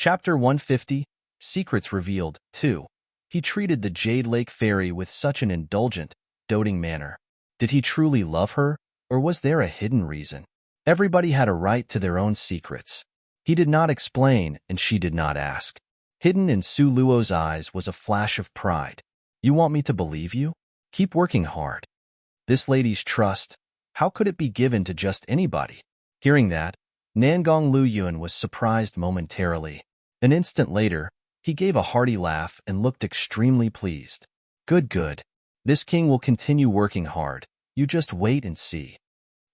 Chapter 150, Secrets Revealed, 2. He treated the Jade Lake Fairy with such an indulgent, doting manner. Did he truly love her, or was there a hidden reason? Everybody had a right to their own secrets. He did not explain, and she did not ask. Hidden in Su Luo's eyes was a flash of pride. You want me to believe you? Keep working hard. This lady's trust, how could it be given to just anybody? Hearing that, Nangong Luyuan was surprised momentarily. An instant later, he gave a hearty laugh and looked extremely pleased. Good, good. This king will continue working hard. You just wait and see.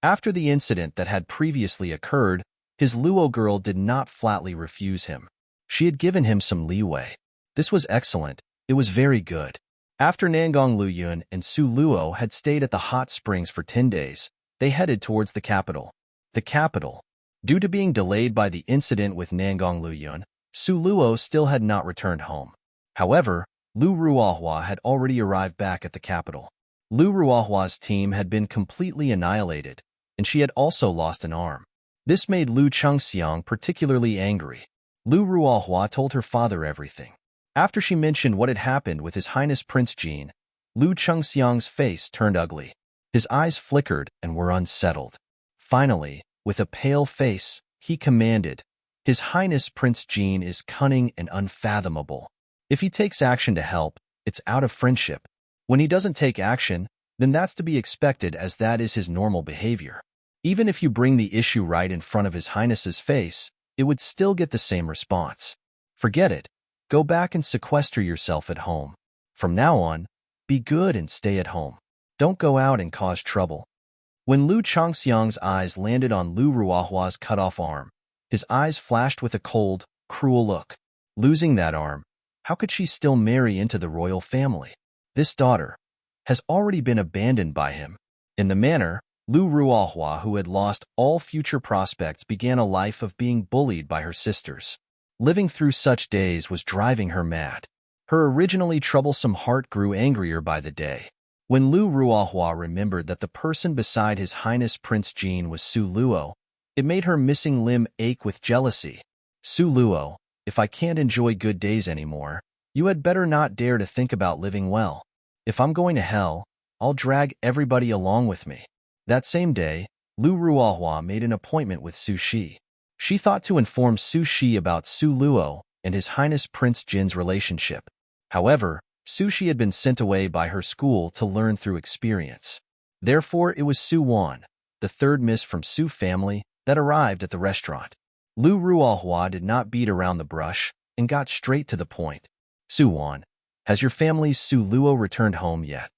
After the incident that had previously occurred, his Luo girl did not flatly refuse him. She had given him some leeway. This was excellent. It was very good. After Nangong Luyuan and Su Luo had stayed at the hot springs for 10 days, they headed towards the capital. The capital. Due to being delayed by the incident with Nangong Luyuan, Su Luo still had not returned home. However, Lu Ruohua had already arrived back at the capital. Lu Ruohua's team had been completely annihilated, and she had also lost an arm. This made Lu Chengxiang particularly angry. Lu Ruohua told her father everything. After she mentioned what had happened with His Highness Prince Jin, Lu Chengxiang's face turned ugly. His eyes flickered and were unsettled. Finally, with a pale face, he commanded, His Highness Prince Jin is cunning and unfathomable. If he takes action to help, it's out of friendship. When he doesn't take action, then that's to be expected as that is his normal behavior. Even if you bring the issue right in front of His Highness's face, it would still get the same response. Forget it. Go back and sequester yourself at home. From now on, be good and stay at home. Don't go out and cause trouble. When Lu Chengxiang's eyes landed on Lu Ruohua's cut-off arm, his eyes flashed with a cold, cruel look. Losing that arm, how could she still marry into the royal family? This daughter has already been abandoned by him. In the manner, Lu Ruohua, who had lost all future prospects, began a life of being bullied by her sisters. Living through such days was driving her mad. Her originally troublesome heart grew angrier by the day. When Lu Ruohua remembered that the person beside His Highness Prince Jin was Su Luo, it made her missing limb ache with jealousy. Su Luo, if I can't enjoy good days anymore, you had better not dare to think about living well. If I'm going to hell, I'll drag everybody along with me. That same day, Lu Ruohua made an appointment with Su Shi. She thought to inform Su Shi about Su Luo and His Highness Prince Jin's relationship. However, Su Shi had been sent away by her school to learn through experience. Therefore, it was Su Wan, the third miss from Su family, that arrived at the restaurant. Lu Ruohua did not beat around the brush and got straight to the point. Su Wan, has your family's Su Luo returned home yet?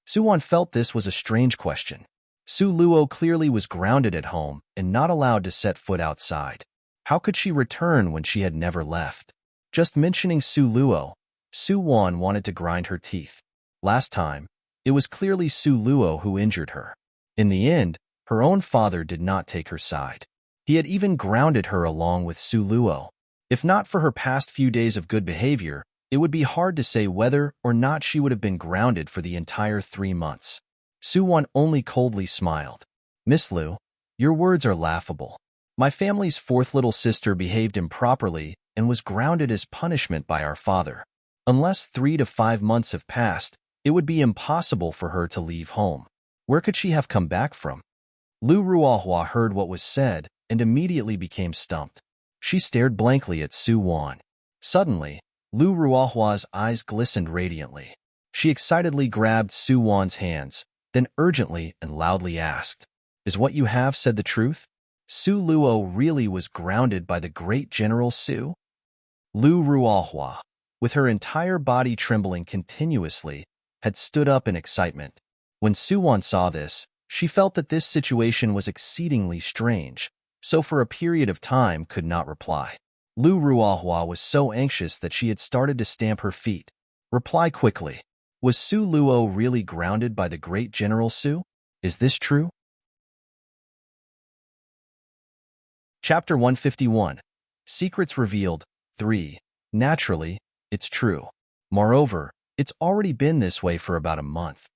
Su Wan felt this was a strange question. Su Luo clearly was grounded at home and not allowed to set foot outside. How could she return when she had never left? Just mentioning Su Luo, Su Wan wanted to grind her teeth. Last time, it was clearly Su Luo who injured her. In the end, her own father did not take her side. He had even grounded her along with Su Luo. If not for her past few days of good behavior, it would be hard to say whether or not she would have been grounded for the entire 3 months. Su Wan only coldly smiled. Miss Lu, your words are laughable. My family's fourth little sister behaved improperly and was grounded as punishment by our father. Unless 3 to 5 months have passed, it would be impossible for her to leave home. Where could she have come back from? Lu Ruohua heard what was said and immediately became stumped. She stared blankly at Su Wan. Suddenly, Lu Ruohua's eyes glistened radiantly. She excitedly grabbed Su Wan's hands, then urgently and loudly asked, Is what you have said the truth? Su Luo really was grounded by the great General Su? Lu Ruohua, with her entire body trembling continuously, had stood up in excitement. When Su Wan saw this, she felt that this situation was exceedingly strange, so for a period of time could not reply. Lu Ruohua was so anxious that she had started to stamp her feet. Reply quickly. Was Su Luo really grounded by the great General Su? Is this true? Chapter 151. Secrets Revealed, 3. Naturally, it's true. Moreover, it's already been this way for about a month.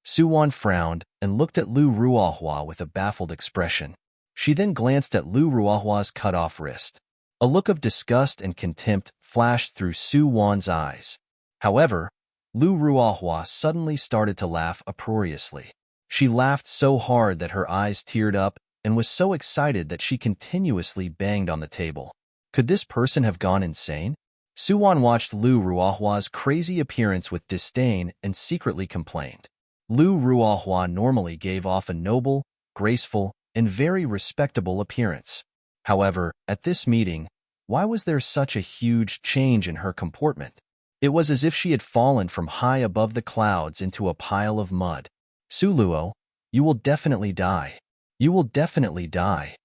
Su Wan frowned and looked at Lu Ruohua with a baffled expression. She then glanced at Lu Ruohua's cut-off wrist. A look of disgust and contempt flashed through Su Wan's eyes. However, Lu Ruohua suddenly started to laugh uproariously. She laughed so hard that her eyes teared up and was so excited that she continuously banged on the table. Could this person have gone insane? Su Wan watched Lu Ruohua's crazy appearance with disdain and secretly complained. Lu Ruohua normally gave off a noble, graceful, and very respectable appearance. However, at this meeting, why was there such a huge change in her comportment? It was as if she had fallen from high above the clouds into a pile of mud. Su Luo, you will definitely die. You will definitely die.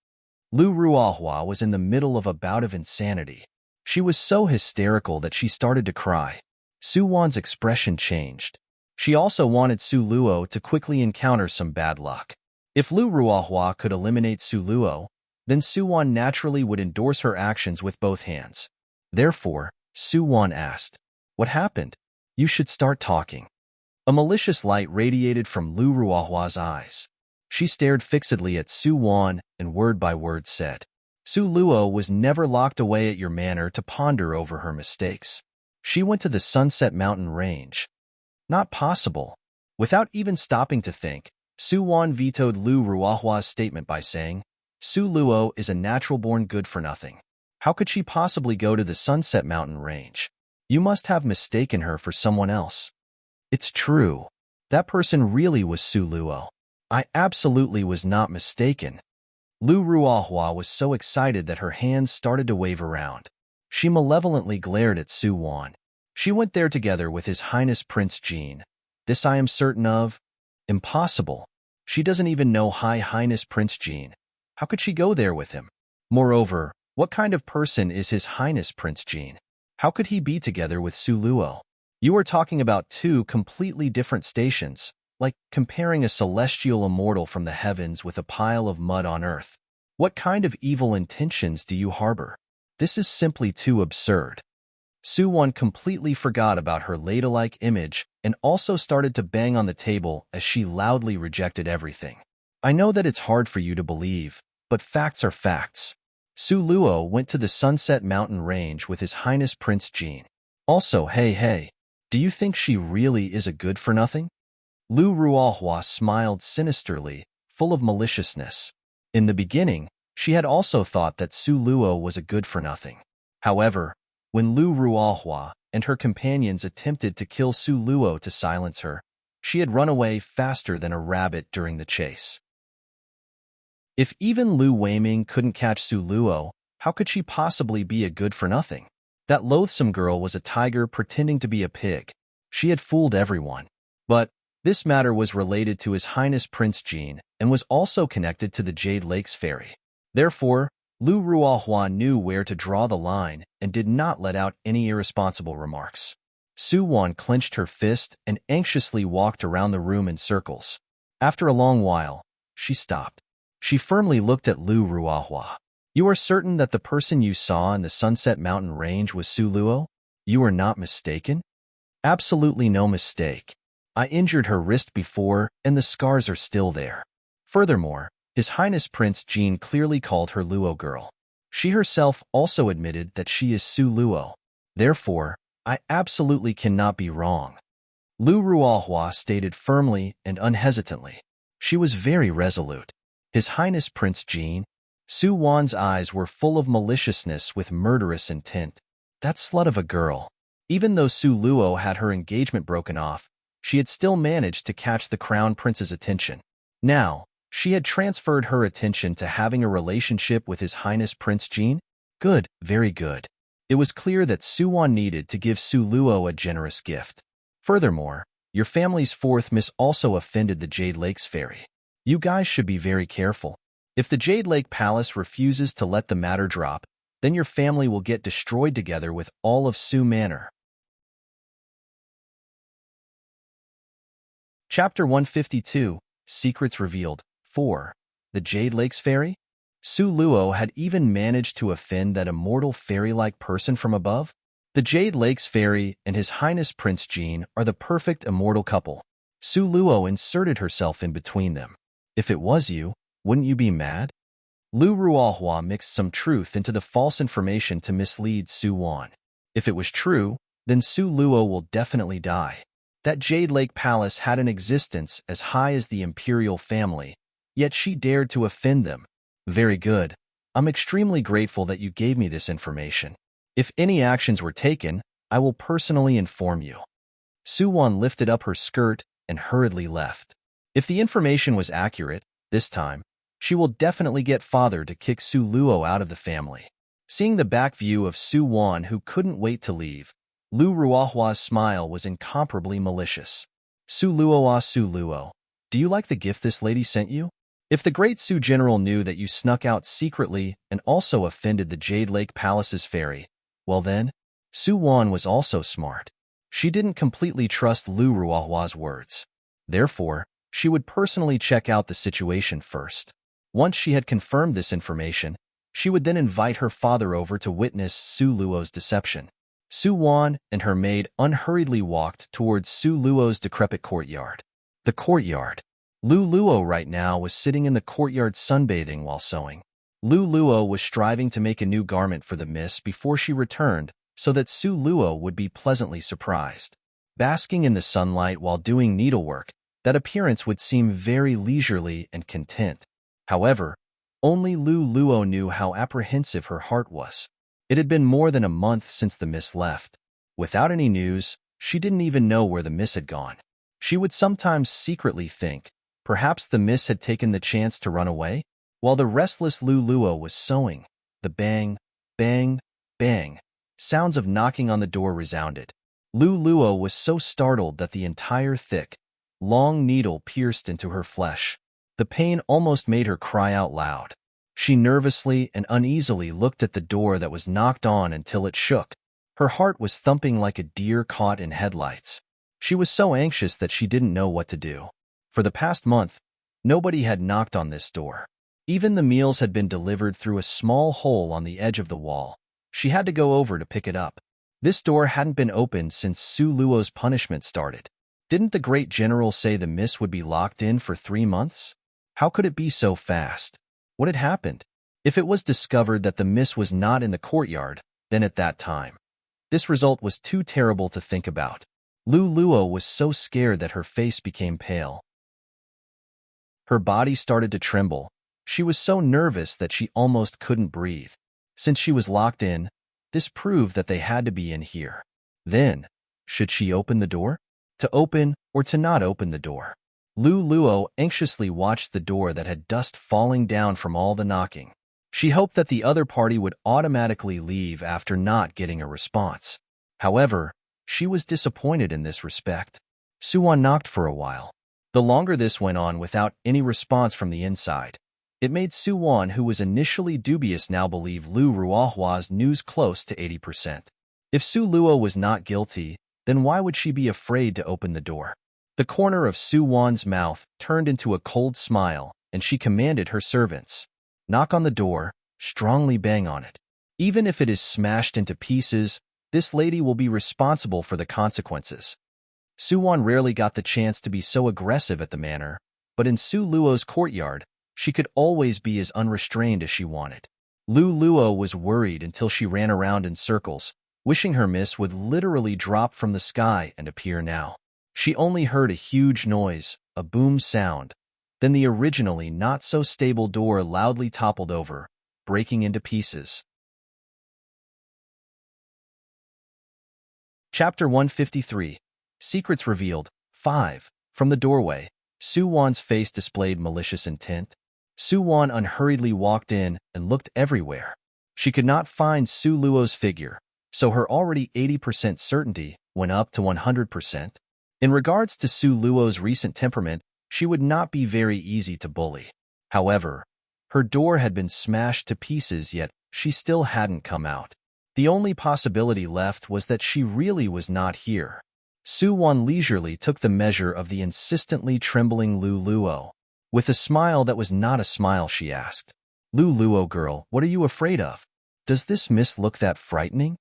Lu Ruohua was in the middle of a bout of insanity. She was so hysterical that she started to cry. Su Wan's expression changed. She also wanted Su Luo to quickly encounter some bad luck. If Lu Ruohua could eliminate Su Luo, then Su Wan naturally would endorse her actions with both hands. Therefore, Su Wan asked, "What happened? You should start talking." A malicious light radiated from Lu Ruohua's eyes. She stared fixedly at Su Wan and word by word said, "Su Luo was never locked away at your manor to ponder over her mistakes. She went to the Sunset Mountain Range." Not possible. Without even stopping to think, Su Wan vetoed Lu Ruohua's statement by saying, "Su Luo is a natural-born good-for-nothing. How could she possibly go to the Sunset Mountain Range? You must have mistaken her for someone else." "It's true. That person really was Su Luo. I absolutely was not mistaken." Lu Ruohua was so excited that her hands started to wave around. She malevolently glared at Su Wan. "She went there together with His Highness Prince Jean. This I am certain of." "Impossible. She doesn't even know High Highness Prince Jean. How could she go there with him? Moreover, what kind of person is His Highness Prince Jean? How could he be together with Su Luo? You are talking about two completely different stations, like comparing a celestial immortal from the heavens with a pile of mud on earth. What kind of evil intentions do you harbor? This is simply too absurd." Su Wan completely forgot about her ladylike image and also started to bang on the table as she loudly rejected everything. "I know that it's hard for you to believe, but facts are facts. Su Luo went to the Sunset Mountain Range with His Highness Prince Jean. Also, hey, do you think she really is a good-for-nothing?" Lu Ruohua smiled sinisterly, full of maliciousness. In the beginning, she had also thought that Su Luo was a good-for-nothing. However, when Lu Ruohua and her companions attempted to kill Su Luo to silence her, she had run away faster than a rabbit during the chase. If even Lu Weiming couldn't catch Su Luo, how could she possibly be a good-for-nothing? That loathsome girl was a tiger pretending to be a pig. She had fooled everyone. But this matter was related to His Highness Prince Jean and was also connected to the Jade Lakes Ferry. Therefore, Lu Ruohua knew where to draw the line and did not let out any irresponsible remarks. Su Wan clenched her fist and anxiously walked around the room in circles. After a long while, she stopped. She firmly looked at Lu Ruohua. "You are certain that the person you saw in the Sunset Mountain Range was Su Luo? You are not mistaken?" "Absolutely no mistake. I injured her wrist before, and the scars are still there. Furthermore, His Highness Prince Jean clearly called her Luo girl. She herself also admitted that she is Su Luo. Therefore, I absolutely cannot be wrong." Lu Ruohua stated firmly and unhesitantly. She was very resolute. His Highness Prince Jean. Su Wan's eyes were full of maliciousness with murderous intent. That slut of a girl. Even though Su Luo had her engagement broken off, she had still managed to catch the Crown Prince's attention. Now, she had transferred her attention to having a relationship with His Highness Prince Jean? Good, very good. It was clear that Su Wan needed to give Su Luo a generous gift. Furthermore, your family's fourth miss also offended the Jade Lakes Ferry. You guys should be very careful. If the Jade Lake Palace refuses to let the matter drop, then your family will get destroyed together with all of Su Manor. Chapter 152, Secrets Revealed. 4. The Jade Lakes Fairy? Su Luo had even managed to offend that immortal fairy-like person from above? The Jade Lakes Fairy and His Highness Prince Jean are the perfect immortal couple. Su Luo inserted herself in between them. If it was you, wouldn't you be mad? Lu Ruohua mixed some truth into the false information to mislead Su Wan. If it was true, then Su Luo will definitely die. That Jade Lake Palace had an existence as high as the imperial family, yet she dared to offend them. Very good. I'm extremely grateful that you gave me this information. If any actions were taken, I will personally inform you. Su Wan lifted up her skirt and hurriedly left. If the information was accurate, this time, she will definitely get father to kick Su Luo out of the family. Seeing the back view of Su Wan, who couldn't wait to leave, Lu Ruohua's smile was incomparably malicious. Su Luo, do you like the gift this lady sent you? If the great Su General knew that you snuck out secretly and also offended the Jade Lake Palace's fairy, well then, Su Wan was also smart. She didn't completely trust Lu Ruohua's words. Therefore, she would personally check out the situation first. Once she had confirmed this information, she would then invite her father over to witness Su Luo's deception. Su Wan and her maid unhurriedly walked towards Su Luo's decrepit courtyard. The courtyard. Lu Luo right now was sitting in the courtyard sunbathing while sewing. Lu Luo was striving to make a new garment for the miss before she returned so that Su Luo would be pleasantly surprised. Basking in the sunlight while doing needlework, that appearance would seem very leisurely and content. However, only Lu Luo knew how apprehensive her heart was. It had been more than a month since the miss left. Without any news, she didn't even know where the miss had gone. She would sometimes secretly think, perhaps the miss had taken the chance to run away? While the restless Lu Luo was sewing, the bang, bang, bang, sounds of knocking on the door resounded. Lu Luo was so startled that the entire thick, long needle pierced into her flesh. The pain almost made her cry out loud. She nervously and uneasily looked at the door that was knocked on until it shook. Her heart was thumping like a deer caught in headlights. She was so anxious that she didn't know what to do. For the past month, nobody had knocked on this door. Even the meals had been delivered through a small hole on the edge of the wall. She had to go over to pick it up. This door hadn't been opened since Su Luo's punishment started. Didn't the great general say the miss would be locked in for 3 months? How could it be so fast? What had happened? If it was discovered that the miss was not in the courtyard, then at that time. This result was too terrible to think about. Lu Luo was so scared that her face became pale. Her body started to tremble. She was so nervous that she almost couldn't breathe. Since she was locked in, this proved that they had to be in here. Then, should she open the door? To open or to not open the door? Lu Luo anxiously watched the door that had dust falling down from all the knocking. She hoped that the other party would automatically leave after not getting a response. However, she was disappointed in this respect. Su Wan knocked for a while. The longer this went on without any response from the inside, it made Su Wan, who was initially dubious, now believe Lu Ruohua's news close to 80%. If Su Luo was not guilty, then why would she be afraid to open the door? The corner of Su Wan's mouth turned into a cold smile, and she commanded her servants, "Knock on the door, strongly bang on it. Even if it is smashed into pieces, this lady will be responsible for the consequences." Su Wan rarely got the chance to be so aggressive at the manor, but in Su Luo's courtyard, she could always be as unrestrained as she wanted. Lu Luo was worried until she ran around in circles, wishing her miss would literally drop from the sky and appear now. She only heard a huge noise, a boom sound. Then the originally not-so-stable door loudly toppled over, breaking into pieces. Chapter 153. Secrets Revealed. 5. From the doorway, Su Wan's face displayed malicious intent. Su Wan unhurriedly walked in and looked everywhere. She could not find Su Luo's figure, so her already 80% certainty went up to 100%. In regards to Su Luo's recent temperament, she would not be very easy to bully. However, her door had been smashed to pieces, yet she still hadn't come out. The only possibility left was that she really was not here. Su Wan leisurely took the measure of the insistently trembling Lu Luo. With a smile that was not a smile, she asked, "Lu Luo girl, what are you afraid of? Does this miss look that frightening?"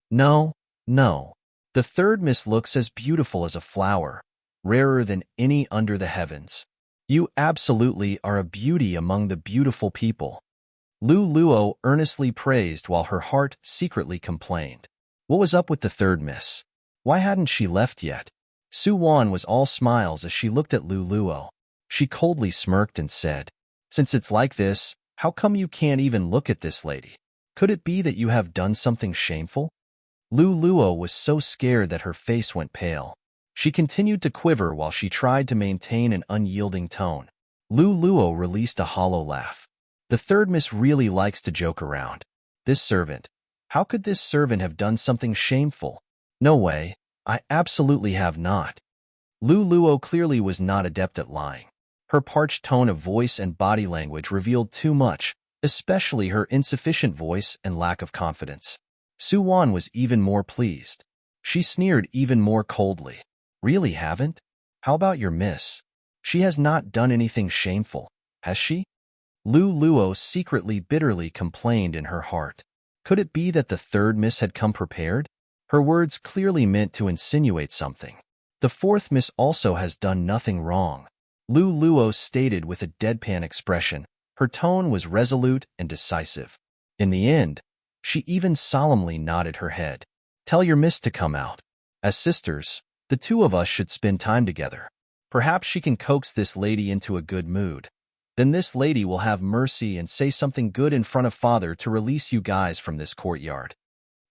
"No, no. The third miss looks as beautiful as a flower, rarer than any under the heavens. You absolutely are a beauty among the beautiful people." Lu Luo earnestly praised while her heart secretly complained. What was up with the third miss? Why hadn't she left yet? Su Wan was all smiles as she looked at Lu Luo. She coldly smirked and said, "Since it's like this, how come you can't even look at this lady? Could it be that you have done something shameful?" Lu Luo was so scared that her face went pale. She continued to quiver while she tried to maintain an unyielding tone. Lu Luo released a hollow laugh. The third miss really likes to joke around. This servant. How could this servant have done something shameful? No way. I absolutely have not. Lu Luo clearly was not adept at lying. Her parched tone of voice and body language revealed too much, especially her insufficient voice and lack of confidence. Su Wan was even more pleased. She sneered even more coldly. Really haven't? How about your miss? She has not done anything shameful, has she? Lu Luo secretly bitterly complained in her heart. Could it be that the third miss had come prepared? Her words clearly meant to insinuate something. The fourth miss also has done nothing wrong. Lu Luo stated with a deadpan expression. Her tone was resolute and decisive. In the end, she even solemnly nodded her head. Tell your miss to come out. As sisters, the two of us should spend time together. Perhaps she can coax this lady into a good mood. Then this lady will have mercy and say something good in front of father to release you guys from this courtyard.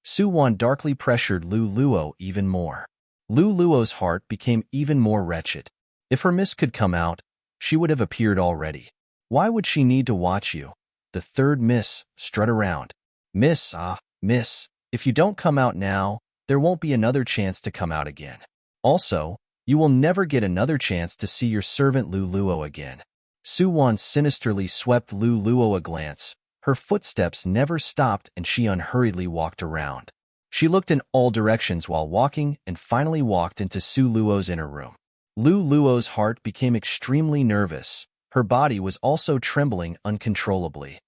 Su Wan darkly pressured Lu Luo even more. Lu Luo's heart became even more wretched. If her miss could come out, she would have appeared already. Why would she need to watch you, the third miss, strut around? Miss, miss, if you don't come out now, there won't be another chance to come out again. Also, you will never get another chance to see your servant Lu Luo again. Su Wan sinisterly swept Lu Luo a glance. Her footsteps never stopped and she unhurriedly walked around. She looked in all directions while walking and finally walked into Su Luo's inner room. Lu Luo's heart became extremely nervous. Her body was also trembling uncontrollably.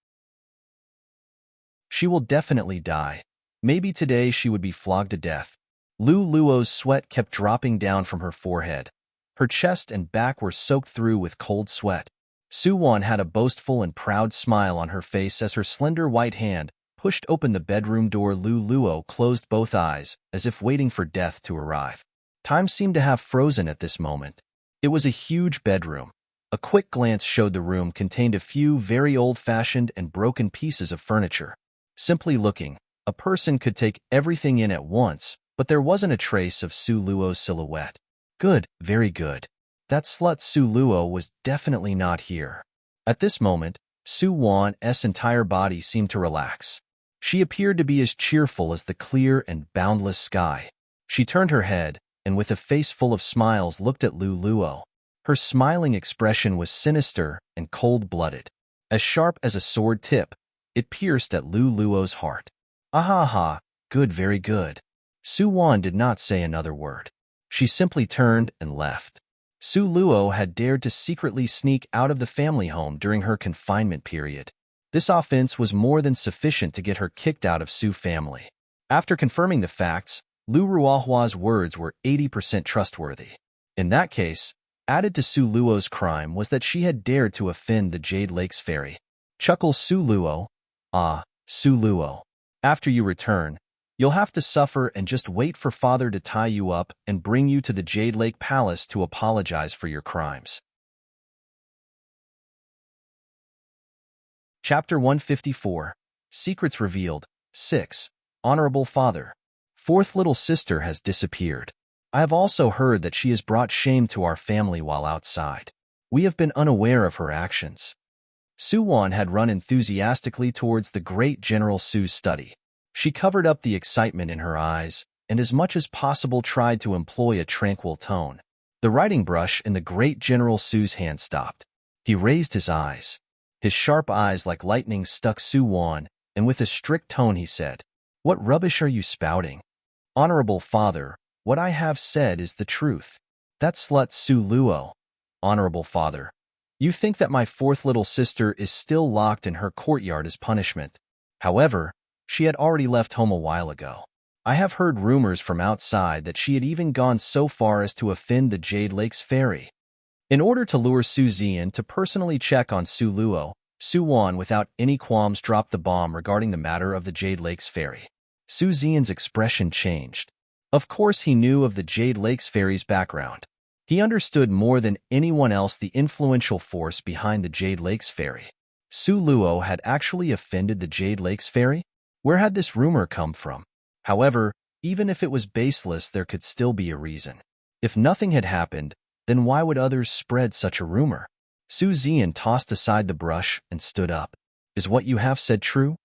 She will definitely die. Maybe today she would be flogged to death. Lu Luo's sweat kept dropping down from her forehead. Her chest and back were soaked through with cold sweat. Su Wan had a boastful and proud smile on her face as her slender white hand pushed open the bedroom door. Lu Luo closed both eyes, as if waiting for death to arrive. Time seemed to have frozen at this moment. It was a huge bedroom. A quick glance showed the room contained a few very old-fashioned and broken pieces of furniture. Simply looking, a person could take everything in at once, but there wasn't a trace of Su Luo's silhouette. Good, very good. That slut Su Luo was definitely not here. At this moment, Su Wan's entire body seemed to relax. She appeared to be as cheerful as the clear and boundless sky. She turned her head, and with a face full of smiles looked at Lu Luo. Her smiling expression was sinister and cold-blooded. As sharp as a sword tip, it pierced at Lu Luo's heart. Ah, good, very good. Su Wan did not say another word. She simply turned and left. Su Luo had dared to secretly sneak out of the family home during her confinement period. This offense was more than sufficient to get her kicked out of Su family. After confirming the facts, Lu Ruohua's words were 80% trustworthy. In that case, added to Su Luo's crime was that she had dared to offend the Jade Lake's fairy. Chuckles Su Luo. Su Luo. After you return, you'll have to suffer and just wait for father to tie you up and bring you to the Jade Lake Palace to apologize for your crimes. Chapter 154. Secrets Revealed. 6. Honorable Father. Fourth little sister has disappeared. I have also heard that she has brought shame to our family while outside. We have been unaware of her actions. Su Wan had run enthusiastically towards the great General Su's study. She covered up the excitement in her eyes and as much as possible tried to employ a tranquil tone. The writing brush in the great General Su's hand stopped. He raised his eyes. His sharp eyes like lightning struck Su Wan, and with a strict tone he said, "What rubbish are you spouting? Honorable Father, what I have said is the truth. That slut Su Luo. Honorable Father, you think that my fourth little sister is still locked in her courtyard as punishment. However, she had already left home a while ago. I have heard rumors from outside that she had even gone so far as to offend the Jade Lake's fairy. In order to lure Su Zian to personally check on Su Luo, Su Wan, without any qualms, dropped the bomb regarding the matter of the Jade Lake's Fairy. Su Zian's expression changed. Of course he knew of the Jade Lake's Fairy's background. He understood more than anyone else the influential force behind the Jade Lake's Fairy. Su Luo had actually offended the Jade Lake's Fairy? Where had this rumor come from? However, even if it was baseless, there could still be a reason. If nothing had happened, then why would others spread such a rumor? Su Zian tossed aside the brush and stood up. Is what you have said true?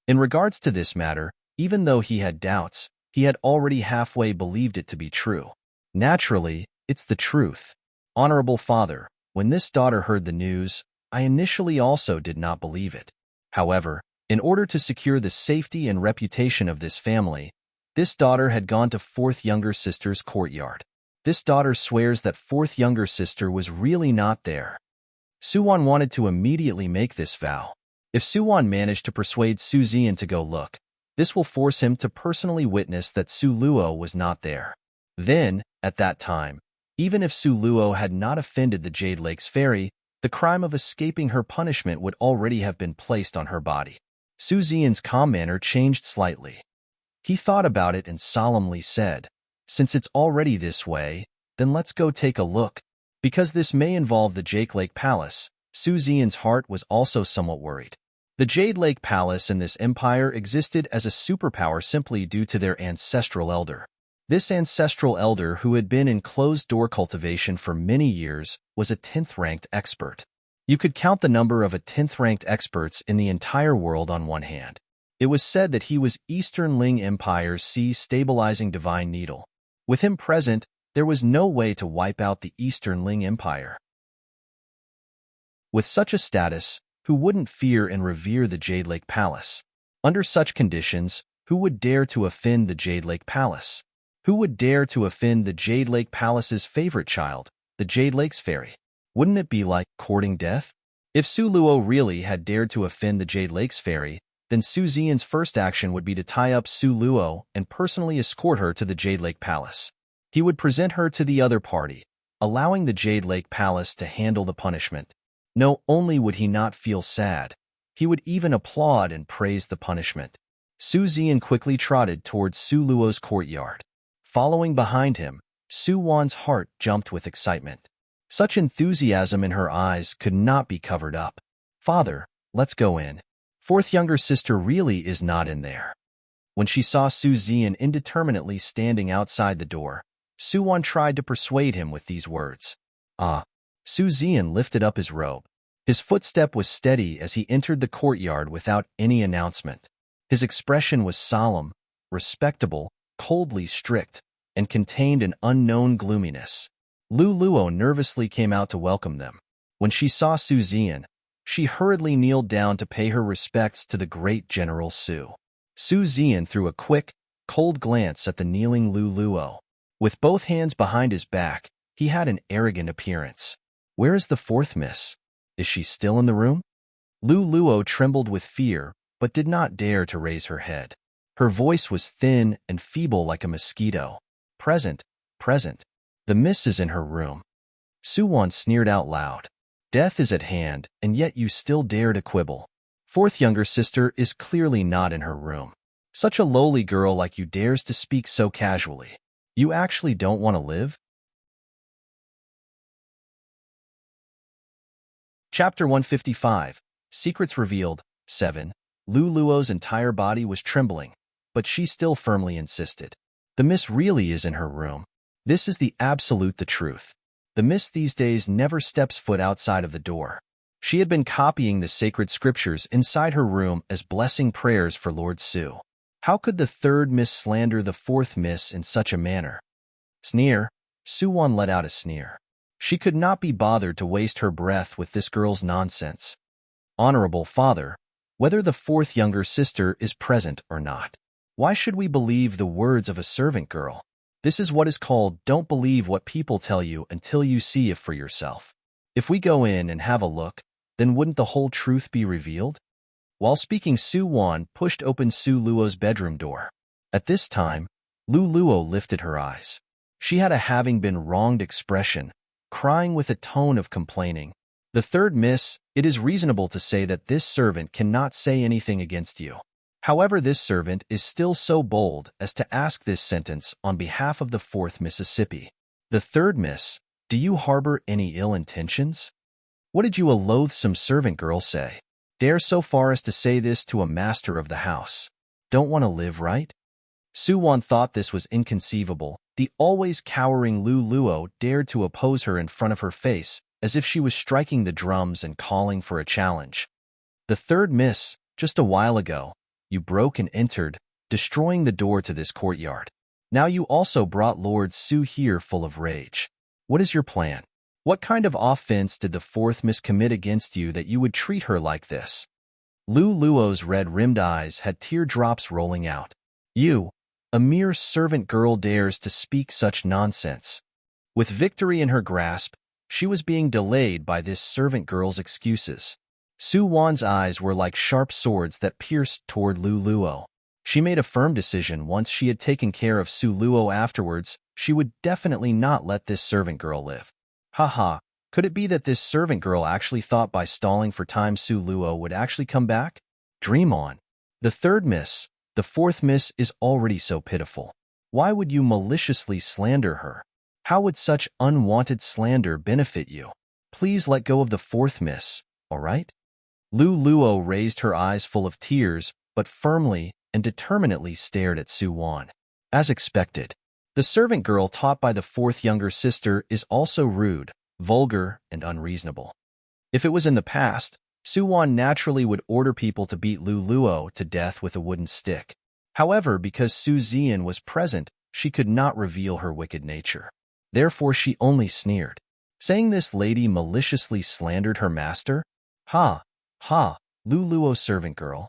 In regards to this matter, even though he had doubts, he had already halfway believed it to be true. Naturally, it's the truth. Honorable father, when this daughter heard the news, I initially also did not believe it. However, in order to secure the safety and reputation of this family, this daughter had gone to fourth younger sister's courtyard. This daughter swears that fourth younger sister was really not there. Su Wan wanted to immediately make this vow. If Su Wan managed to persuade Su Zian to go look, this will force him to personally witness that Su Luo was not there. Then, at that time, even if Su Luo had not offended the Jade Lake's Fairy, the crime of escaping her punishment would already have been placed on her body. Su Zian's calm manner changed slightly. He thought about it and solemnly said, since it's already this way, then let's go take a look. Because this may involve the Jade Lake Palace, Su Zian's heart was also somewhat worried. The Jade Lake Palace in this empire existed as a superpower simply due to their ancestral elder. This ancestral elder, who had been in closed-door cultivation for many years, was a 10th-ranked expert. You could count the number of 10th-ranked experts in the entire world on one hand. It was said that he was Eastern Ling Empire's stabilizing divine needle. With him present, there was no way to wipe out the Eastern Ling Empire. With such a status, who wouldn't fear and revere the Jade Lake Palace? Under such conditions, who would dare to offend the Jade Lake Palace? Who would dare to offend the Jade Lake Palace's favorite child, the Jade Lake's Fairy? Wouldn't it be like courting death? If Su Luo really had dared to offend the Jade Lake's Fairy, then Su Zian's first action would be to tie up Su Luo and personally escort her to the Jade Lake Palace. He would present her to the other party, allowing the Jade Lake Palace to handle the punishment. No, only would he not feel sad, he would even applaud and praise the punishment. Su Zian quickly trotted towards Su Luo's courtyard. Following behind him, Su Wan's heart jumped with excitement. Such enthusiasm in her eyes could not be covered up. Father, let's go in. Fourth younger sister really is not in there. When she saw Su Zian indeterminately standing outside the door, Su Wan tried to persuade him with these words. Su Zian lifted up his robe. His footstep was steady as he entered the courtyard without any announcement. His expression was solemn, respectable, coldly strict, and contained an unknown gloominess. Lu Luo nervously came out to welcome them. When she saw Su Zian, she hurriedly kneeled down to pay her respects to the great General Su. Su Zian threw a quick, cold glance at the kneeling Lu Luo. With both hands behind his back, he had an arrogant appearance. Where is the fourth miss? Is she still in the room? Lu Luo trembled with fear, but did not dare to raise her head. Her voice was thin and feeble like a mosquito. Present, present. The miss is in her room. Su Wan sneered out loud. Death is at hand, and yet you still dare to quibble. Fourth younger sister is clearly not in her room. Such a lowly girl like you dares to speak so casually. You actually don't want to live? Chapter 155, Secrets Revealed, 7. Lu Luo's entire body was trembling, but she still firmly insisted. The miss really is in her room. This is the truth. The miss these days never steps foot outside of the door. She had been copying the sacred scriptures inside her room as blessing prayers for Lord Su. How could the third miss slander the fourth miss in such a manner? Sneer. Su Wan let out a sneer. She could not be bothered to waste her breath with this girl's nonsense. Honorable father, whether the fourth younger sister is present or not, why should we believe the words of a servant girl? This is what is called don't believe what people tell you until you see it for yourself. If we go in and have a look, then wouldn't the whole truth be revealed? While speaking, Su Wan pushed open Su Luo's bedroom door. At this time, Lu Luo lifted her eyes. She had a having been wronged expression, crying with a tone of complaining. The third miss, it is reasonable to say that this servant cannot say anything against you. However, this servant is still so bold as to ask this sentence on behalf of the fourth Mississippi. The third miss, do you harbor any ill intentions? What did you, a loathsome servant girl, say? Dare so far as to say this to a master of the house? Don't want to live, right? Suwon thought this was inconceivable. The always cowering Lu Luo dared to oppose her in front of her face, as if she was striking the drums and calling for a challenge. The third miss, just a while ago, you broke and entered, destroying the door to this courtyard. Now you also brought Lord Su here full of rage. What is your plan? What kind of offense did the fourth miss commit against you that you would treat her like this? Lu Luo's red-rimmed eyes had teardrops rolling out. You, a mere servant girl, dares to speak such nonsense. With victory in her grasp, she was being delayed by this servant girl's excuses. Suwon's eyes were like sharp swords that pierced toward Lu Luo. She made a firm decision. Once she had taken care of Su Luo afterwards, she would definitely not let this servant girl live. Haha, could it be that this servant girl actually thought by stalling for time Su Luo would actually come back? Dream on. The third miss, the fourth miss, is already so pitiful. Why would you maliciously slander her? How would such unwanted slander benefit you? Please let go of the fourth miss, all right? Lu Luo raised her eyes full of tears, but firmly and determinedly stared at Suwon. As expected, the servant girl taught by the fourth younger sister is also rude, vulgar, and unreasonable. If it was in the past, Suwon naturally would order people to beat Lu Luo to death with a wooden stick. However, because Su Zian was present, she could not reveal her wicked nature. Therefore, she only sneered, saying this lady maliciously slandered her master. Ha, ha, Lu Luo servant girl.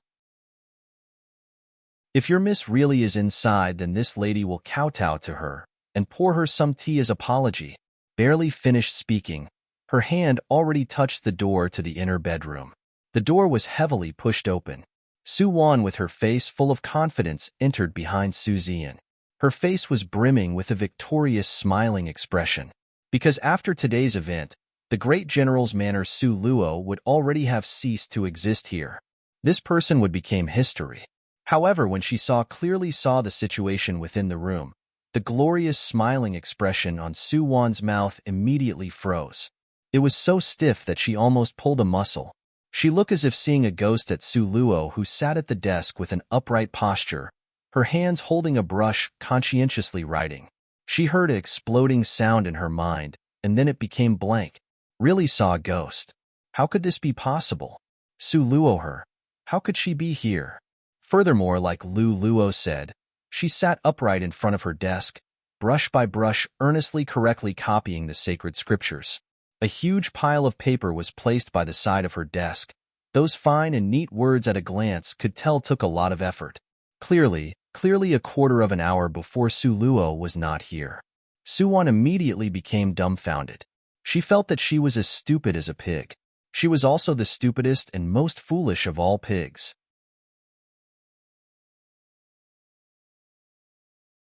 If your miss really is inside, then this lady will kowtow to her and pour her some tea as apology. Barely finished speaking, her hand already touched the door to the inner bedroom. The door was heavily pushed open. Suwon, with her face full of confidence, entered behind Su Zian. Her face was brimming with a victorious, smiling expression. Because after today's event, the great general's manor Su Luo would already have ceased to exist here. This person would become history. However, when she clearly saw the situation within the room, the glorious smiling expression on Suwon's mouth immediately froze. It was so stiff that she almost pulled a muscle. She looked as if seeing a ghost at Su Luo, who sat at the desk with an upright posture, her hands holding a brush, conscientiously writing. She heard an exploding sound in her mind, and then it became blank. Really saw a ghost. How could this be possible? Su Luo her. How could she be here? Furthermore, like Lu Luo said, she sat upright in front of her desk, brush by brush, earnestly correctly copying the sacred scriptures. A huge pile of paper was placed by the side of her desk. Those fine and neat words at a glance could tell took a lot of effort. Clearly a quarter of an hour before Su Luo was not here. Suwon immediately became dumbfounded. She felt that she was as stupid as a pig. She was also the stupidest and most foolish of all pigs.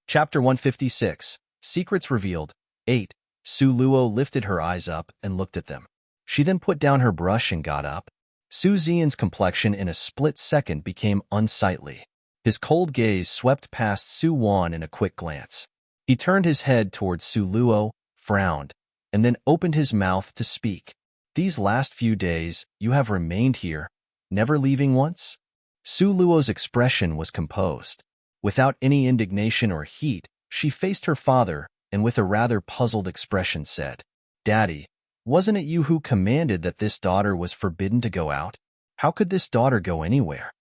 Chapter 156, Secrets Revealed. 8. Su Luo lifted her eyes up and looked at them. She then put down her brush and got up. Su Zian's complexion in a split second became unsightly. His cold gaze swept past Suwon in a quick glance. He turned his head towards Su Luo, frowned, and then opened his mouth to speak. These last few days, you have remained here, never leaving once? Su Luo's expression was composed. Without any indignation or heat, she faced her father and with a rather puzzled expression said, Daddy, wasn't it you who commanded that this daughter was forbidden to go out? How could this daughter go anywhere?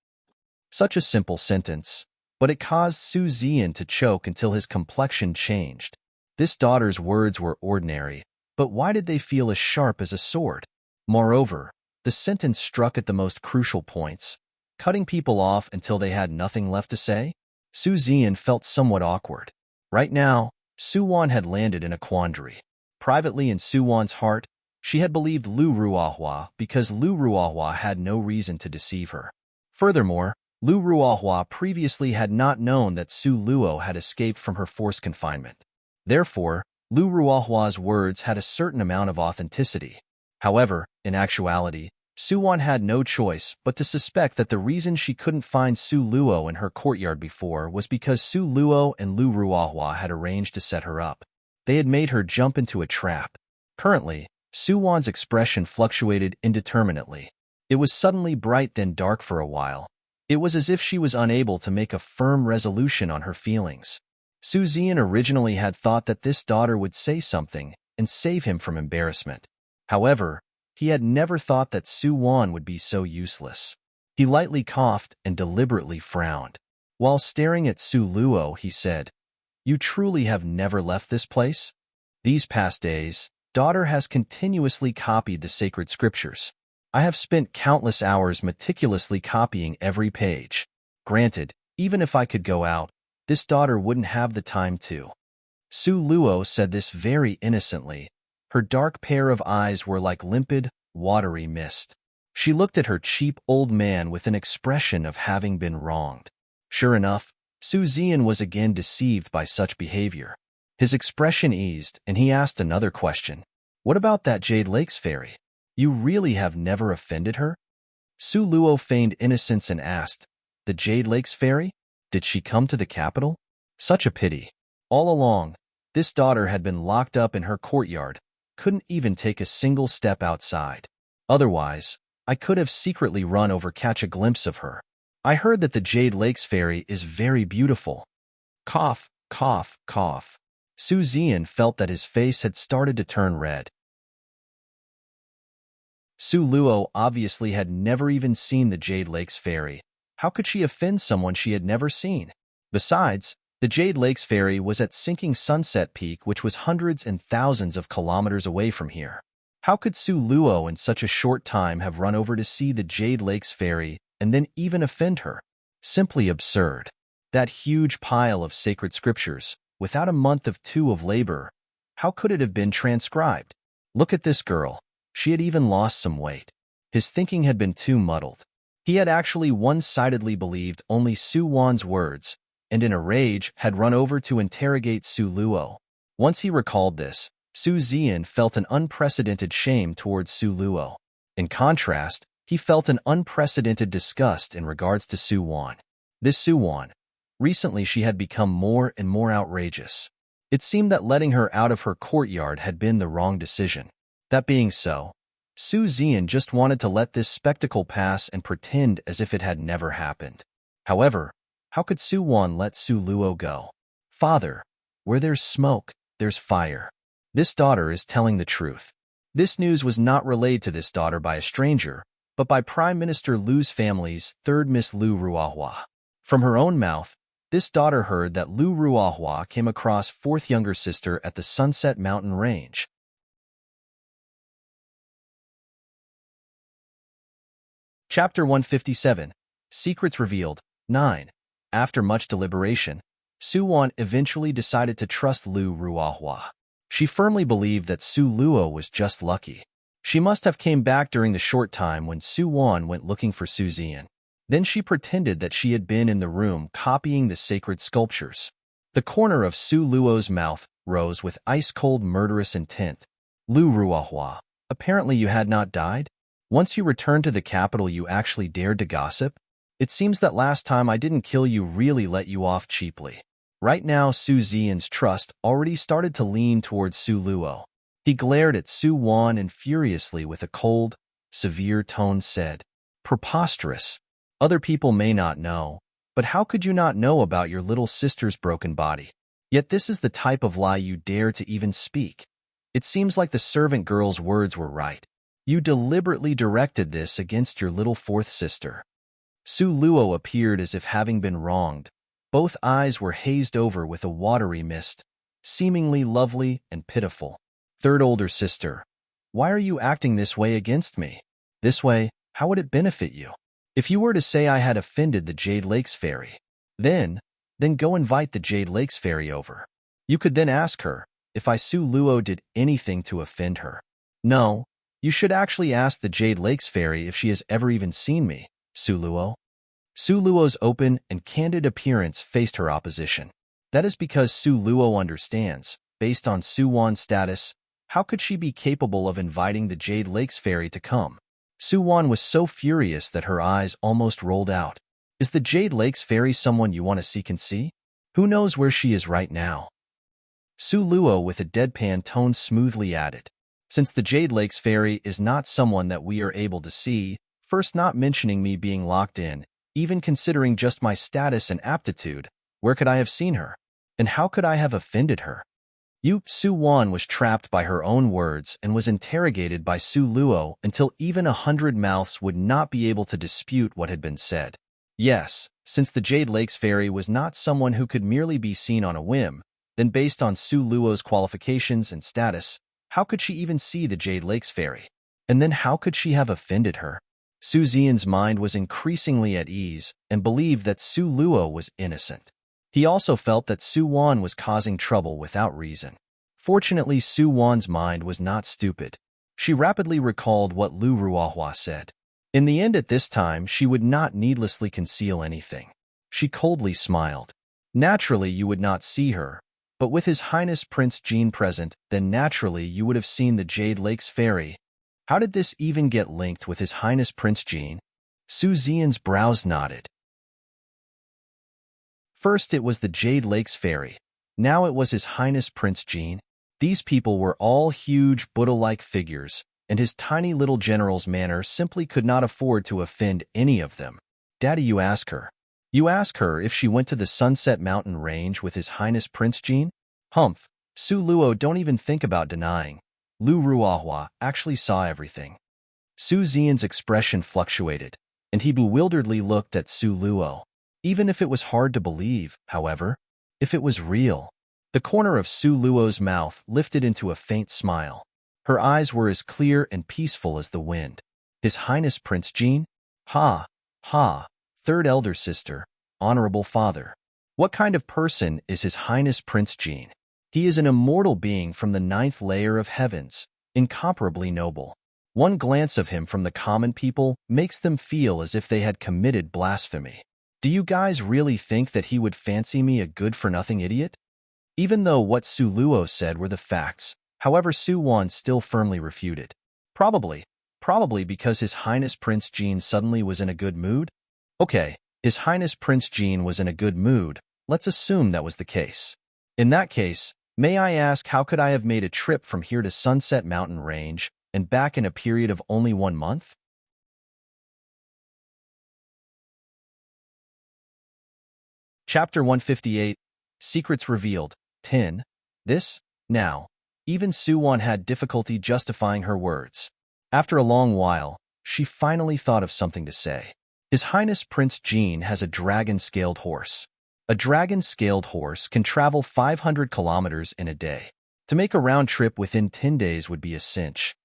Such a simple sentence, but it caused Su Zian to choke until his complexion changed. This daughter's words were ordinary, but why did they feel as sharp as a sword? Moreover, the sentence struck at the most crucial points, cutting people off until they had nothing left to say. Su Zian felt somewhat awkward. Right now, Suwon had landed in a quandary. Privately in Suwon's heart, she had believed Lu Ruohua because Lu Ruohua had no reason to deceive her. Furthermore, Lu Ruohua previously had not known that Su Luo had escaped from her forced confinement. Therefore, Lu Ruohua's words had a certain amount of authenticity. However, in actuality, Suwon had no choice but to suspect that the reason she couldn't find Su Luo in her courtyard before was because Su Luo and Lu Ruahua had arranged to set her up. They had made her jump into a trap. Currently, Suwon's expression fluctuated indeterminately. It was suddenly bright then dark for a while. It was as if she was unable to make a firm resolution on her feelings. Su Zian originally had thought that this daughter would say something and save him from embarrassment. However, he had never thought that Suwon would be so useless. He lightly coughed and deliberately frowned. While staring at Su Luo, he said, "You truly have never left this place? These past days, daughter has continuously copied the sacred scriptures. I have spent countless hours meticulously copying every page. Granted, even if I could go out, this daughter wouldn't have the time to." Su Luo said this very innocently. Her dark pair of eyes were like limpid, watery mist. She looked at her cheap old man with an expression of having been wronged. Sure enough, Su Zian was again deceived by such behavior. His expression eased, and he asked another question. "What about that Jade Lakes fairy? You really have never offended her?" Su Luo feigned innocence and asked, "The Jade Lakes fairy? Did she come to the capital? Such a pity. All along, this daughter had been locked up in her courtyard, couldn't even take a single step outside. Otherwise, I could have secretly run over catch a glimpse of her. I heard that the Jade Lakes fairy is very beautiful." Cough, cough, cough. Su Zian felt that his face had started to turn red. Su Luo obviously had never even seen the Jade Lakes fairy. How could she offend someone she had never seen? Besides, the Jade Lakes fairy was at sinking Sunset Peak, which was hundreds and thousands of kilometers away from here. How could Su Luo in such a short time have run over to see the Jade Lakes fairy and then even offend her? Simply absurd. That huge pile of sacred scriptures, without a month of two of labor, how could it have been transcribed? Look at this girl. She had even lost some weight. His thinking had been too muddled. He had actually one-sidedly believed only Suwon's words, and in a rage had run over to interrogate Su Luo. Once he recalled this, Su Zian felt an unprecedented shame towards Su Luo. In contrast, he felt an unprecedented disgust in regards to Suwon. This Suwon. Recently she had become more and more outrageous. It seemed that letting her out of her courtyard had been the wrong decision. That being so, Su Zian just wanted to let this spectacle pass and pretend as if it had never happened. However, how could Suwon let Su Luo go? "Father, where there's smoke, there's fire. This daughter is telling the truth." This news was not relayed to this daughter by a stranger, but by Prime Minister Lu's family's third Miss Lu Ruahua. From her own mouth, this daughter heard that Lu Ruahua came across fourth younger sister at the Sunset Mountain Range. Chapter 157, Secrets Revealed, 9. After much deliberation, Suwon eventually decided to trust Lu Ruahua. She firmly believed that Su Luo was just lucky. She must have came back during the short time when Suwon went looking for Su Zian. Then she pretended that she had been in the room copying the sacred sculptures. The corner of Su Luo's mouth rose with ice-cold murderous intent. "Lu Ruahua, apparently you had not died? Once you returned to the capital you actually dared to gossip? It seems that last time I didn't kill you really let you off cheaply." Right now Su Zian's trust already started to lean towards Su Luo. He glared at Suwon and furiously with a cold, severe tone said, "Preposterous. Other people may not know, but how could you not know about your little sister's broken body? Yet this is the type of lie you dare to even speak. It seems like the servant girl's words were right. You deliberately directed this against your little fourth sister." Su Luo appeared as if having been wronged. Both eyes were hazed over with a watery mist, seemingly lovely and pitiful. "Third older sister, why are you acting this way against me? This way, how would it benefit you? If you were to say I had offended the Jade Lakes fairy, then go invite the Jade Lakes fairy over. You could then ask her if I Su Luo did anything to offend her. No, you should actually ask the Jade Lakes fairy if she has ever even seen me, Su Luo." Su Luo's open and candid appearance faced her opposition. That is because Su Luo understands, based on Suwon's status, How could she be capable of inviting the Jade Lakes fairy to come? Su Wan was so furious that her eyes almost rolled out. Is the Jade Lakes fairy someone you want to seek and see? Who knows where she is right now? Su Luo with a deadpan tone smoothly added. Since the Jade Lakes fairy is not someone that we are able to see, first not mentioning me being locked in, even considering just my status and aptitude, where could I have seen her? And how could I have offended her? Su Wan was trapped by her own words and was interrogated by Su Luo until even 100 mouths would not be able to dispute what had been said. Yes, since the Jade Lakes fairy was not someone who could merely be seen on a whim, then based on Su Luo's qualifications and status, how could she even see the Jade Lakes fairy? And then how could she have offended her? Su Xian's mind was increasingly at ease and believed that Su Luo was innocent. He also felt that Su Wan was causing trouble without reason. Fortunately, Su Wan's mind was not stupid. She rapidly recalled what Lu Ruohua said. In the end, at this time, she would not needlessly conceal anything. She coldly smiled. Naturally, you would not see her, but with His Highness Prince Jean present, then naturally you would have seen the Jade Lakes fairy. How did this even get linked with His Highness Prince Jean? Su Xian's brows knotted. First it was the Jade Lakes fairy. Now it was His Highness Prince Jean. These people were all huge Buddha-like figures, and his tiny little general's manner simply could not afford to offend any of them. Daddy, you ask her. You ask her if she went to the Sunset Mountain Range with His Highness Prince Jean? Humph, Su Luo, don't even think about denying. Lu Ruohua actually saw everything. Su Xian's expression fluctuated, and he bewilderedly looked at Su Luo. Even if it was hard to believe, however, if it was real. The corner of Su Luo's mouth lifted into a faint smile. Her eyes were as clear and peaceful as the wind. His Highness Prince Jean? Ha, ha, third elder sister, honorable father. What kind of person is His Highness Prince Jean? He is an immortal being from the 9th layer of heavens, incomparably noble. One glance of him from the common people makes them feel as if they had committed blasphemy. Do you guys really think that he would fancy me a good-for-nothing idiot? Even though what Su Luo said were the facts, however, Su Wan still firmly refuted. Probably because His Highness Prince Jean suddenly was in a good mood? Okay, His Highness Prince Jean was in a good mood. Let's assume that was the case. In that case, may I ask, how could I have made a trip from here to Sunset Mountain Range and back in a period of only 1 month? Chapter 158, Secrets Revealed, 10. Now. Even Su Wan had difficulty justifying her words. After a long while, she finally thought of something to say. His Highness Prince Jean has a dragon-scaled horse. A dragon-scaled horse can travel 500 kilometers in a day. To make a round trip within 10 days would be a cinch.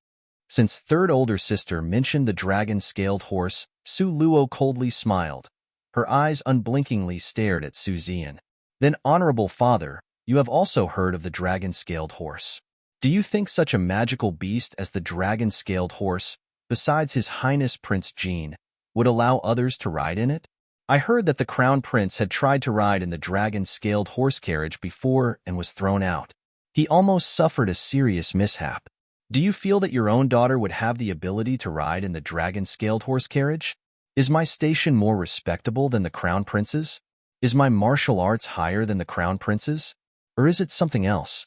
Since third older sister mentioned the dragon-scaled horse, Su Luo coldly smiled. Her eyes unblinkingly stared at Su Xian. Then, honorable father, you have also heard of the dragon-scaled horse. Do you think such a magical beast as the dragon-scaled horse, besides His Highness Prince Jean, would allow others to ride in it? I heard that the Crown Prince had tried to ride in the dragon-scaled horse carriage before and was thrown out. He almost suffered a serious mishap. Do you feel that your own daughter would have the ability to ride in the dragon-scaled horse carriage? Is my station more respectable than the Crown Prince's? Is my martial arts higher than the Crown Prince's? Or is it something else?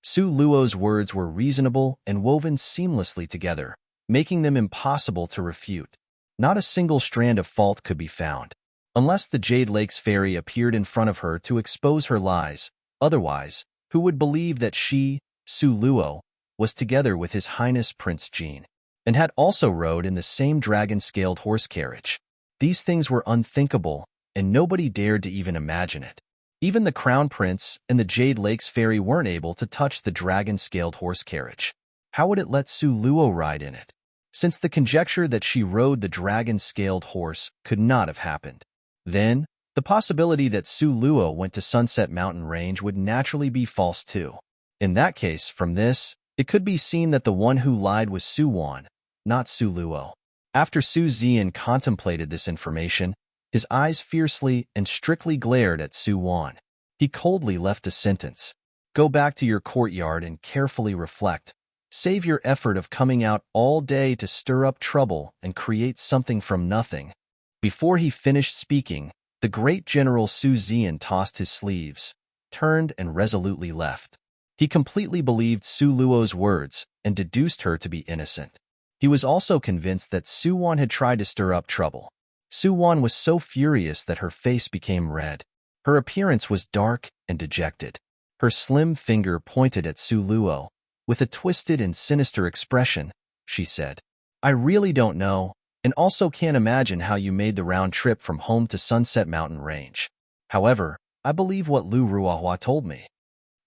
Su Luo's words were reasonable and woven seamlessly together, making them impossible to refute. Not a single strand of fault could be found. Unless the Jade Lakes fairy appeared in front of her to expose her lies, otherwise, who would believe that she, Su Luo, was together with His Highness Prince Jean, and had also rode in the same dragon-scaled horse carriage? These things were unthinkable, and nobody dared to even imagine it. Even the Crown Prince and the Jade Lakes fairy weren't able to touch the dragon-scaled horse carriage. How would it let Su Luo ride in it? Since the conjecture that she rode the dragon-scaled horse could not have happened. Then, the possibility that Su Luo went to Sunset Mountain Range would naturally be false too. In that case, from this, it could be seen that the one who lied was Su Wan, not Su Luo. After Su Xian contemplated this information, his eyes fiercely and strictly glared at Su Wan. He coldly left a sentence. Go back to your courtyard and carefully reflect. Save your effort of coming out all day to stir up trouble and create something from nothing." Before he finished speaking, the great General Su Zian tossed his sleeves, turned, and resolutely left. He completely believed Su Luo's words and deduced her to be innocent. He was also convinced that Su Wan had tried to stir up trouble. Su Wan was so furious that her face became red. Her appearance was dark and dejected. Her slim finger pointed at Su Luo. With a twisted and sinister expression, she said, "I really don't know, and also can't imagine how you made the round trip from home to Sunset Mountain Range. However, I believe what Lu Ruahua told me."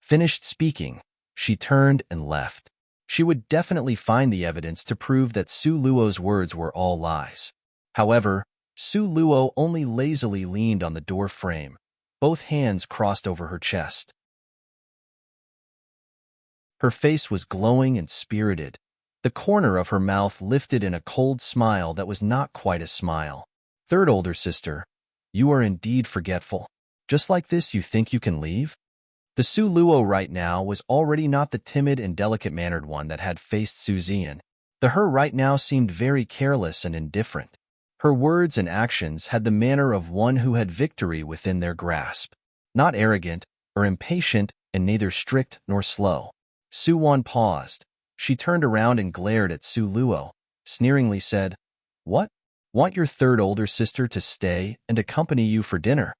Finished speaking, she turned and left. She would definitely find the evidence to prove that Su Luo's words were all lies. However, Su Luo only lazily leaned on the door frame, both hands crossed over her chest. Her face was glowing and spirited. The corner of her mouth lifted in a cold smile that was not quite a smile. "Third older sister, you are indeed forgetful. Just like this you think you can leave?" The Su Luo right now was already not the timid and delicate-mannered one that had faced Su Zian. The her right now seemed very careless and indifferent. Her words and actions had the manner of one who had victory within their grasp. Not arrogant or impatient, and neither strict nor slow. Su Wan paused. She turned around and glared at Su Luo, sneeringly said, "What? Want your third older sister to stay and accompany you for dinner?"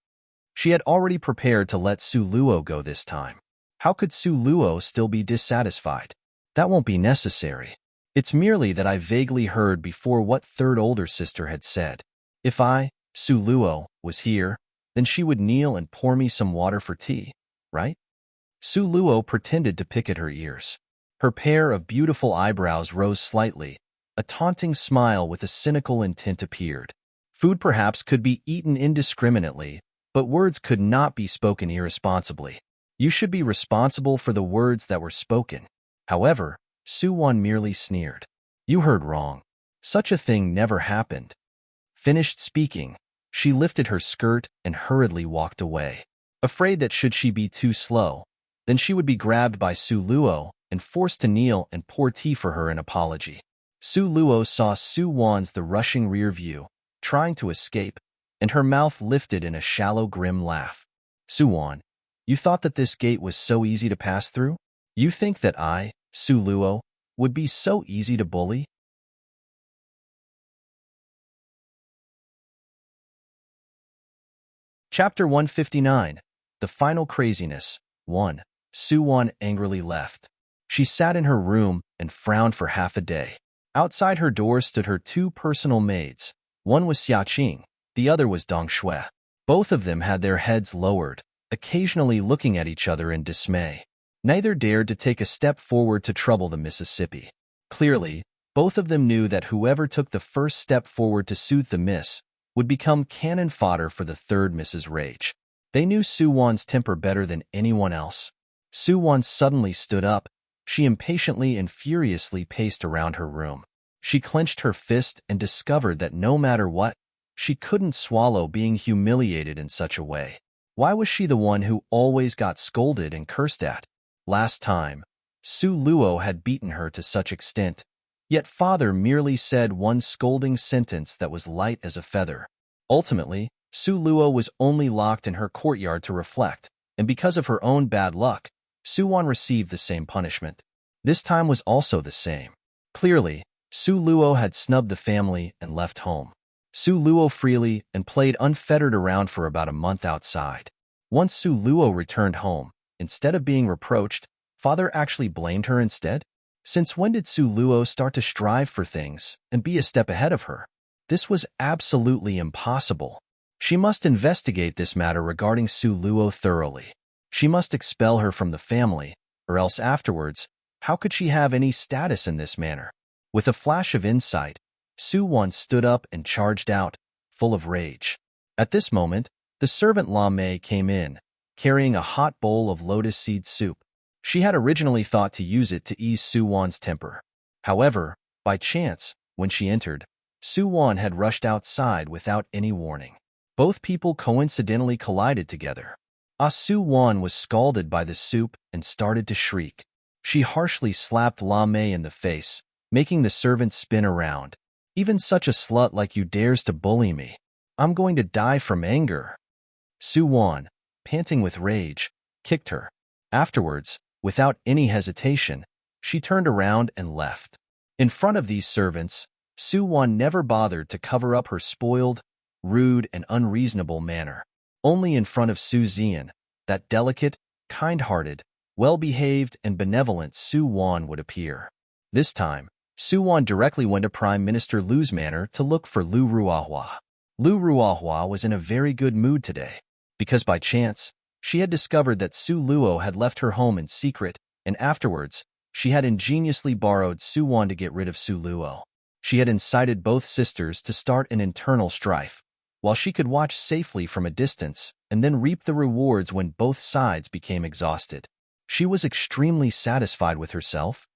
She had already prepared to let Su Luo go this time. How could Su Luo still be dissatisfied? "That won't be necessary. It's merely that I vaguely heard before what third older sister had said. If I, Su Luo, was here, then she would kneel and pour me some water for tea, right?" Su Luo pretended to pick at her ears. Her pair of beautiful eyebrows rose slightly. A taunting smile with a cynical intent appeared. Food perhaps could be eaten indiscriminately, but words could not be spoken irresponsibly. You should be responsible for the words that were spoken. However, Su Wan merely sneered. "You heard wrong. Such a thing never happened." Finished speaking, she lifted her skirt and hurriedly walked away. Afraid that should she be too slow, then she would be grabbed by Su Luo and forced to kneel and pour tea for her in apology. Su Luo saw Su Wan's the rushing rear view, trying to escape, and her mouth lifted in a shallow, grim laugh. "Su Wan, you thought that this gate was so easy to pass through? You think that I, Su Luo, would be so easy to bully?" Chapter 159. The Final Craziness. 1. Su Wan angrily left. She sat in her room and frowned for half a day. Outside her door stood her two personal maids. One was Xia Qing, the other was Dong Shui. Both of them had their heads lowered, occasionally looking at each other in dismay. Neither dared to take a step forward to trouble the Mississippi. Clearly, both of them knew that whoever took the first step forward to soothe the miss would become cannon fodder for the third Mrs. Rage. They knew Su Wan's temper better than anyone else. Su Wan suddenly stood up. She impatiently and furiously paced around her room. She clenched her fist and discovered that no matter what, she couldn't swallow being humiliated in such a way. Why was she the one who always got scolded and cursed at? Last time, Su Luo had beaten her to such extent, yet father merely said one scolding sentence that was light as a feather. Ultimately, Su Luo was only locked in her courtyard to reflect, and because of her own bad luck, Su Wan received the same punishment. This time was also the same. Clearly, Su Luo had snubbed the family and left home. Su Luo freely and played unfettered around for about a month outside. Once Su Luo returned home, instead of being reproached, father actually blamed her instead. Since when did Su Luo start to strive for things and be a step ahead of her? This was absolutely impossible. She must investigate this matter regarding Su Luo thoroughly. She must expel her from the family, or else afterwards, how could she have any status in this manner? With a flash of insight, Su Wan stood up and charged out, full of rage. At this moment, the servant La Mei came in, carrying a hot bowl of lotus seed soup. She had originally thought to use it to ease Su Wan's temper. However, by chance, when she entered, Su Wan had rushed outside without any warning. Both people coincidentally collided together. Su Wan was scalded by the soup and started to shriek. She harshly slapped La Mei in the face, making the servant spin around. Even such a slut like you dares to bully me. I'm going to die from anger. Su Wan, panting with rage, kicked her. Afterwards, without any hesitation, she turned around and left. In front of these servants, Su Wan never bothered to cover up her spoiled, rude, and unreasonable manner. Only in front of Su Zian, that delicate, kind-hearted, well-behaved, and benevolent Su Wan would appear. This time, Su Wan directly went to Prime Minister Lu's manor to look for Lu Ruahua. Lu Ruahua was in a very good mood today, because by chance, she had discovered that Su Luo had left her home in secret, and afterwards, she had ingeniously borrowed Su Wan to get rid of Su Luo. She had incited both sisters to start an internal strife, while she could watch safely from a distance and then reap the rewards when both sides became exhausted. She was extremely satisfied with herself.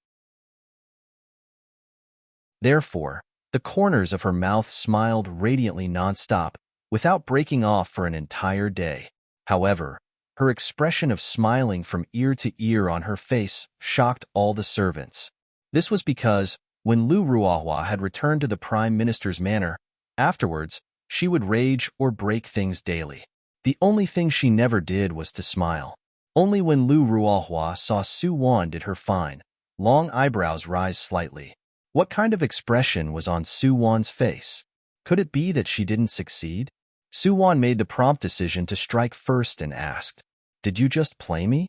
Therefore, the corners of her mouth smiled radiantly nonstop, without breaking off for an entire day. However, her expression of smiling from ear to ear on her face shocked all the servants. This was because, when Lu Ruahua had returned to the Prime Minister's manor, afterwards, she would rage or break things daily. The only thing she never did was to smile. Only when Lu Ruahua saw Su Wan did her fine, long eyebrows rise slightly. What kind of expression was on Su Wan's face? Could it be that she didn't succeed? Su Wan made the prompt decision to strike first and asked, "Did you just play me?"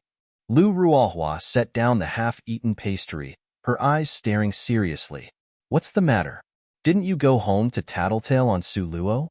Lu Ruahua set down the half-eaten pastry, her eyes staring seriously. "What's the matter? Didn't you go home to tattletale on Su Luo?"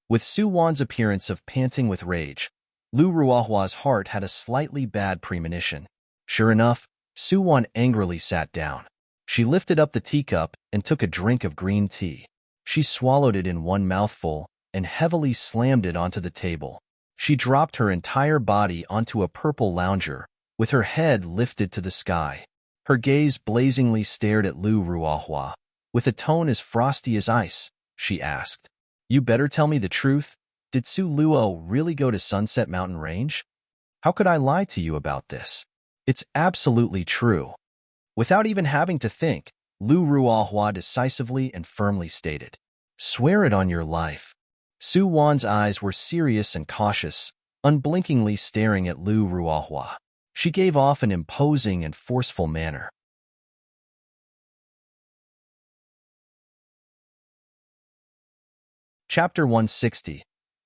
With Su Wan's appearance of panting with rage, Lu Ruahua's heart had a slightly bad premonition. Sure enough, Su Wan angrily sat down. She lifted up the teacup and took a drink of green tea. She swallowed it in one mouthful and heavily slammed it onto the table. She dropped her entire body onto a purple lounger, with her head lifted to the sky. Her gaze blazingly stared at Lu Ruahua. With a tone as frosty as ice, she asked, "You better tell me the truth. Did Su Luo really go to Sunset Mountain Range? How could I lie to you about this? It's absolutely true." Without even having to think, Lu Ruahua decisively and firmly stated, "Swear it on your life." Su Wan's eyes were serious and cautious, unblinkingly staring at Lu Ruahua. She gave off an imposing and forceful manner. Chapter 160.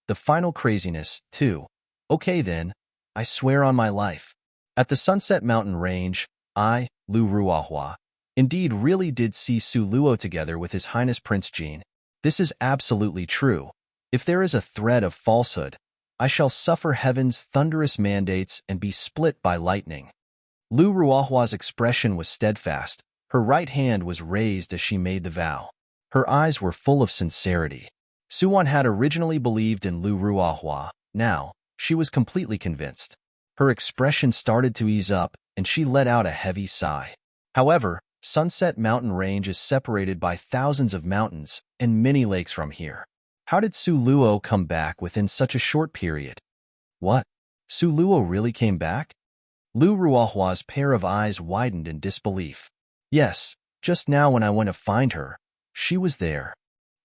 The Final Craziness, 2. Okay then, I swear on my life. At the Sunset Mountain Range, I, Lu Ruahua, indeed really did see Su Luo together with His Highness Prince Jean. This is absolutely true. If there is a thread of falsehood, I shall suffer heaven's thunderous mandates and be split by lightning. Lu Ruahua's expression was steadfast. Her right hand was raised as she made the vow. Her eyes were full of sincerity. Su Wan had originally believed in Lu Ruahua. Now, she was completely convinced. Her expression started to ease up, and she let out a heavy sigh. However, Sunset Mountain Range is separated by thousands of mountains and many lakes from here. How did Su Luo come back within such a short period? What? Su Luo really came back? Lu Ruahua's pair of eyes widened in disbelief. Yes, just now when I went to find her, she was there.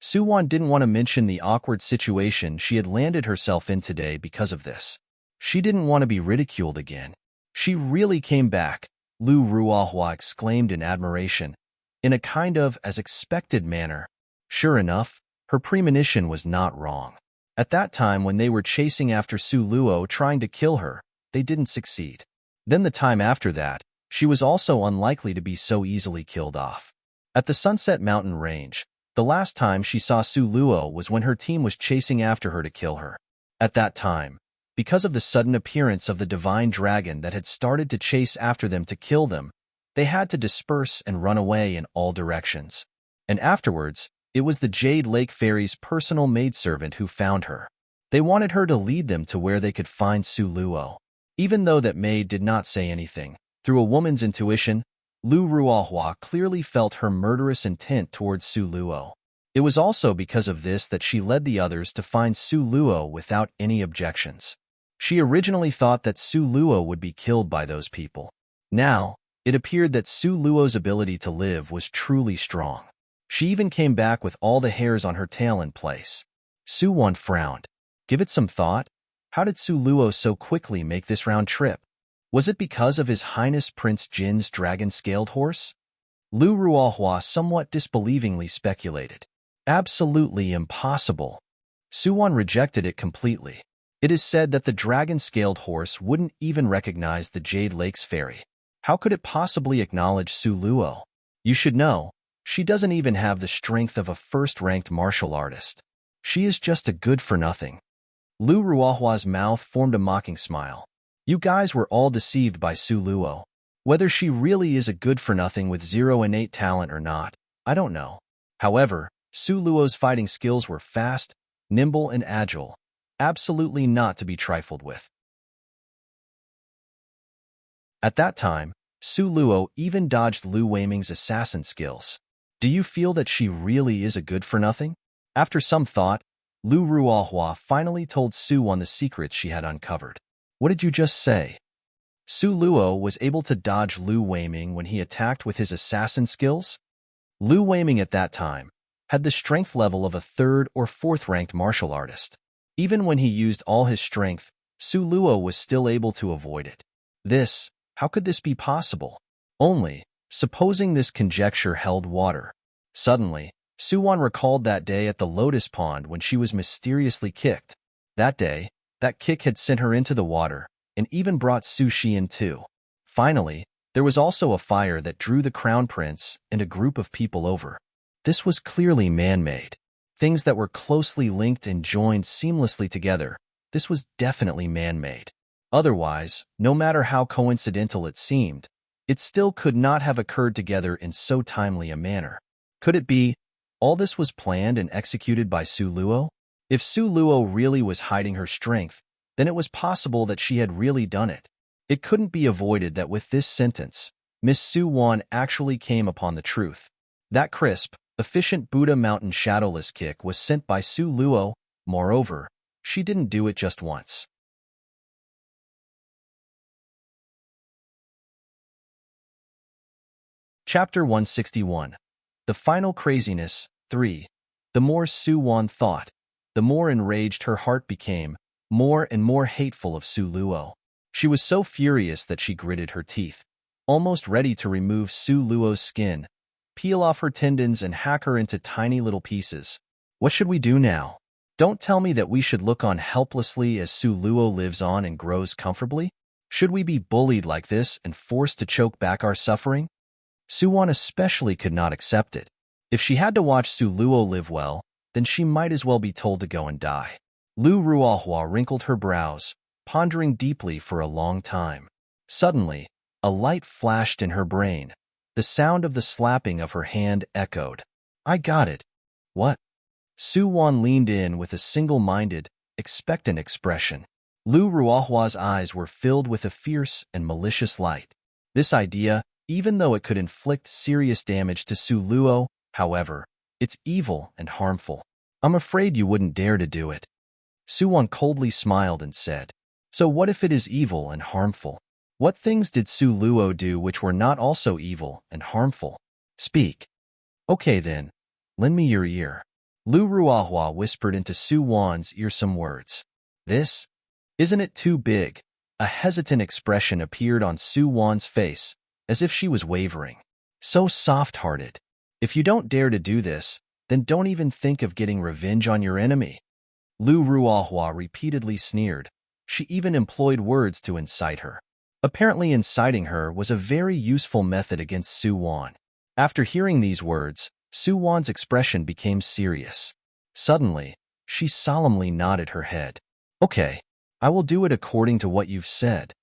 Su Wan didn't want to mention the awkward situation she had landed herself in today because of this. She didn't want to be ridiculed again. She really came back, Lu Ruahua exclaimed in admiration, in a kind of as expected manner. Sure enough, her premonition was not wrong. At that time when they were chasing after Su Luo trying to kill her, they didn't succeed. Then the time after that, she was also unlikely to be so easily killed off. At the Sunset Mountain Range, the last time she saw Su Luo was when her team was chasing after her to kill her. At that time, because of the sudden appearance of the divine dragon that had started to chase after them to kill them, they had to disperse and run away in all directions. And afterwards, it was the Jade Lake Fairy's personal maidservant who found her. They wanted her to lead them to where they could find Su Luo. Even though that maid did not say anything, through a woman's intuition, Lu Ruahua clearly felt her murderous intent towards Su Luo. It was also because of this that she led the others to find Su Luo without any objections. She originally thought that Su Luo would be killed by those people. Now, It appeared that Su Luo's ability to live was truly strong. She even came back with all the hairs on her tail in place. Su Wan frowned. Give it some thought. How did Su Luo so quickly make this round trip? Was it because of His Highness Prince Jin's dragon-scaled horse? Lu Ruohua somewhat disbelievingly speculated. Absolutely impossible. Su Wan rejected it completely. It is said that the dragon-scaled horse wouldn't even recognize the Jade Lake's fairy. How could it possibly acknowledge Su Luo? You should know, she doesn't even have the strength of a first-ranked martial artist. She is just a good-for-nothing. Lu Ruohua's mouth formed a mocking smile. You guys were all deceived by Su Luo. Whether she really is a good-for-nothing with zero innate talent or not, I don't know. However, Su Luo's fighting skills were fast, nimble, and agile, absolutely not to be trifled with. At that time, Su Luo even dodged Lu Weiming's assassin skills. Do you feel that she really is a good-for-nothing? After some thought, Lu Ruohua finally told Su Wan the secrets she had uncovered. What did you just say? Su Luo was able to dodge Lu Weiming when he attacked with his assassin skills? Lu Weiming at that time had the strength level of a third or fourth-ranked martial artist. Even when he used all his strength, Su Luo was still able to avoid it. How could this be possible? Only, supposing this conjecture held water. Suddenly, Su Wan recalled that day at the Lotus Pond when she was mysteriously kicked. That day, that kick had sent her into the water, and even brought Su Xian too. Finally, there was also a fire that drew the Crown Prince and a group of people over. This was clearly man-made. Things that were closely linked and joined seamlessly together. This was definitely man-made. Otherwise, no matter how coincidental it seemed, it still could not have occurred together in so timely a manner. Could it be, all this was planned and executed by Su Luo? If Su Luo really was hiding her strength, then it was possible that she had really done it. It couldn't be avoided that with this sentence, Miss Su Wan actually came upon the truth. That crisp, efficient Buddha Mountain shadowless kick was sent by Su Luo. Moreover, she didn't do it just once. Chapter 161. The Final Craziness, 3. The more Su Wan thought, the more enraged her heart became, more and more hateful of Su Luo. She was so furious that she gritted her teeth, almost ready to remove Su Luo's skin, peel off her tendons and hack her into tiny little pieces. What should we do now? Don't tell me that we should look on helplessly as Su Luo lives on and grows comfortably? Should we be bullied like this and forced to choke back our suffering? Su Wan especially could not accept it. If she had to watch Su Luo live well, then she might as well be told to go and die. Lu Ruohua wrinkled her brows, pondering deeply for a long time. Suddenly, a light flashed in her brain. The sound of the slapping of her hand echoed. I got it. What? Su Wan leaned in with a single-minded, expectant expression. Lu Ruohua's eyes were filled with a fierce and malicious light. This idea, even though it could inflict serious damage to Su Luo, however, it's evil and harmful. I'm afraid you wouldn't dare to do it. Su Wan coldly smiled and said, So what if it is evil and harmful? What things did Su Luo do which were not also evil and harmful? Speak. Okay then, lend me your ear. Lu Ruohua whispered into Su Wan's ear some words. This? Isn't it too big? A hesitant expression appeared on Su Wan's face, as if she was wavering. So soft-hearted. If you don't dare to do this, then don't even think of getting revenge on your enemy. Lu Ruohua repeatedly sneered. She even employed words to incite her. Apparently inciting her was a very useful method against Su Wan. After hearing these words, Su Wan's expression became serious. Suddenly, she solemnly nodded her head. Okay, I will do it according to what you've said.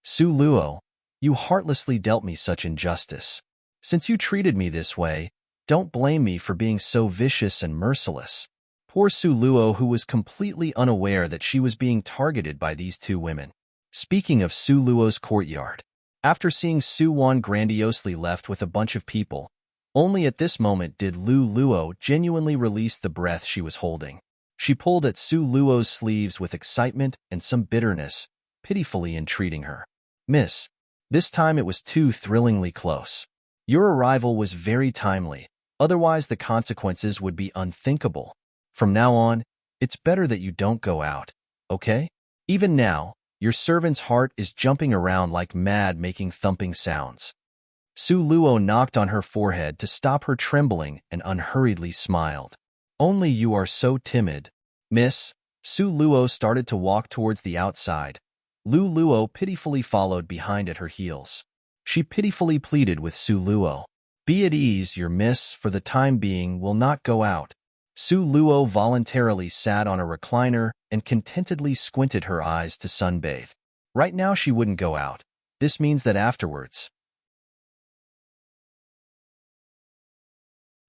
Su Luo, you heartlessly dealt me such injustice. Since you treated me this way, don't blame me for being so vicious and merciless. Poor Su Luo, who was completely unaware that she was being targeted by these two women. Speaking of Su Luo's courtyard, after seeing Su Wan grandiosely left with a bunch of people, only at this moment did Lu Luo genuinely release the breath she was holding. She pulled at Su Luo's sleeves with excitement and some bitterness, pitifully entreating her. Miss, This time it was too thrillingly close. Your arrival was very timely, otherwise the consequences would be unthinkable. From now on, it's better that you don't go out, okay? Even now, your servant's heart is jumping around like mad, making thumping sounds. Su Luo knocked on her forehead to stop her trembling and unhurriedly smiled. Only you are so timid. Miss, Su Luo started to walk towards the outside. Lu Luo pitifully followed behind at her heels. She pitifully pleaded with Su Luo. Be at ease, your miss, for the time being will not go out. Su Luo voluntarily sat on a recliner and contentedly squinted her eyes to sunbathe. Right now she wouldn't go out. This means that afterwards.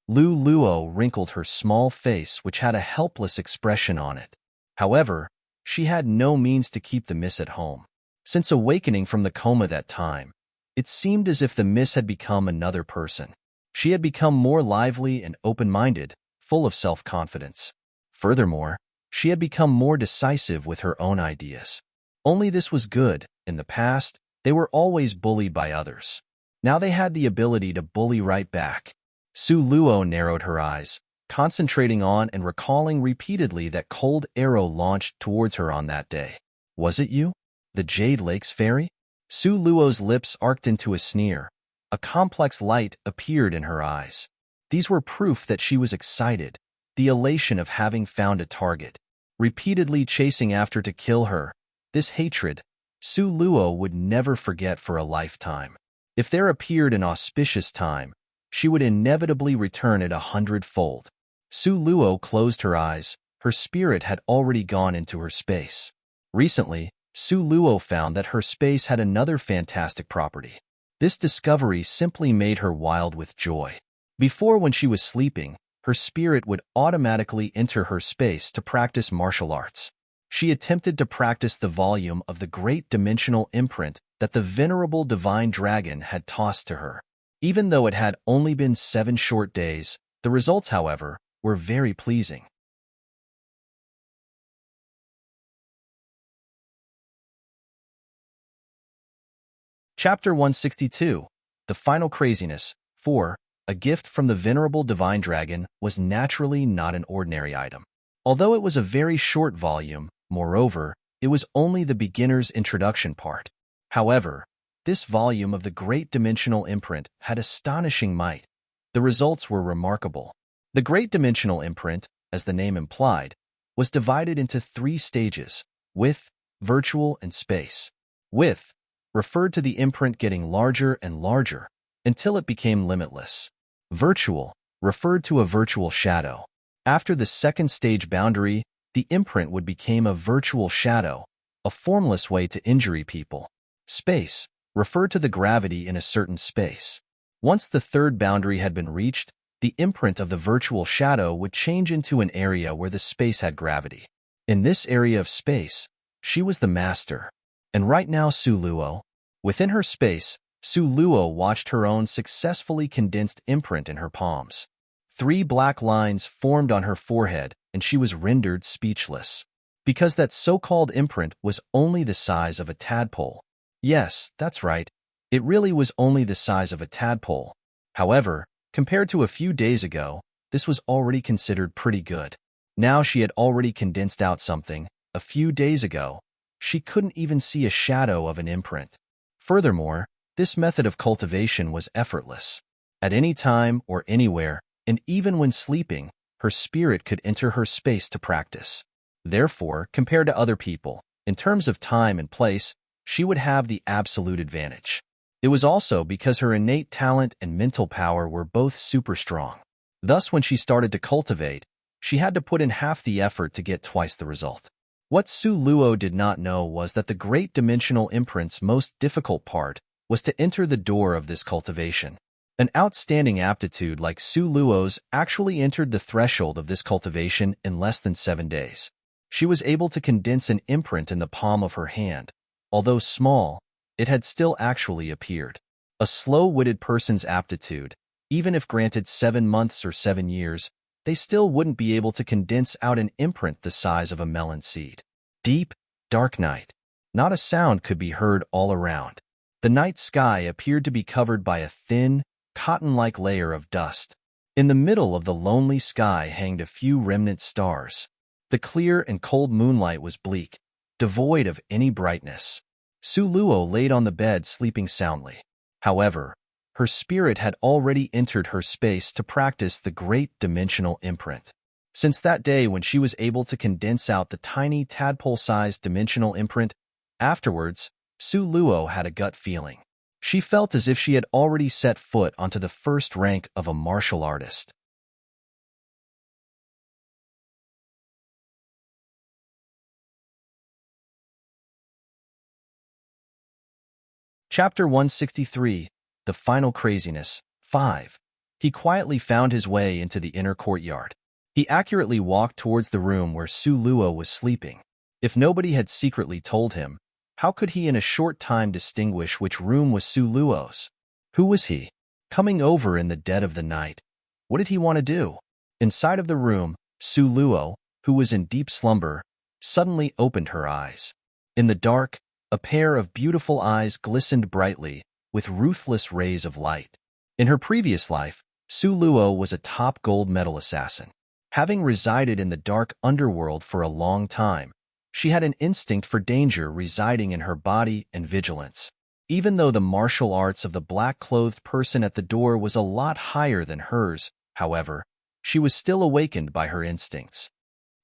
Lu Luo wrinkled her small face, which had a helpless expression on it. However, she had no means to keep the miss at home. Since awakening from the coma that time, it seemed as if the miss had become another person. She had become more lively and open-minded, full of self-confidence. Furthermore, she had become more decisive with her own ideas. Only this was good. In the past, they were always bullied by others. Now they had the ability to bully right back. Su Luo narrowed her eyes, concentrating on and recalling repeatedly that cold arrow launched towards her on that day. Was it you? The Jade Lake's fairy? Su Luo's lips arced into a sneer. A complex light appeared in her eyes. These were proof that she was excited, the elation of having found a target. Repeatedly chasing after to kill her, this hatred, Su Luo would never forget for a lifetime. If there appeared an auspicious time, she would inevitably return it 100-fold. Su Luo closed her eyes. Her spirit had already gone into her space. Recently, Su Luo found that her space had another fantastic property. This discovery simply made her wild with joy. Before, when she was sleeping, her spirit would automatically enter her space to practice martial arts. She attempted to practice the volume of the great dimensional imprint that the venerable divine dragon had tossed to her. Even though it had only been 7 short days, the results, however, were very pleasing. Chapter 162. The Final Craziness. 4. A gift from the venerable divine dragon was naturally not an ordinary item. Although it was a very short volume, moreover, it was only the beginner's introduction part. However, this volume of the great dimensional imprint had astonishing might. The results were remarkable. The great dimensional imprint, as the name implied, was divided into 3 stages: width, virtual, and space. Width referred to the imprint getting larger and larger until it became limitless. Virtual referred to a virtual shadow. After the second stage boundary, the imprint would become a virtual shadow, a formless way to injure people. Space referred to the gravity in a certain space. Once the third boundary had been reached, the imprint of the virtual shadow would change into an area where the space had gravity. In this area of space, she was the master. And right now Su Luo, within her space, Su Luo watched her own successfully condensed imprint in her palms. 3 black lines formed on her forehead, and she was rendered speechless. Because that so-called imprint was only the size of a tadpole. Yes, that's right. It really was only the size of a tadpole. However, compared to a few days ago, this was already considered pretty good. Now she had already condensed out something. A few days ago, she couldn't even see a shadow of an imprint. Furthermore, this method of cultivation was effortless. At any time or anywhere, and even when sleeping, her spirit could enter her space to practice. Therefore, compared to other people, in terms of time and place, she would have the absolute advantage. It was also because her innate talent and mental power were both super strong. Thus, when she started to cultivate, she had to put in half the effort to get twice the result. What Su Luo did not know was that the great dimensional imprint's most difficult part was to enter the door of this cultivation. An outstanding aptitude like Su Luo's actually entered the threshold of this cultivation in less than 7 days. She was able to condense an imprint in the palm of her hand. Although small, it had still actually appeared. A slow-witted person's aptitude, even if granted 7 months or 7 years, they still wouldn't be able to condense out an imprint the size of a melon seed. Deep, dark night. Not a sound could be heard all around. The night sky appeared to be covered by a thin, cotton-like layer of dust. In the middle of the lonely sky hanged a few remnant stars. The clear and cold moonlight was bleak, devoid of any brightness. Su Luo laid on the bed sleeping soundly. However, her spirit had already entered her space to practice the great dimensional imprint. Since that day when she was able to condense out the tiny tadpole-sized dimensional imprint, afterwards, Su Luo had a gut feeling. She felt as if she had already set foot onto the first rank of a martial artist. Chapter 163, The Final Craziness, 5. He quietly found his way into the inner courtyard. He accurately walked towards the room where Su Luo was sleeping. If nobody had secretly told him, how could he in a short time distinguish which room was Su Luo's? Who was he? Coming over in the dead of the night. What did he want to do? Inside of the room, Su Luo, who was in deep slumber, suddenly opened her eyes. In the dark, a pair of beautiful eyes glistened brightly, with ruthless rays of light. In her previous life, Su Luo was a top gold medal assassin. Having resided in the dark underworld for a long time, she had an instinct for danger residing in her body and vigilance. Even though the martial arts of the black-clothed person at the door was a lot higher than hers, however, she was still awakened by her instincts.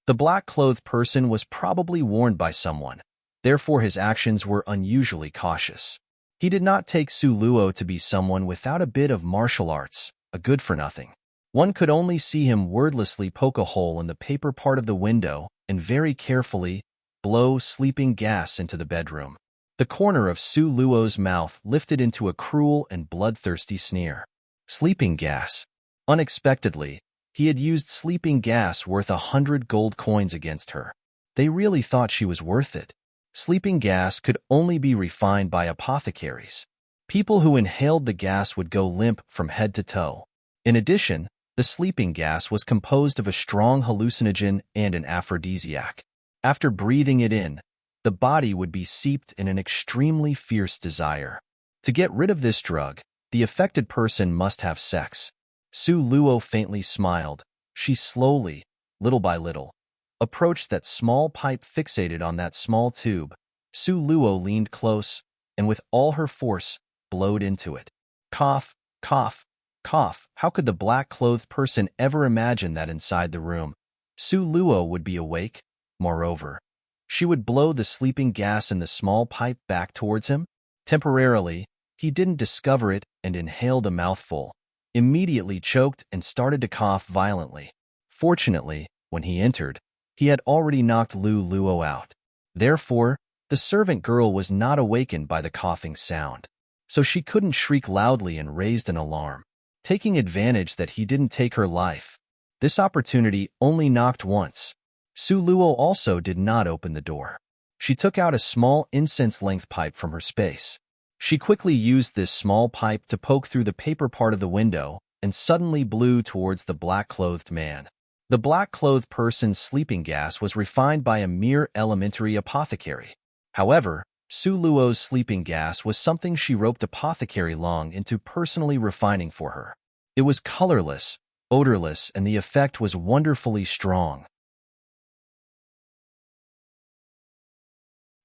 The black-clothed person was probably warned by someone, therefore his actions were unusually cautious. He did not take Su Luo to be someone without a bit of martial arts, a good-for-nothing. One could only see him wordlessly poke a hole in the paper part of the window and very carefully blow sleeping gas into the bedroom. The corner of Su Luo's mouth lifted into a cruel and bloodthirsty sneer. Sleeping gas. Unexpectedly, he had used sleeping gas worth 100 gold coins against her. They really thought she was worth it. Sleeping gas could only be refined by apothecaries. People who inhaled the gas would go limp from head to toe. In addition, the sleeping gas was composed of a strong hallucinogen and an aphrodisiac. After breathing it in, the body would be seeped in an extremely fierce desire. To get rid of this drug, the affected person must have sex. Su Luo faintly smiled. She slowly, little by little, approached that small pipe fixated on that small tube. Su Luo leaned close, and with all her force, blowed into it. Cough, cough, cough. How could the black-clothed person ever imagine that inside the room, Su Luo would be awake? Moreover, she would blow the sleeping gas in the small pipe back towards him? Temporarily, he didn't discover it and inhaled a mouthful, immediately choked and started to cough violently. Fortunately, when he entered, he had already knocked Lu Luo out. Therefore, the servant girl was not awakened by the coughing sound, so she couldn't shriek loudly and raised an alarm. Taking advantage that he didn't take her life, this opportunity only knocked once. Su Luo also did not open the door. She took out a small incense-length pipe from her space. She quickly used this small pipe to poke through the paper part of the window and suddenly blew towards the black-clothed man. The black-clothed person's sleeping gas was refined by a mere elementary apothecary. However, Su Luo's sleeping gas was something she roped Apothecary Long into personally refining for her. It was colorless, odorless, and the effect was wonderfully strong.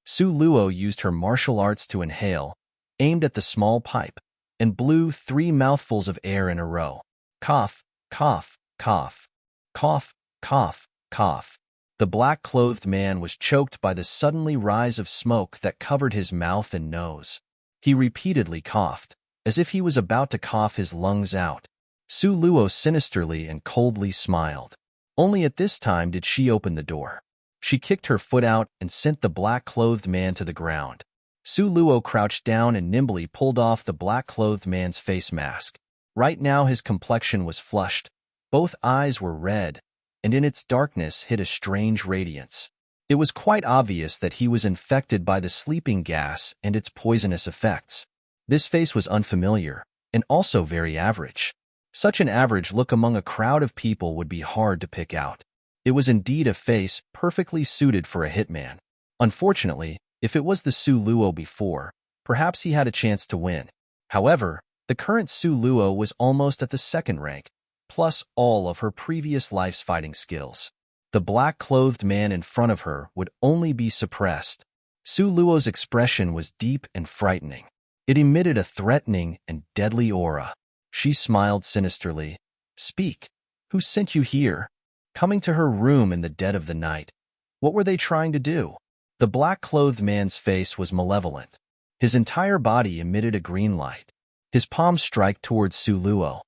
Su Luo used her martial arts to inhale, aimed at the small pipe, and blew 3 mouthfuls of air in a row. Cough, cough, cough, cough, cough, cough. The black-clothed man was choked by the suddenly rise of smoke that covered his mouth and nose. He repeatedly coughed, as if he was about to cough his lungs out. Su Luo sinisterly and coldly smiled. Only at this time did she open the door. She kicked her foot out and sent the black-clothed man to the ground. Su Luo crouched down and nimbly pulled off the black-clothed man's face mask. Right now his complexion was flushed, both eyes were red, and in its darkness hid a strange radiance. It was quite obvious that he was infected by the sleeping gas and its poisonous effects. This face was unfamiliar, and also very average. Such an average look among a crowd of people would be hard to pick out. It was indeed a face perfectly suited for a hitman. Unfortunately, if it was the Su Luo before, Perhaps he had a chance to win. However, the current Su Luo was almost at the second rank, plus all of her previous life's fighting skills. The black-clothed man in front of her would only be suppressed. Su Luo's expression was deep and frightening. It emitted a threatening and deadly aura. She smiled sinisterly. "Speak. Who sent you here?" Coming to her room in the dead of the night. What were they trying to do? The black-clothed man's face was malevolent. His entire body emitted a green light. His palm struck towards Su Luo.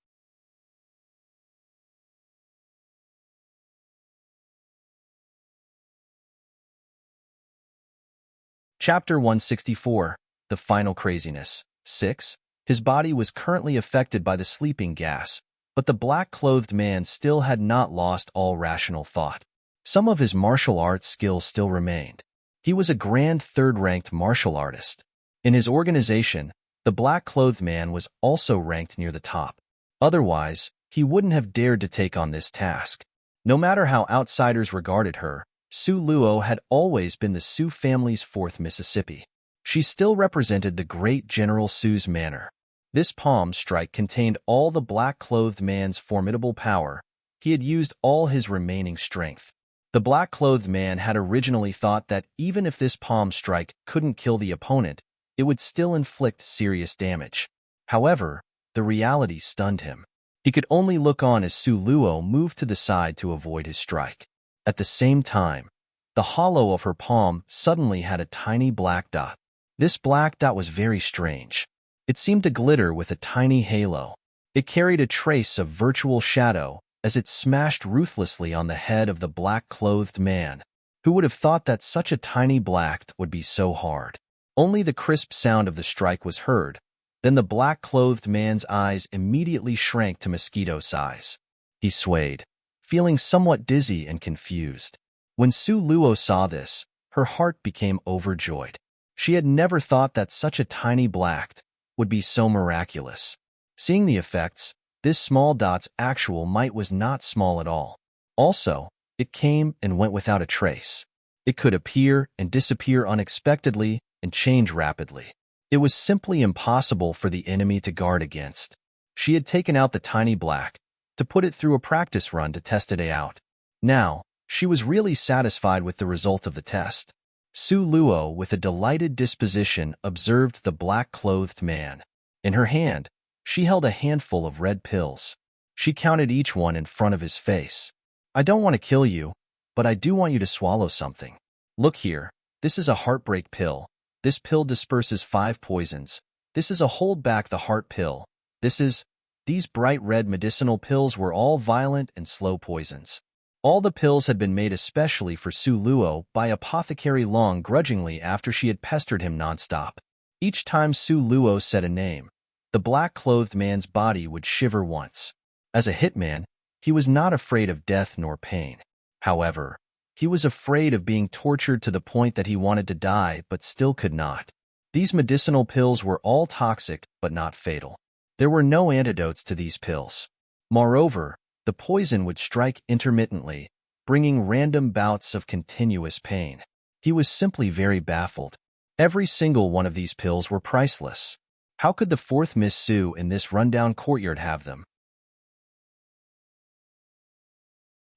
Chapter 164, The Final Craziness. 6. His body was currently affected by the sleeping gas, but the black-clothed man still had not lost all rational thought. Some of his martial arts skills still remained. He was a grand third-ranked martial artist. In his organization, the black-clothed man was also ranked near the top. Otherwise, he wouldn't have dared to take on this task. No matter how outsiders regarded her, Su Luo had always been the Su family's fourth Mississippi. She still represented the great General Su's manor. This palm strike contained all the black-clothed man's formidable power. He had used all his remaining strength. The black-clothed man had originally thought that even if this palm strike couldn't kill the opponent, it would still inflict serious damage. However, the reality stunned him. He could only look on as Su Luo moved to the side to avoid his strike. At the same time, the hollow of her palm suddenly had a tiny black dot. This black dot was very strange. It seemed to glitter with a tiny halo. It carried a trace of virtual shadow as it smashed ruthlessly on the head of the black-clothed man. Who would have thought that such a tiny black dot would be so hard? Only the crisp sound of the strike was heard. Then the black-clothed man's eyes immediately shrank to mosquito size. He swayed, feeling somewhat dizzy and confused. When Su Luo saw this, her heart became overjoyed. She had never thought that such a tiny black dot would be so miraculous. Seeing the effects, this small dot's actual might was not small at all. Also, it came and went without a trace. It could appear and disappear unexpectedly and change rapidly. It was simply impossible for the enemy to guard against. She had taken out the tiny black to put it through a practice run to test it out. Now, she was really satisfied with the result of the test. Su Luo, with a delighted disposition, observed the black-clothed man. In her hand, she held a handful of red pills. She counted each one in front of his face. "I don't want to kill you, but I do want you to swallow something. Look here, this is a heartbreak pill. This pill disperses 5 poisons. This is a hold back the heart pill. These bright red medicinal pills were all violent and slow poisons. All the pills had been made especially for Su Luo by Apothecary Long grudgingly after she had pestered him nonstop. Each time Su Luo said a name, the black-clothed man's body would shiver once. As a hitman, he was not afraid of death nor pain. However, he was afraid of being tortured to the point that he wanted to die but still could not. These medicinal pills were all toxic but not fatal. There were no antidotes to these pills. Moreover, the poison would strike intermittently, bringing random bouts of continuous pain. He was simply very baffled. Every single one of these pills were priceless. How could the fourth Miss Su in this rundown courtyard have them?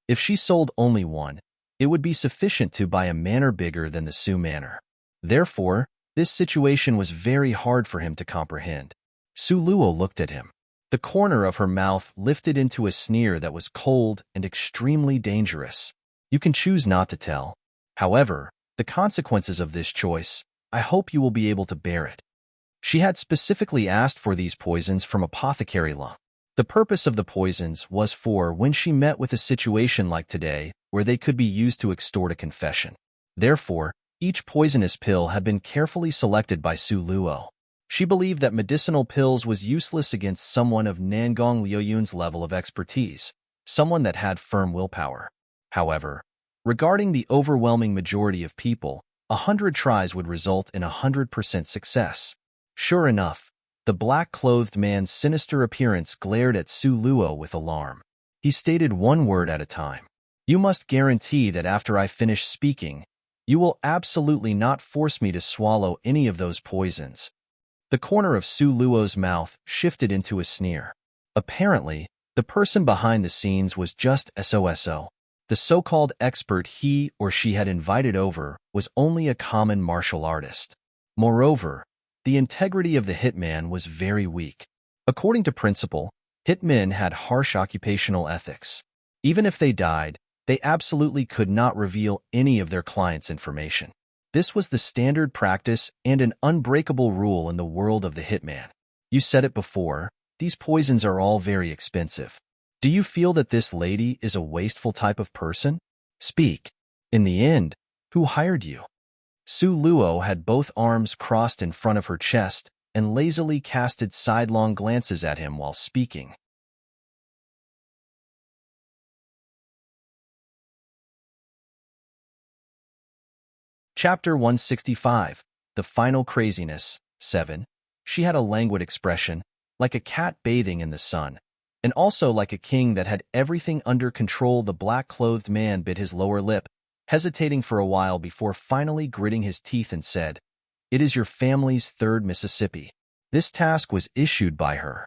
If she sold only one, it would be sufficient to buy a manor bigger than the Su manor. Therefore, this situation was very hard for him to comprehend. Su Luo looked at him. The corner of her mouth lifted into a sneer that was cold and extremely dangerous. You can choose not to tell. However, the consequences of this choice, I hope you will be able to bear it. She had specifically asked for these poisons from Apothecary Long. The purpose of the poisons was for when she met with a situation like today where they could be used to extort a confession. Therefore, each poisonous pill had been carefully selected by Su Luo. She believed that medicinal pills was useless against someone of Nangong Liuyun's level of expertise, someone that had firm willpower. However, regarding the overwhelming majority of people, 100 tries would result in 100% success. Sure enough, the black-clothed man's sinister appearance glared at Su Luo with alarm. He stated one word at a time. "You must guarantee that after I finish speaking, you will absolutely not force me to swallow any of those poisons. The corner of Su Luo's mouth shifted into a sneer. Apparently, the person behind the scenes was just SOSO. The so-called expert he or she had invited over was only a common martial artist. Moreover, the integrity of the hitman was very weak. According to principle, hitmen had harsh occupational ethics. Even if they died, they absolutely could not reveal any of their clients' information. This was the standard practice and an unbreakable rule in the world of the hitman. You said it before, these poisons are all very expensive. Do you feel that this lady is a wasteful type of person? Speak. In the end, who hired you? Su Luo had both arms crossed in front of her chest and lazily casted sidelong glances at him while speaking. Chapter 165, The Final Craziness, 7. She had a languid expression, like a cat bathing in the sun, and also like a king that had everything under control. The black-clothed man bit his lower lip, hesitating for a while before finally gritting his teeth and said, "It is your family's third Mississippi. This task was issued by her."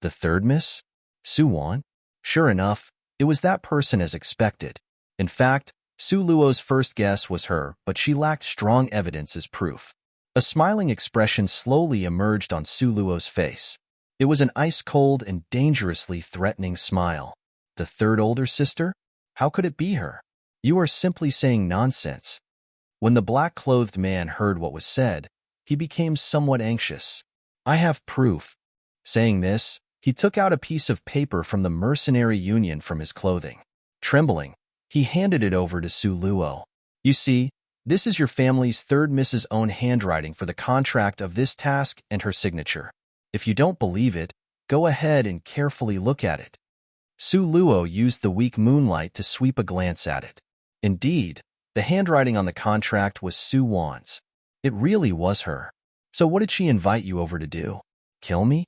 The third Miss? Su Wan? Sure enough, it was that person as expected. In fact, Su Luo's first guess was her, but she lacked strong evidence as proof. A smiling expression slowly emerged on Su Luo's face. It was an ice-cold and dangerously threatening smile. The third older sister? How could it be her? You are simply saying nonsense. When the black-clothed man heard what was said, he became somewhat anxious. I have proof. Saying this, he took out a piece of paper from the mercenary union from his clothing. Trembling, he handed it over to Su Luo. You see, this is your family's third Mrs. own handwriting for the contract of this task and her signature. If you don't believe it, go ahead and carefully look at it. Su Luo used the weak moonlight to sweep a glance at it. Indeed, the handwriting on the contract was Su Wan's. It really was her. So what did she invite you over to do? Kill me?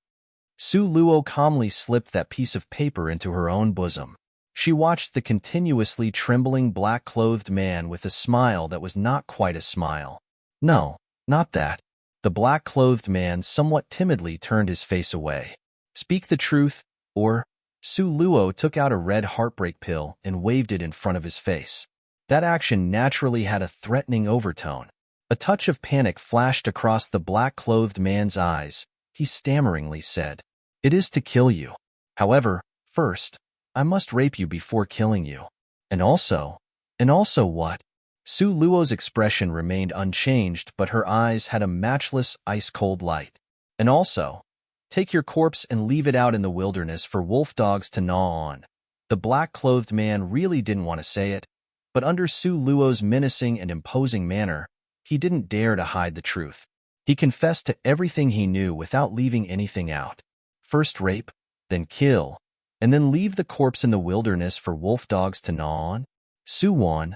Su Luo calmly slipped that piece of paper into her own bosom. She watched the continuously trembling black-clothed man with a smile that was not quite a smile. No, not that. The black-clothed man somewhat timidly turned his face away. Speak the truth, or... Su Luo took out a red heartbreak pill and waved it in front of his face. That action naturally had a threatening overtone. A touch of panic flashed across the black-clothed man's eyes. He stammeringly said, "It is to kill you. However, first, I must rape you before killing you. And also what?" Su Luo's expression remained unchanged, but her eyes had a matchless, ice-cold light. And also, take your corpse and leave it out in the wilderness for wolf dogs to gnaw on. The black-clothed man really didn't want to say it, but under Su Luo's menacing and imposing manner, he didn't dare to hide the truth. He confessed to everything he knew without leaving anything out. First rape, then kill, and then leave the corpse in the wilderness for wolf dogs to gnaw on? Su Wan,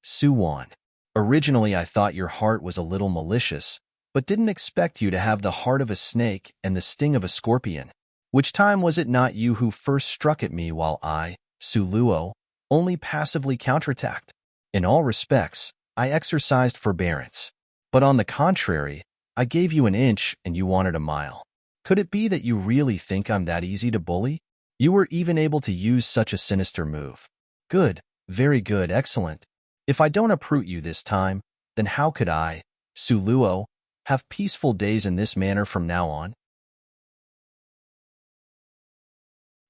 Su Wan. Originally I thought your heart was a little malicious, but didn't expect you to have the heart of a snake and the sting of a scorpion. Which time was it not you who first struck at me while I, Su Luo, only passively counterattacked? In all respects, I exercised forbearance. But on the contrary, I gave you an inch and you wanted a mile. Could it be that you really think I'm that easy to bully? You were even able to use such a sinister move. Good, very good, excellent. If I don't uproot you this time, then how could I, Su Luo, have peaceful days in this manner from now on?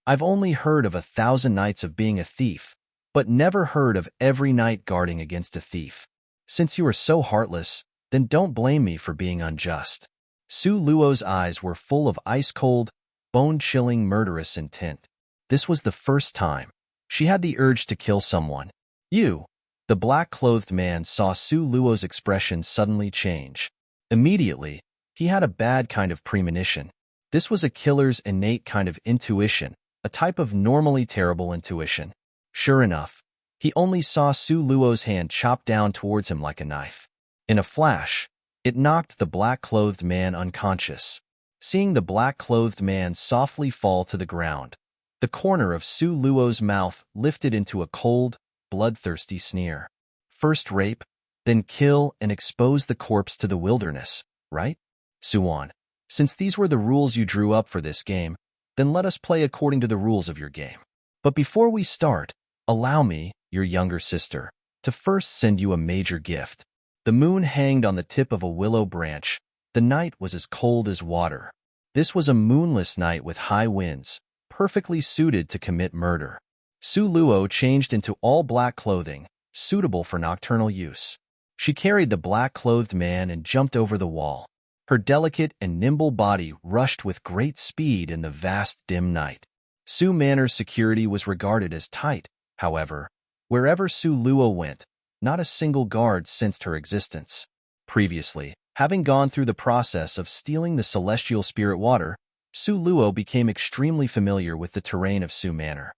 I've only heard of 1,000 nights of being a thief, but never heard of every night guarding against a thief. Since you are so heartless, then don't blame me for being unjust. Su Luo's eyes were full of ice-cold, bone-chilling, murderous intent. This was the first time she had the urge to kill someone. You, the black-clothed man, saw Su Luo's expression suddenly change. Immediately, he had a bad kind of premonition. This was a killer's innate kind of intuition, a type of normally terrible intuition. Sure enough, he only saw Su Luo's hand chop down towards him like a knife. In a flash, it knocked the black-clothed man unconscious. Seeing the black-clothed man softly fall to the ground, the corner of Su Luo's mouth lifted into a cold, bloodthirsty sneer. First rape, then kill and expose the corpse to the wilderness, right? Suwon, since these were the rules you drew up for this game, then let us play according to the rules of your game. But before we start, allow me, your younger sister, to first send you a major gift. The moon hanged on the tip of a willow branch. The night was as cold as water. This was a moonless night with high winds, perfectly suited to commit murder. Su Luo changed into all black clothing, suitable for nocturnal use. She carried the black-clothed man and jumped over the wall. Her delicate and nimble body rushed with great speed in the vast dim night. Su Manor's security was regarded as tight, however. Wherever Su Luo went, not a single guard sensed her existence. Previously, having gone through the process of stealing the celestial spirit water, Su Luo became extremely familiar with the terrain of Su Manor.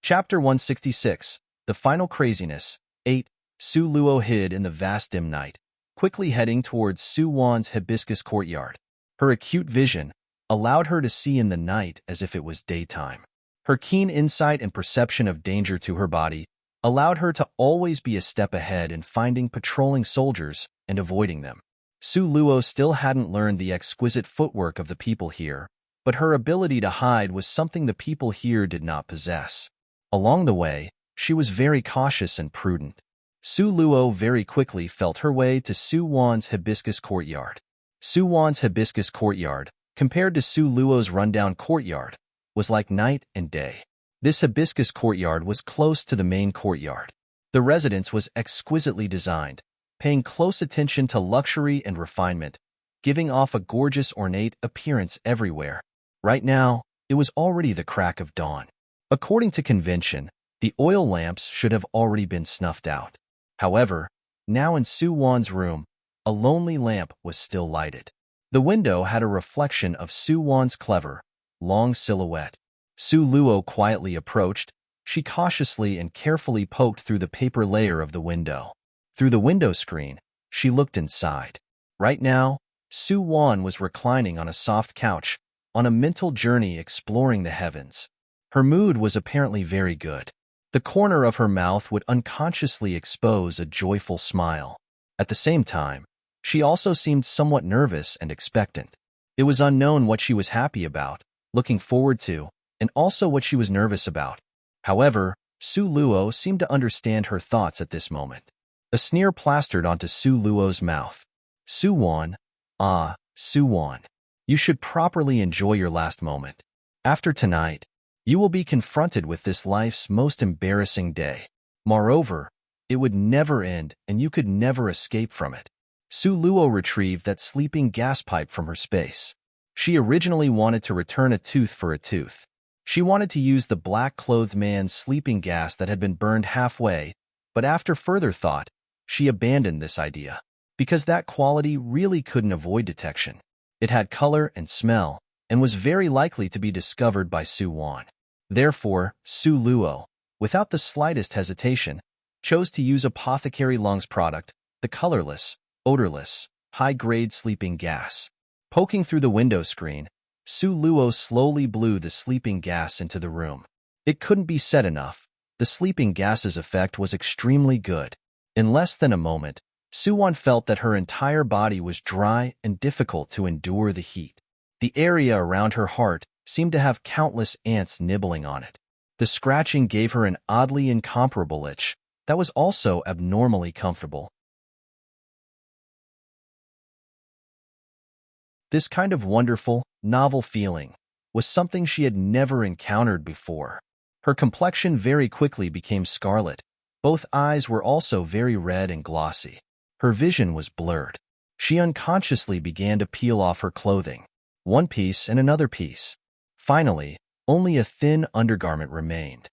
Chapter 166, The Final Craziness. 8. Su Luo hid in the vast dim night, quickly heading towards Su Wan's hibiscus courtyard. Her acute vision allowed her to see in the night as if it was daytime. Her keen insight and perception of danger to her body allowed her to always be a step ahead in finding patrolling soldiers and avoiding them. Su Luo still hadn't learned the exquisite footwork of the people here, but her ability to hide was something the people here did not possess. Along the way, she was very cautious and prudent. Su Luo very quickly felt her way to Su Wan's hibiscus courtyard. Su Wan's hibiscus courtyard, compared to Su Luo's rundown courtyard, was like night and day. This hibiscus courtyard was close to the main courtyard. The residence was exquisitely designed, paying close attention to luxury and refinement, giving off a gorgeous ornate appearance everywhere. Right now, it was already the crack of dawn. According to convention, the oil lamps should have already been snuffed out. However, now in Su Wan's room, a lonely lamp was still lighted. The window had a reflection of Su Wan's clever, long silhouette. Su Luo quietly approached. She cautiously and carefully poked through the paper layer of the window. Through the window screen, she looked inside. Right now, Su Wan was reclining on a soft couch, on a mental journey exploring the heavens. Her mood was apparently very good. The corner of her mouth would unconsciously expose a joyful smile. At the same time, she also seemed somewhat nervous and expectant. It was unknown what she was happy about, looking forward to, and also what she was nervous about. However, Su Luo seemed to understand her thoughts at this moment. A sneer plastered onto Su Luo's mouth. Su Wan, Su Wan, you should properly enjoy your last moment. After tonight, you will be confronted with this life's most embarrassing day. Moreover, it would never end and you could never escape from it. Su Luo retrieved that sleeping gas pipe from her space. She originally wanted to return a tooth for a tooth. She wanted to use the black-clothed man's sleeping gas that had been burned halfway, but after further thought, she abandoned this idea, because that quality really couldn't avoid detection. It had color and smell, and was very likely to be discovered by Su Wan. Therefore, Su Luo, without the slightest hesitation, chose to use Apothecary Lung's product, the colorless, odorless, high-grade sleeping gas. Poking through the window screen, Su Luo slowly blew the sleeping gas into the room. It couldn't be said enough. The sleeping gas's effect was extremely good. In less than a moment, Su Wan felt that her entire body was dry and difficult to endure the heat. The area around her heart seemed to have countless ants nibbling on it. The scratching gave her an oddly incomparable itch that was also abnormally comfortable. This kind of wonderful, novel feeling was something she had never encountered before. Her complexion very quickly became scarlet. Both eyes were also very red and glossy. Her vision was blurred. She unconsciously began to peel off her clothing, one piece and another piece. Finally, only a thin undergarment remained.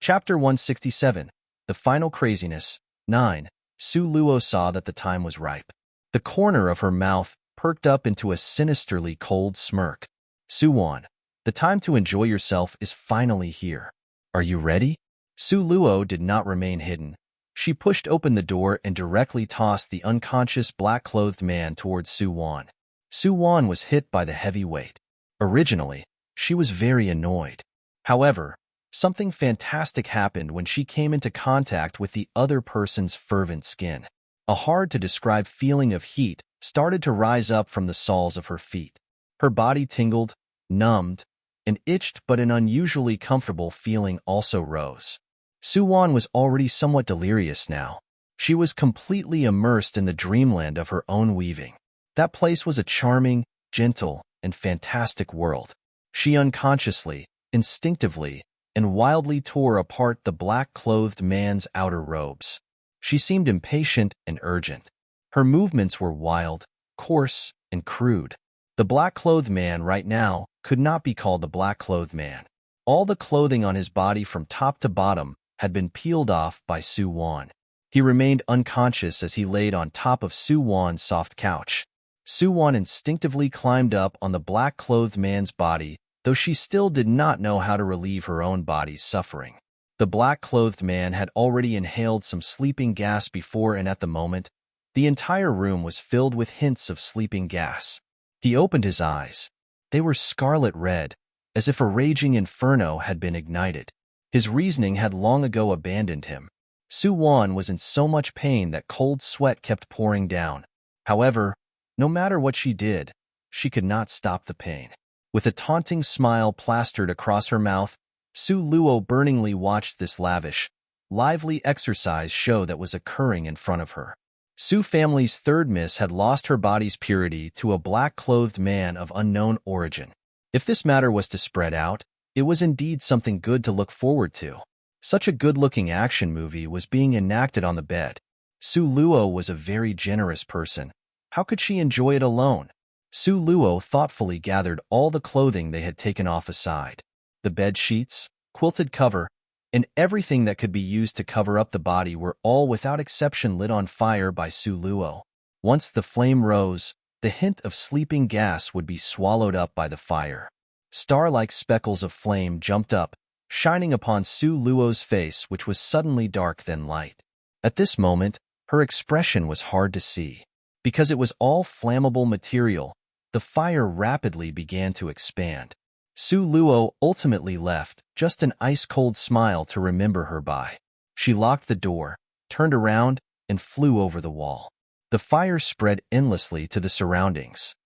Chapter 167, The Final Craziness. 9. Su Luo saw that the time was ripe. The corner of her mouth perked up into a sinisterly cold smirk. Su Wan, the time to enjoy yourself is finally here. Are you ready? Su Luo did not remain hidden. She pushed open the door and directly tossed the unconscious black-clothed man towards Su Wan. Su-won was hit by the heavy weight. Originally, she was very annoyed. However, something fantastic happened when she came into contact with the other person's fervent skin. A hard-to-describe feeling of heat started to rise up from the soles of her feet. Her body tingled, numbed, and itched, but an unusually comfortable feeling also rose. Su-won was already somewhat delirious now. She was completely immersed in the dreamland of her own weaving. That place was a charming, gentle, and fantastic world. She unconsciously, instinctively, and wildly tore apart the black-clothed man's outer robes. She seemed impatient and urgent. Her movements were wild, coarse, and crude. The black-clothed man right now could not be called the black-clothed man. All the clothing on his body from top to bottom had been peeled off by Su-won. He remained unconscious as he laid on top of Su-won's soft couch. Su-won instinctively climbed up on the black-clothed man's body, though she still did not know how to relieve her own body's suffering. The black-clothed man had already inhaled some sleeping gas before, and at the moment, the entire room was filled with hints of sleeping gas. He opened his eyes. They were scarlet red, as if a raging inferno had been ignited. His reasoning had long ago abandoned him. Su-won was in so much pain that cold sweat kept pouring down. However, no matter what she did, she could not stop the pain. With a taunting smile plastered across her mouth, Su-luo burningly watched this lavish, lively exercise show that was occurring in front of her. Su family's third miss had lost her body's purity to a black-clothed man of unknown origin. If this matter was to spread out, it was indeed something good to look forward to. Such a good-looking action movie was being enacted on the bed. Su-luo was a very generous person. How could she enjoy it alone? Su-luo thoughtfully gathered all the clothing they had taken off aside. The bed sheets, quilted cover, and everything that could be used to cover up the body were all without exception lit on fire by Su-luo. Once the flame rose, the hint of sleeping gas would be swallowed up by the fire. Star-like speckles of flame jumped up, shining upon Su-luo's face, which was suddenly dark then light. At this moment, her expression was hard to see. Because it was all flammable material, the fire rapidly began to expand. Su-luo ultimately left just an ice-cold smile to remember her by. She locked the door, turned around, and flew over the wall. The fire spread endlessly to the surroundings.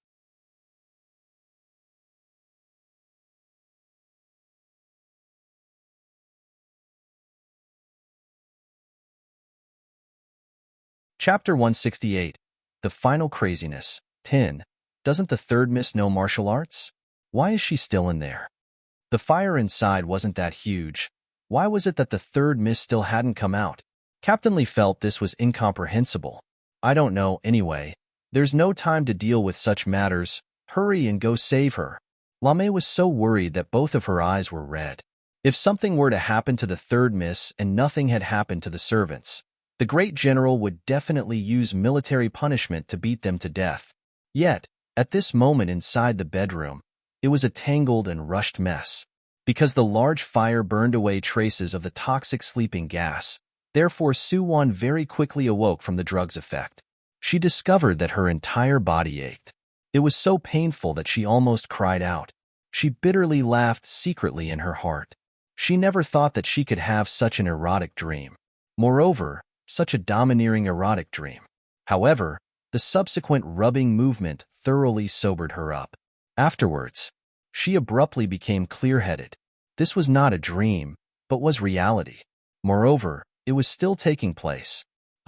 Chapter 168. The Final Craziness. 10. Doesn't the third miss know martial arts? Why is she still in there? The fire inside wasn't that huge. Why was it that the third miss still hadn't come out? Captain Lee felt this was incomprehensible. I don't know, anyway. There's no time to deal with such matters. Hurry and go save her. Lamei was so worried that both of her eyes were red. If something were to happen to the third miss and nothing had happened to the servants, the great general would definitely use military punishment to beat them to death. Yet, at this moment inside the bedroom, it was a tangled and rushed mess. Because the large fire burned away traces of the toxic sleeping gas, therefore Su-won very quickly awoke from the drug's effect. She discovered that her entire body ached. It was so painful that she almost cried out. She bitterly laughed secretly in her heart. She never thought that she could have such an erotic dream. Moreover, such a domineering erotic dream. However, the subsequent rubbing movement thoroughly sobered her up. Afterwards, she abruptly became clear-headed. This was not a dream, but was reality. Moreover, it was still taking place.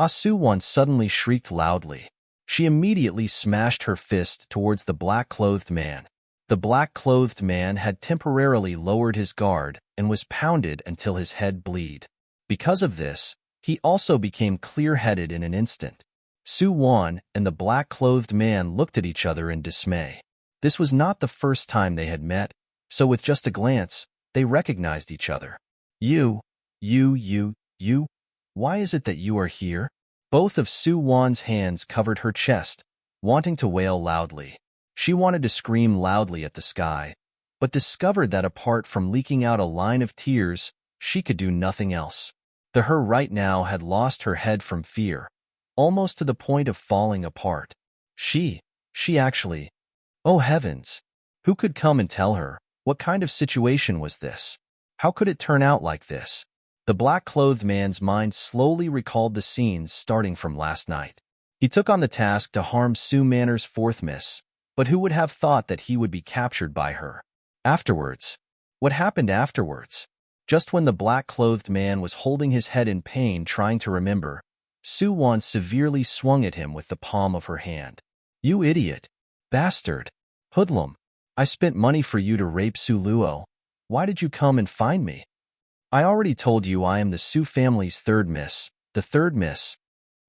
Su-won suddenly shrieked loudly. She immediately smashed her fist towards the black-clothed man. The black-clothed man had temporarily lowered his guard and was pounded until his head bled. Because of this, he also became clear-headed in an instant. Su-won and the black-clothed man looked at each other in dismay. This was not the first time they had met, so with just a glance, they recognized each other. You, why is it that you are here? Both of Su-won's hands covered her chest, wanting to wail loudly. She wanted to scream loudly at the sky, but discovered that apart from leaking out a line of tears, she could do nothing else. Her right now had lost her head from fear, almost to the point of falling apart. She actually, Oh heavens! Who could come and tell her? What kind of situation was this? How could it turn out like this? The black-clothed man's mind slowly recalled the scenes starting from last night. He took on the task to harm Sue Manor's fourth miss, but who would have thought that he would be captured by her? Afterwards. What happened afterwards? Just when the black-clothed man was holding his head in pain trying to remember, Sue Won severely swung at him with the palm of her hand. You idiot! Bastard! Hoodlum! I spent money for you to rape Sue Luo. Why did you come and find me? I already told you I am the Sue family's third miss. The third miss.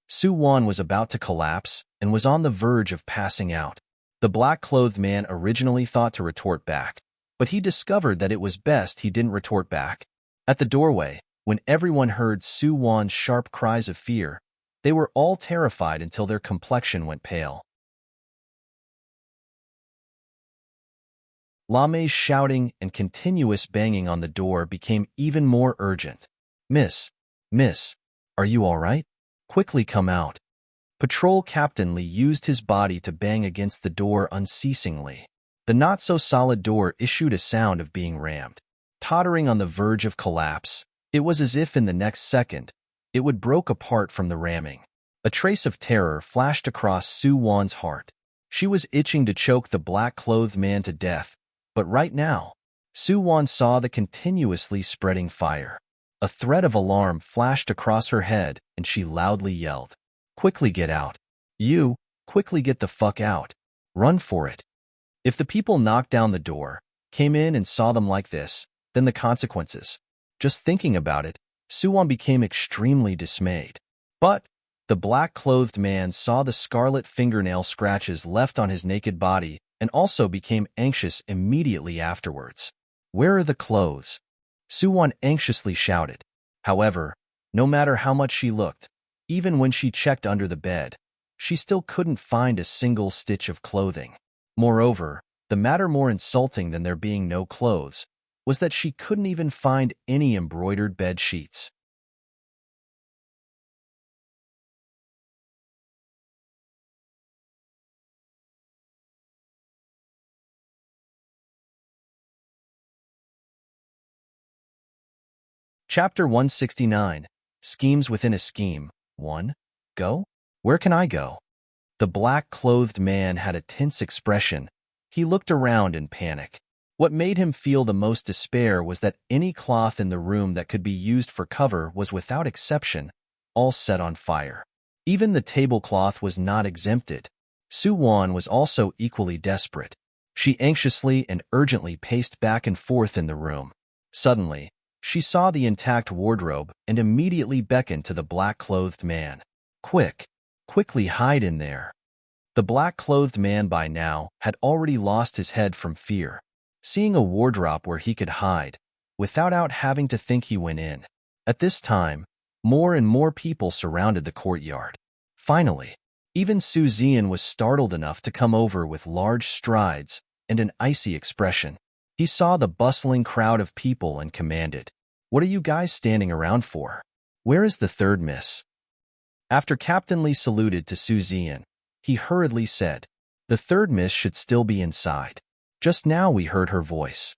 Sue Won was about to collapse and was on the verge of passing out. The black-clothed man originally thought to retort back, but he discovered that it was best he didn't retort back. At the doorway, when everyone heard Sue Won's sharp cries of fear, they were all terrified until their complexion went pale. Lamei's shouting and continuous banging on the door became even more urgent. Miss, are you all right? Quickly come out. Patrol Captain Lee used his body to bang against the door unceasingly. The not-so-solid door issued a sound of being rammed. Tottering on the verge of collapse, it was as if in the next second, it would broke apart from the ramming. A trace of terror flashed across Sue Won's heart. She was itching to choke the black-clothed man to death, but right now, Sue Won saw the continuously spreading fire. A threat of alarm flashed across her head, and she loudly yelled, "Quickly get out. You, quickly get the fuck out. Run for it." If the people knocked down the door, came in and saw them like this, then the consequences. Just thinking about it, Sue Won became extremely dismayed. But the black-clothed man saw the scarlet fingernail scratches left on his naked body and also became anxious immediately afterwards. Where are the clothes? Sue Won anxiously shouted. However, no matter how much she looked, even when she checked under the bed, she still couldn't find a single stitch of clothing. Moreover, the matter more insulting than there being no clothes was that she couldn't even find any embroidered bed sheets. Chapter 169, Schemes Within a Scheme. 1. Go? Where can I go? The black-clothed man had a tense expression. He looked around in panic. What made him feel the most despair was that any cloth in the room that could be used for cover was without exception, all set on fire. Even the tablecloth was not exempted. Sue Won was also equally desperate. She anxiously and urgently paced back and forth in the room. Suddenly, she saw the intact wardrobe and immediately beckoned to the black-clothed man. Quickly hide in there. The black-clothed man by now had already lost his head from fear. Seeing a wardrobe where he could hide, without having to think, he went in. At this time, more and more people surrounded the courtyard. Finally, even Su Zian was startled enough to come over with large strides and an icy expression. He saw the bustling crowd of people and commanded, "What are you guys standing around for? Where is the third miss?" After Captain Lee saluted to Su Zian, he hurriedly said, "The third miss should still be inside. Just now we heard her voice."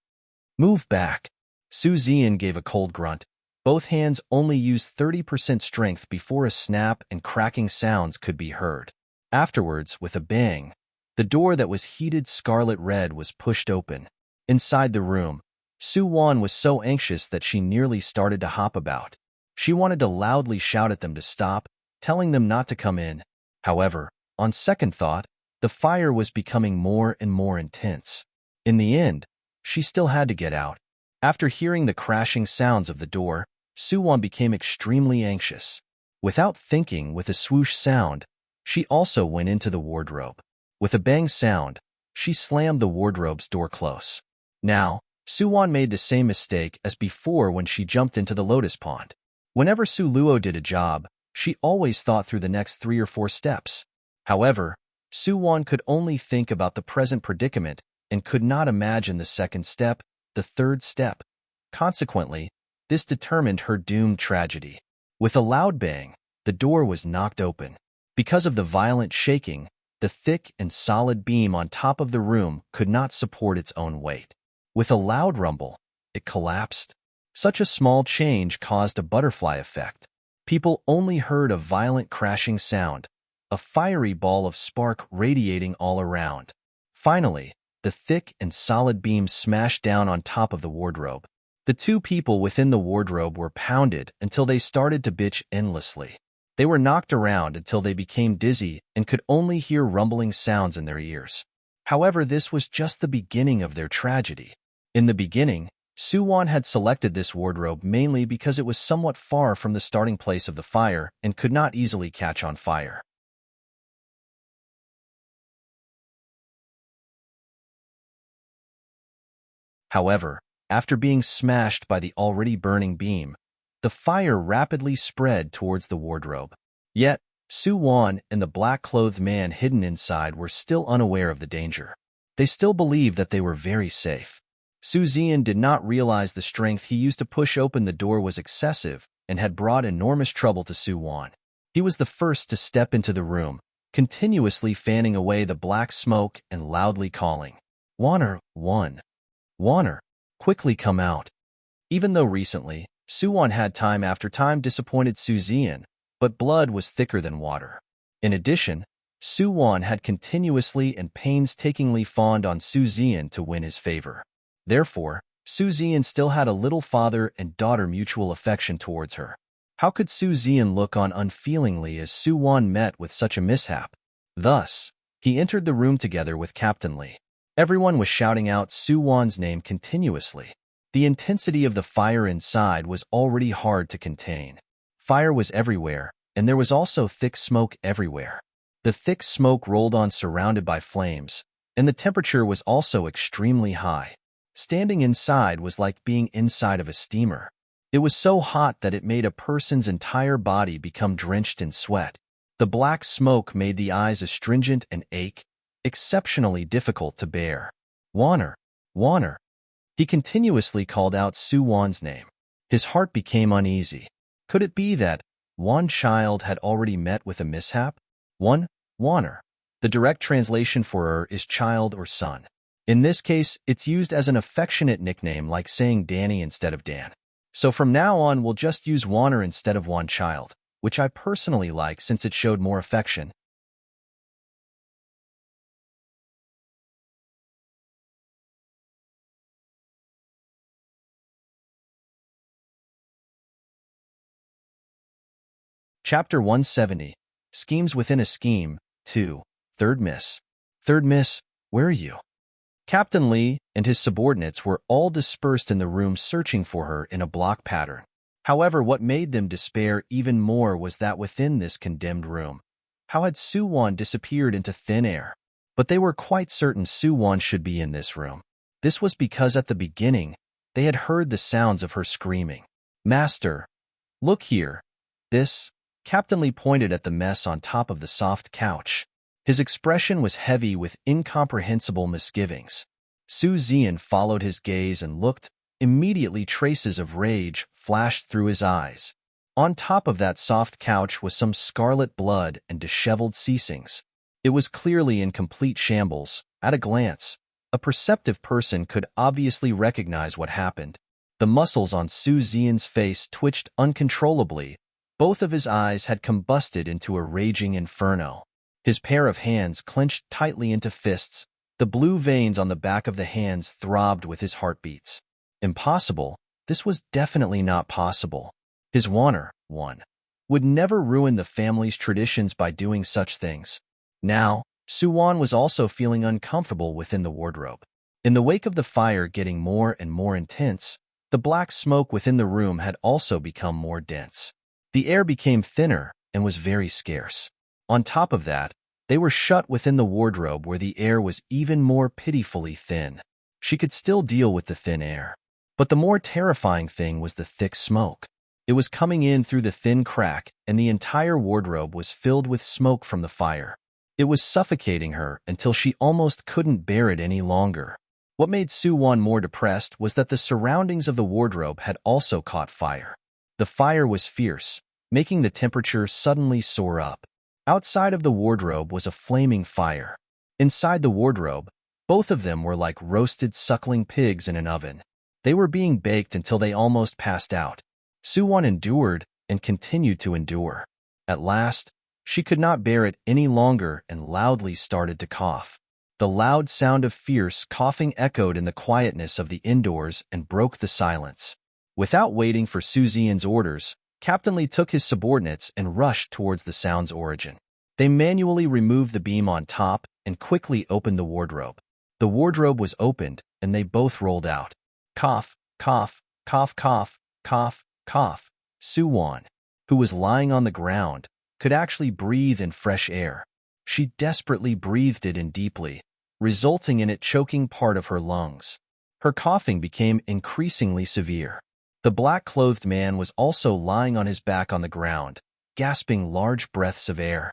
"Move back." Su Zian gave a cold grunt. Both hands only used 30% strength before a snap and cracking sounds could be heard. Afterwards, with a bang, the door that was heated scarlet red was pushed open. Inside the room, Sue Won was so anxious that she nearly started to hop about. She wanted to loudly shout at them to stop, telling them not to come in. However, on second thought, the fire was becoming more and more intense. In the end, she still had to get out. After hearing the crashing sounds of the door, Sue Won became extremely anxious. Without thinking, with a swoosh sound, she also went into the wardrobe. With a bang sound, she slammed the wardrobe's door close. Now, Sue Won made the same mistake as before when she jumped into the lotus pond. Whenever Su Luo did a job, she always thought through the next 3 or 4 steps. However, Sue Won could only think about the present predicament and could not imagine the second step, the third step. Consequently, this determined her doomed tragedy. With a loud bang, the door was knocked open. Because of the violent shaking, the thick and solid beam on top of the room could not support its own weight. With a loud rumble, it collapsed. Such a small change caused a butterfly effect. People only heard a violent crashing sound, a fiery ball of spark radiating all around. Finally, the thick and solid beam smashed down on top of the wardrobe. The two people within the wardrobe were pounded until they started to bitch endlessly. They were knocked around until they became dizzy and could only hear rumbling sounds in their ears. However, this was just the beginning of their tragedy. In the beginning, Suwon had selected this wardrobe mainly because it was somewhat far from the starting place of the fire and could not easily catch on fire. However, after being smashed by the already burning beam, the fire rapidly spread towards the wardrobe. Yet, Suwon and the black-clothed man hidden inside were still unaware of the danger. They still believed that they were very safe. Su Zian did not realize the strength he used to push open the door was excessive and had brought enormous trouble to Suwon. He was the first to step into the room, continuously fanning away the black smoke and loudly calling, "Warner, Warner, quickly come out." Even though recently, Suwon had time after time disappointed Su Zian, but blood was thicker than water. In addition, Suwon had continuously and painstakingly fawned on Su Zian to win his favor. Therefore, Su Zian still had a little father and daughter mutual affection towards her. How could Su Zian look on unfeelingly as Suwon met with such a mishap? Thus, he entered the room together with Captain Lee. Everyone was shouting out Suwon's name continuously. The intensity of the fire inside was already hard to contain. Fire was everywhere, and there was also thick smoke everywhere. The thick smoke rolled on surrounded by flames, and the temperature was also extremely high. Standing inside was like being inside of a steamer. It was so hot that it made a person's entire body become drenched in sweat. The black smoke made the eyes astringent and ache, exceptionally difficult to bear. "Warner, Warner." He continuously called out Suwon's name. His heart became uneasy. Could it be that one child had already met with a mishap? Warner. The direct translation for her is child or son. In this case, it's used as an affectionate nickname like saying Danny instead of Dan. So from now on, we'll just use Warner instead of one child, which I personally like since it showed more affection. Chapter 170, Schemes Within a Scheme, 2, Third Miss. Third Miss, where are you? Captain Lee and his subordinates were all dispersed in the room searching for her in a block pattern. However, what made them despair even more was that within this condemned room, how had Suwon disappeared into thin air? But they were quite certain Suwon should be in this room. This was because at the beginning, they had heard the sounds of her screaming. "Master, look here. This..." Captain Lee pointed at the mess on top of the soft couch. His expression was heavy with incomprehensible misgivings. Su Zian followed his gaze and looked. Immediately traces of rage flashed through his eyes. On top of that soft couch was some scarlet blood and disheveled ceasings. It was clearly in complete shambles. At a glance, a perceptive person could obviously recognize what happened. The muscles on Su Zian's face twitched uncontrollably. Both of his eyes had combusted into a raging inferno. His pair of hands clenched tightly into fists. The blue veins on the back of the hands throbbed with his heartbeats. Impossible. This was definitely not possible. His Warner, would never ruin the family's traditions by doing such things. Now, Suwon was also feeling uncomfortable within the wardrobe. In the wake of the fire getting more and more intense, the black smoke within the room had also become more dense. The air became thinner and was very scarce. On top of that, they were shut within the wardrobe where the air was even more pitifully thin. She could still deal with the thin air. But the more terrifying thing was the thick smoke. It was coming in through the thin crack, and the entire wardrobe was filled with smoke from the fire. It was suffocating her until she almost couldn't bear it any longer. What made Suwon more depressed was that the surroundings of the wardrobe had also caught fire. The fire was fierce, making the temperature suddenly soar up. Outside of the wardrobe was a flaming fire. Inside the wardrobe, both of them were like roasted suckling pigs in an oven. They were being baked until they almost passed out. Suwon endured and continued to endure. At last, she could not bear it any longer and loudly started to cough. The loud sound of fierce coughing echoed in the quietness of the indoors and broke the silence. Without waiting for Su Zian's orders, Captain Lee took his subordinates and rushed towards the sound's origin. They manually removed the beam on top and quickly opened the wardrobe. The wardrobe was opened, and they both rolled out. Cough, cough, cough, cough, cough, cough. Suwon, who was lying on the ground, could actually breathe in fresh air. She desperately breathed it in deeply, resulting in it choking part of her lungs. Her coughing became increasingly severe. The black-clothed man was also lying on his back on the ground, gasping large breaths of air.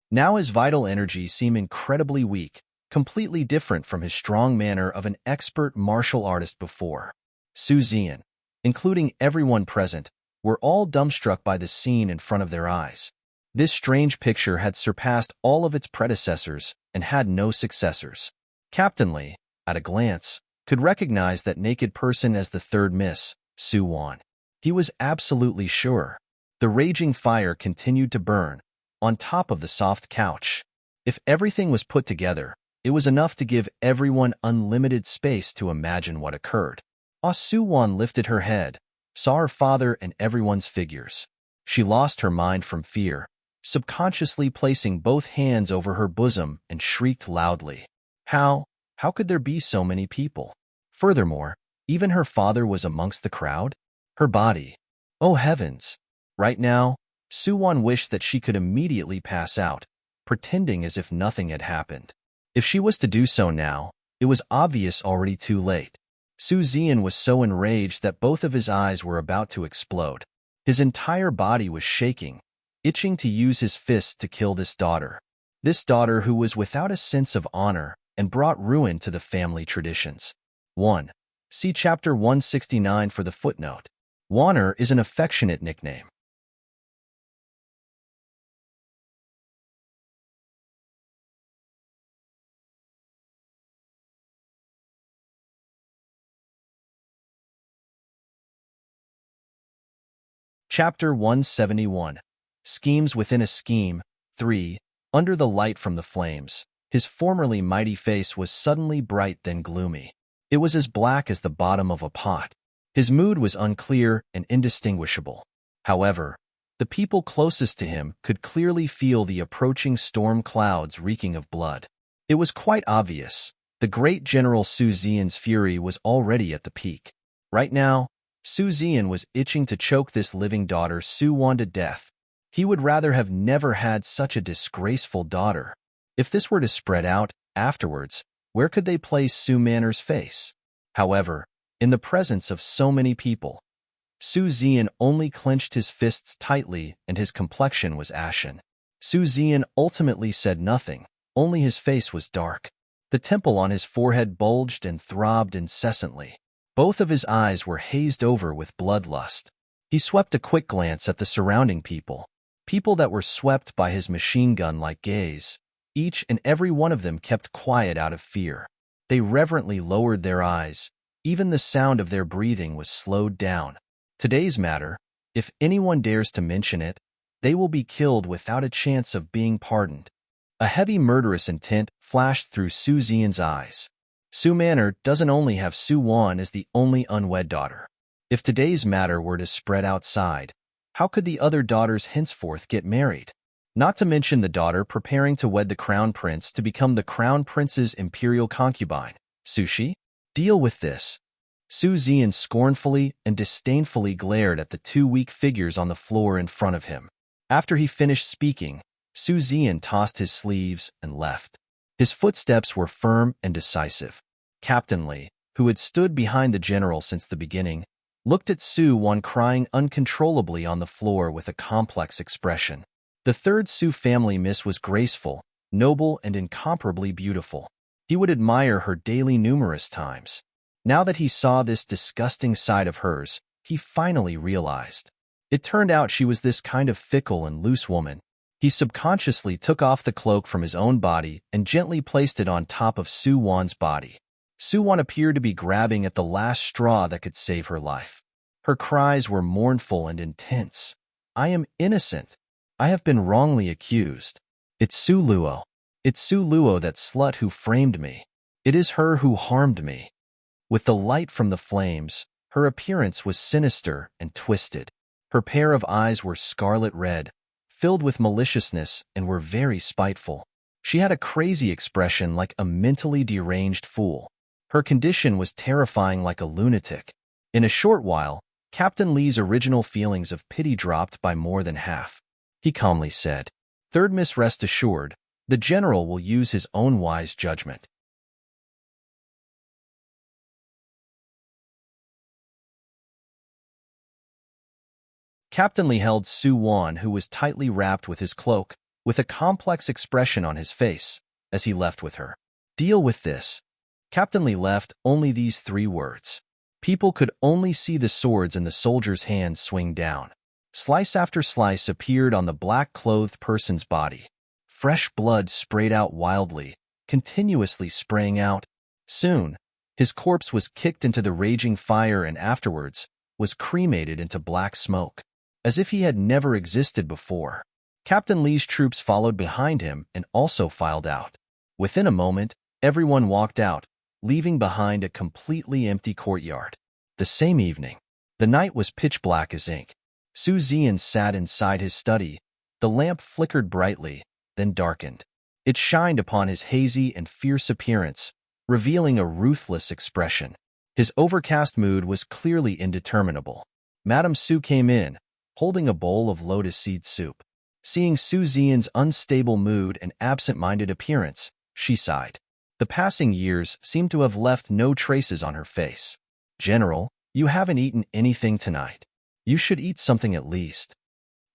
Now his vital energy seemed incredibly weak, completely different from his strong manner of an expert martial artist before. Su Zian, including everyone present, were all dumbstruck by the scene in front of their eyes. This strange picture had surpassed all of its predecessors and had no successors. Captain Lee, at a glance, could recognize that naked person as the third Miss, Suwon. He was absolutely sure. The raging fire continued to burn, on top of the soft couch. If everything was put together, it was enough to give everyone unlimited space to imagine what occurred. Suwon lifted her head, saw her father and everyone's figures. She lost her mind from fear, subconsciously placing both hands over her bosom and shrieked loudly. How could there be so many people? Furthermore, even her father was amongst the crowd? Her body. Oh heavens! Right now, Suwon wished that she could immediately pass out, pretending as if nothing had happened. If she was to do so now, it was obvious already too late. Su Zian was so enraged that both of his eyes were about to explode. His entire body was shaking, itching to use his fists to kill this daughter. This daughter who was without a sense of honor and brought ruin to the family traditions. 1. See Chapter 169 for the footnote. Wanner is an affectionate nickname. Chapter 171. Schemes Within a Scheme. 3. Under the light from the flames, his formerly mighty face was suddenly bright then gloomy. It was as black as the bottom of a pot. His mood was unclear and indistinguishable. However, the people closest to him could clearly feel the approaching storm clouds reeking of blood. It was quite obvious. The great General Su Zian's fury was already at the peak. Right now, Su Zian was itching to choke this living daughter Suwon to death. He would rather have never had such a disgraceful daughter. If this were to spread out, afterwards, where could they place Su Manor's face? However, in the presence of so many people, Su Zian only clenched his fists tightly and his complexion was ashen. Su Zian ultimately said nothing, only his face was dark. The temple on his forehead bulged and throbbed incessantly. Both of his eyes were hazed over with bloodlust. He swept a quick glance at the surrounding people that were swept by his machine gun-like gaze. Each and every one of them kept quiet out of fear. They reverently lowered their eyes. Even the sound of their breathing was slowed down. Today's matter, if anyone dares to mention it, they will be killed without a chance of being pardoned. A heavy murderous intent flashed through Su Zian's eyes. Su Manor doesn't only have Suwon as the only unwed daughter. If today's matter were to spread outside, how could the other daughters henceforth get married? Not to mention the daughter preparing to wed the crown prince to become the crown prince's imperial concubine, Sushi? Deal with this. Su Zian scornfully and disdainfully glared at the two weak figures on the floor in front of him. After he finished speaking, Su Zian tossed his sleeves and left. His footsteps were firm and decisive. Captain Lee, who had stood behind the general since the beginning, looked at Suwon crying uncontrollably on the floor with a complex expression. The third Su family miss was graceful, noble, and incomparably beautiful. He would admire her daily numerous times. Now that he saw this disgusting side of hers, he finally realized. It turned out she was this kind of fickle and loose woman. He subconsciously took off the cloak from his own body and gently placed it on top of Su Wan's body. Su Wan appeared to be grabbing at the last straw that could save her life. Her cries were mournful and intense. "I am innocent. I have been wrongly accused. It's Su Luo. It's Su Luo, that slut who framed me. It is her who harmed me." With the light from the flames, her appearance was sinister and twisted. Her pair of eyes were scarlet red, filled with maliciousness, and were very spiteful. She had a crazy expression, like a mentally deranged fool. Her condition was terrifying, like a lunatic. In a short while, Captain Lee's original feelings of pity dropped by more than half. He calmly said, "Third Miss, rest assured, the general will use his own wise judgment." Captain Lee held Su Wan, who was tightly wrapped with his cloak, with a complex expression on his face, as he left with her. "Deal with this." Captain Lee left only these 3 words. People could only see the swords in the soldiers' hands swing down. Slice after slice appeared on the black-clothed person's body. Fresh blood sprayed out wildly, continuously spraying out. Soon, his corpse was kicked into the raging fire and afterwards was cremated into black smoke, as if he had never existed before. Captain Lee's troops followed behind him and also filed out. Within a moment, everyone walked out, leaving behind a completely empty courtyard. The same evening, the night was pitch black as ink. Su Zian sat inside his study. The lamp flickered brightly, then darkened. It shined upon his hazy and fierce appearance, revealing a ruthless expression. His overcast mood was clearly indeterminable. Madame Su came in, holding a bowl of lotus seed soup. Seeing Su Zian's unstable mood and absent-minded appearance, she sighed. The passing years seemed to have left no traces on her face. "General, you haven't eaten anything tonight. You should eat something at least."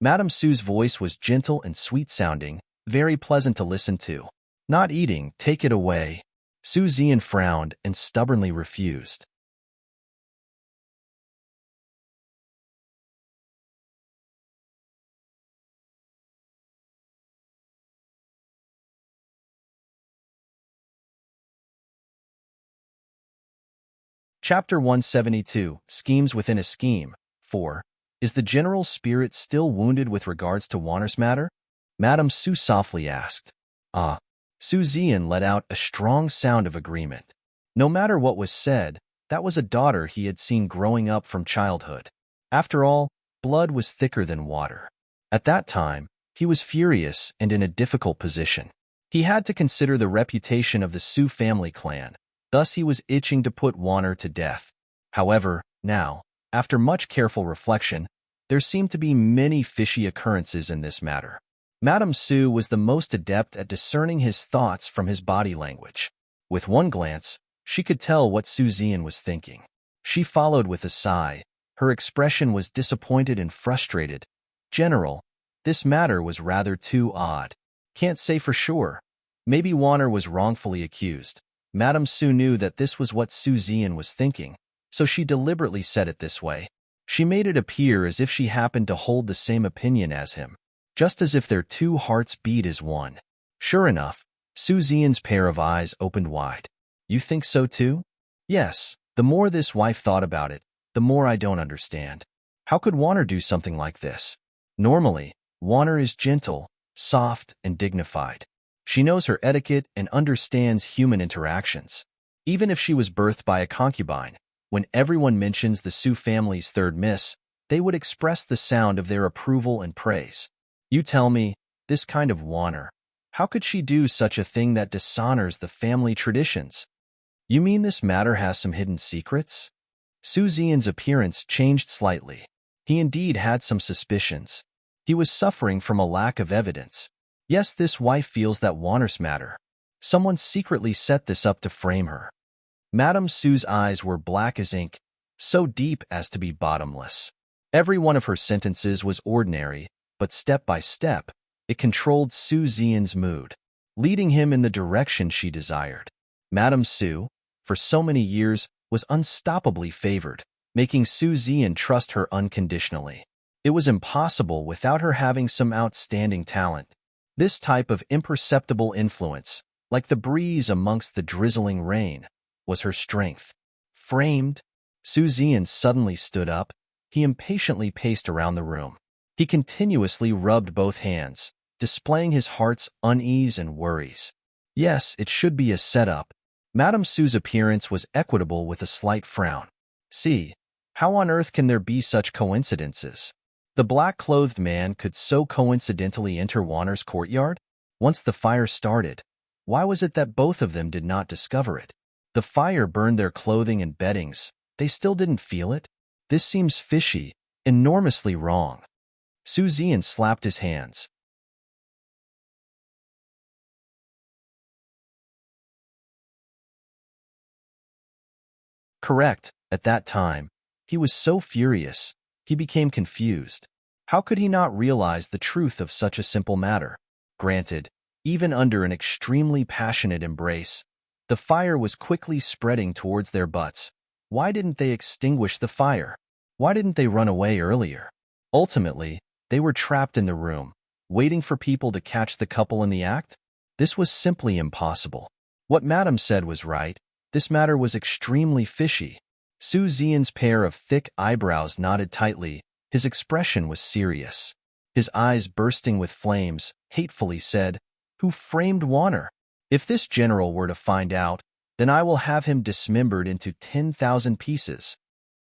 Madame Su's voice was gentle and sweet-sounding, very pleasant to listen to. "Not eating, take it away." Su Zian frowned and stubbornly refused. Chapter 172, Schemes Within a Scheme. 4. Is the general's spirit still wounded with regards to Wanner's matter? Madame Su softly asked. "Ah." Su Zian let out a strong sound of agreement. No matter what was said, that was a daughter he had seen growing up from childhood. After all, blood was thicker than water. At that time, he was furious and in a difficult position. He had to consider the reputation of the Su family clan. Thus he was itching to put Wanner to death. However, now, after much careful reflection, there seemed to be many fishy occurrences in this matter. Madame Su was the most adept at discerning his thoughts from his body language. With one glance, she could tell what Su Zian was thinking. She followed with a sigh. Her expression was disappointed and frustrated. "General, this matter was rather too odd. Can't say for sure. Maybe Wanner was wrongfully accused." Madame Su knew that this was what Su Zian was thinking, so she deliberately said it this way. She made it appear as if she happened to hold the same opinion as him, just as if their 2 hearts beat as one. Sure enough, Su Zian's pair of eyes opened wide. "You think so too?" "Yes. The more this wife thought about it, the more I don't understand. How could Wanner do something like this? Normally, Wanner is gentle, soft, and dignified. She knows her etiquette and understands human interactions. Even if she was birthed by a concubine, when everyone mentions the Su family's 3rd miss, they would express the sound of their approval and praise. You tell me, this kind of Wanner, how could she do such a thing that dishonors the family traditions? You mean this matter has some hidden secrets?" Su Zian's appearance changed slightly. He indeed had some suspicions. He was suffering from a lack of evidence. Yes, this wife feels that Wanner's matter. Someone secretly set this up to frame her. Madame Su's eyes were black as ink, so deep as to be bottomless. Every one of her sentences was ordinary, but step by step, it controlled Su Zian's mood, leading him in the direction she desired. Madame Su, for so many years, was unstoppably favored, making Su Zian trust her unconditionally. It was impossible without her having some outstanding talent. This type of imperceptible influence, like the breeze amongst the drizzling rain, was her strength. Framed, Su Zian suddenly stood up. He impatiently paced around the room. He continuously rubbed both hands, displaying his heart's unease and worries. Yes, it should be a setup. Madame Su's appearance was equitable with a slight frown. See, how on earth can there be such coincidences? The black-clothed man could so coincidentally enter Warner's courtyard? Once the fire started, why was it that both of them did not discover it? The fire burned their clothing and beddings. They still didn't feel it? This seems fishy, enormously wrong. Su Zian slapped his hands. Correct, at that time, he was so furious, he became confused. How could he not realize the truth of such a simple matter? Granted, even under an extremely passionate embrace, the fire was quickly spreading towards their butts. Why didn't they extinguish the fire? Why didn't they run away earlier? Ultimately, they were trapped in the room, waiting for people to catch the couple in the act? This was simply impossible. What Madame said was right. This matter was extremely fishy. Su Zian's pair of thick eyebrows knotted tightly. His expression was serious. His eyes bursting with flames, hatefully said, "Who framed Warner? If this general were to find out, then I will have him dismembered into 10,000 pieces."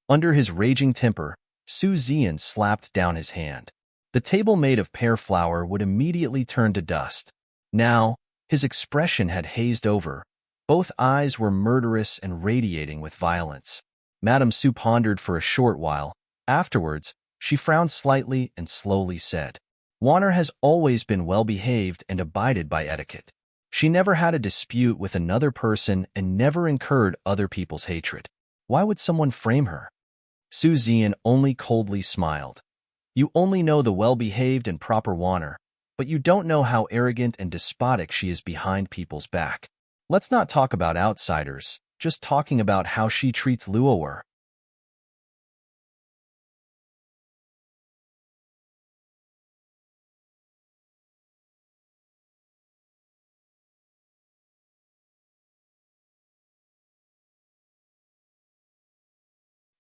Under his raging temper, Su Zian slapped down his hand. The table made of pear flour would immediately turn to dust. Now, his expression had hazed over. Both eyes were murderous and radiating with violence. Madame Su pondered for a short while. Afterwards, she frowned slightly and slowly said, "Warner has always been well-behaved and abided by etiquette. She never had a dispute with another person and never incurred other people's hatred. Why would someone frame her?" Su Zian only coldly smiled. "You only know the well-behaved and proper Warner, but you don't know how arrogant and despotic she is behind people's back. Let's not talk about outsiders, just talking about how she treats Luower."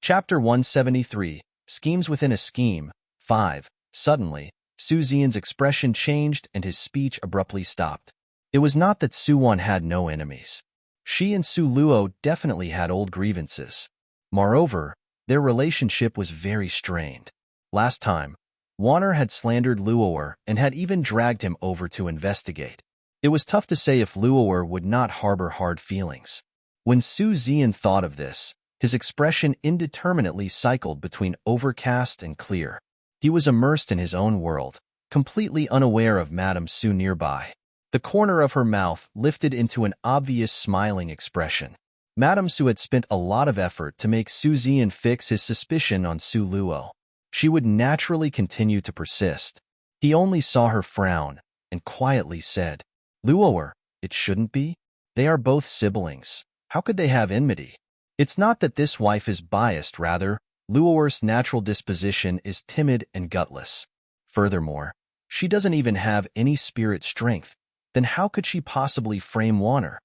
Chapter 173, Schemes Within a Scheme, 5. Suddenly, Su Zian's expression changed and his speech abruptly stopped. It was not that Su Wan had no enemies. She and Su Luo definitely had old grievances. Moreover, their relationship was very strained. Last time, Warner had slandered Luower and had even dragged him over to investigate. It was tough to say if Luower would not harbor hard feelings. When Su Zian thought of this, his expression indeterminately cycled between overcast and clear. He was immersed in his own world, completely unaware of Madame Su nearby. The corner of her mouth lifted into an obvious smiling expression. Madame Su had spent a lot of effort to make Su Zian fix his suspicion on Su Luo. She would naturally continue to persist. He only saw her frown and quietly said, "Luower, it shouldn't be. They are both siblings. How could they have enmity? It's not that this wife is biased, rather, Luower's natural disposition is timid and gutless. Furthermore, she doesn't even have any spirit strength. Then how could she possibly frame Warner?"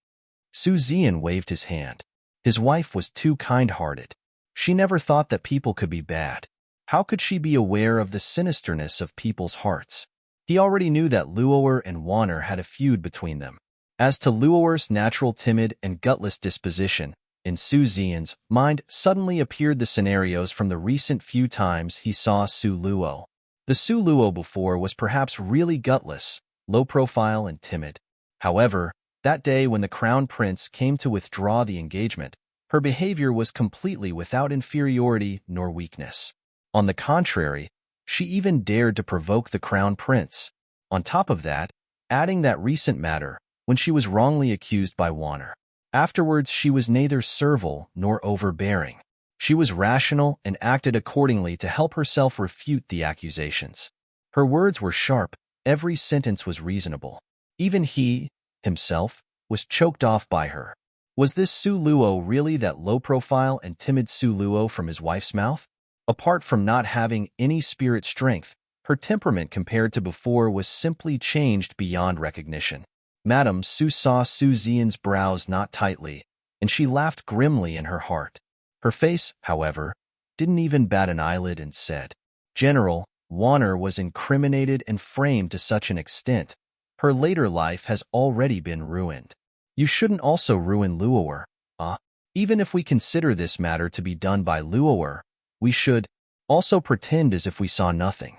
Su Zian waved his hand. His wife was too kind-hearted. She never thought that people could be bad. How could she be aware of the sinisterness of people's hearts? He already knew that Luower and Warner had a feud between them. As to Luower's natural timid and gutless disposition, in Su Zian's mind suddenly appeared the scenarios from the recent few times he saw Su Luo. The Su Luo before was perhaps really gutless, low profile and timid. However, that day when the crown prince came to withdraw the engagement, her behavior was completely without inferiority nor weakness. On the contrary, she even dared to provoke the crown prince. On top of that, adding that recent matter, when she was wrongly accused by Warner. Afterwards, she was neither servile nor overbearing. She was rational and acted accordingly to help herself refute the accusations. Her words were sharp, every sentence was reasonable. Even he, himself, was choked off by her. Was this Su Luo really that low-profile and timid Su Luo from his wife's mouth? Apart from not having any spirit strength, her temperament compared to before was simply changed beyond recognition. Madame Su saw Su Zian's brows knot tightly, and she laughed grimly in her heart. Her face, however, didn't even bat an eyelid and said, "General, Warner was incriminated and framed to such an extent. Her later life has already been ruined. You shouldn't also ruin Luoer, Even if we consider this matter to be done by Luoer, we should also pretend as if we saw nothing."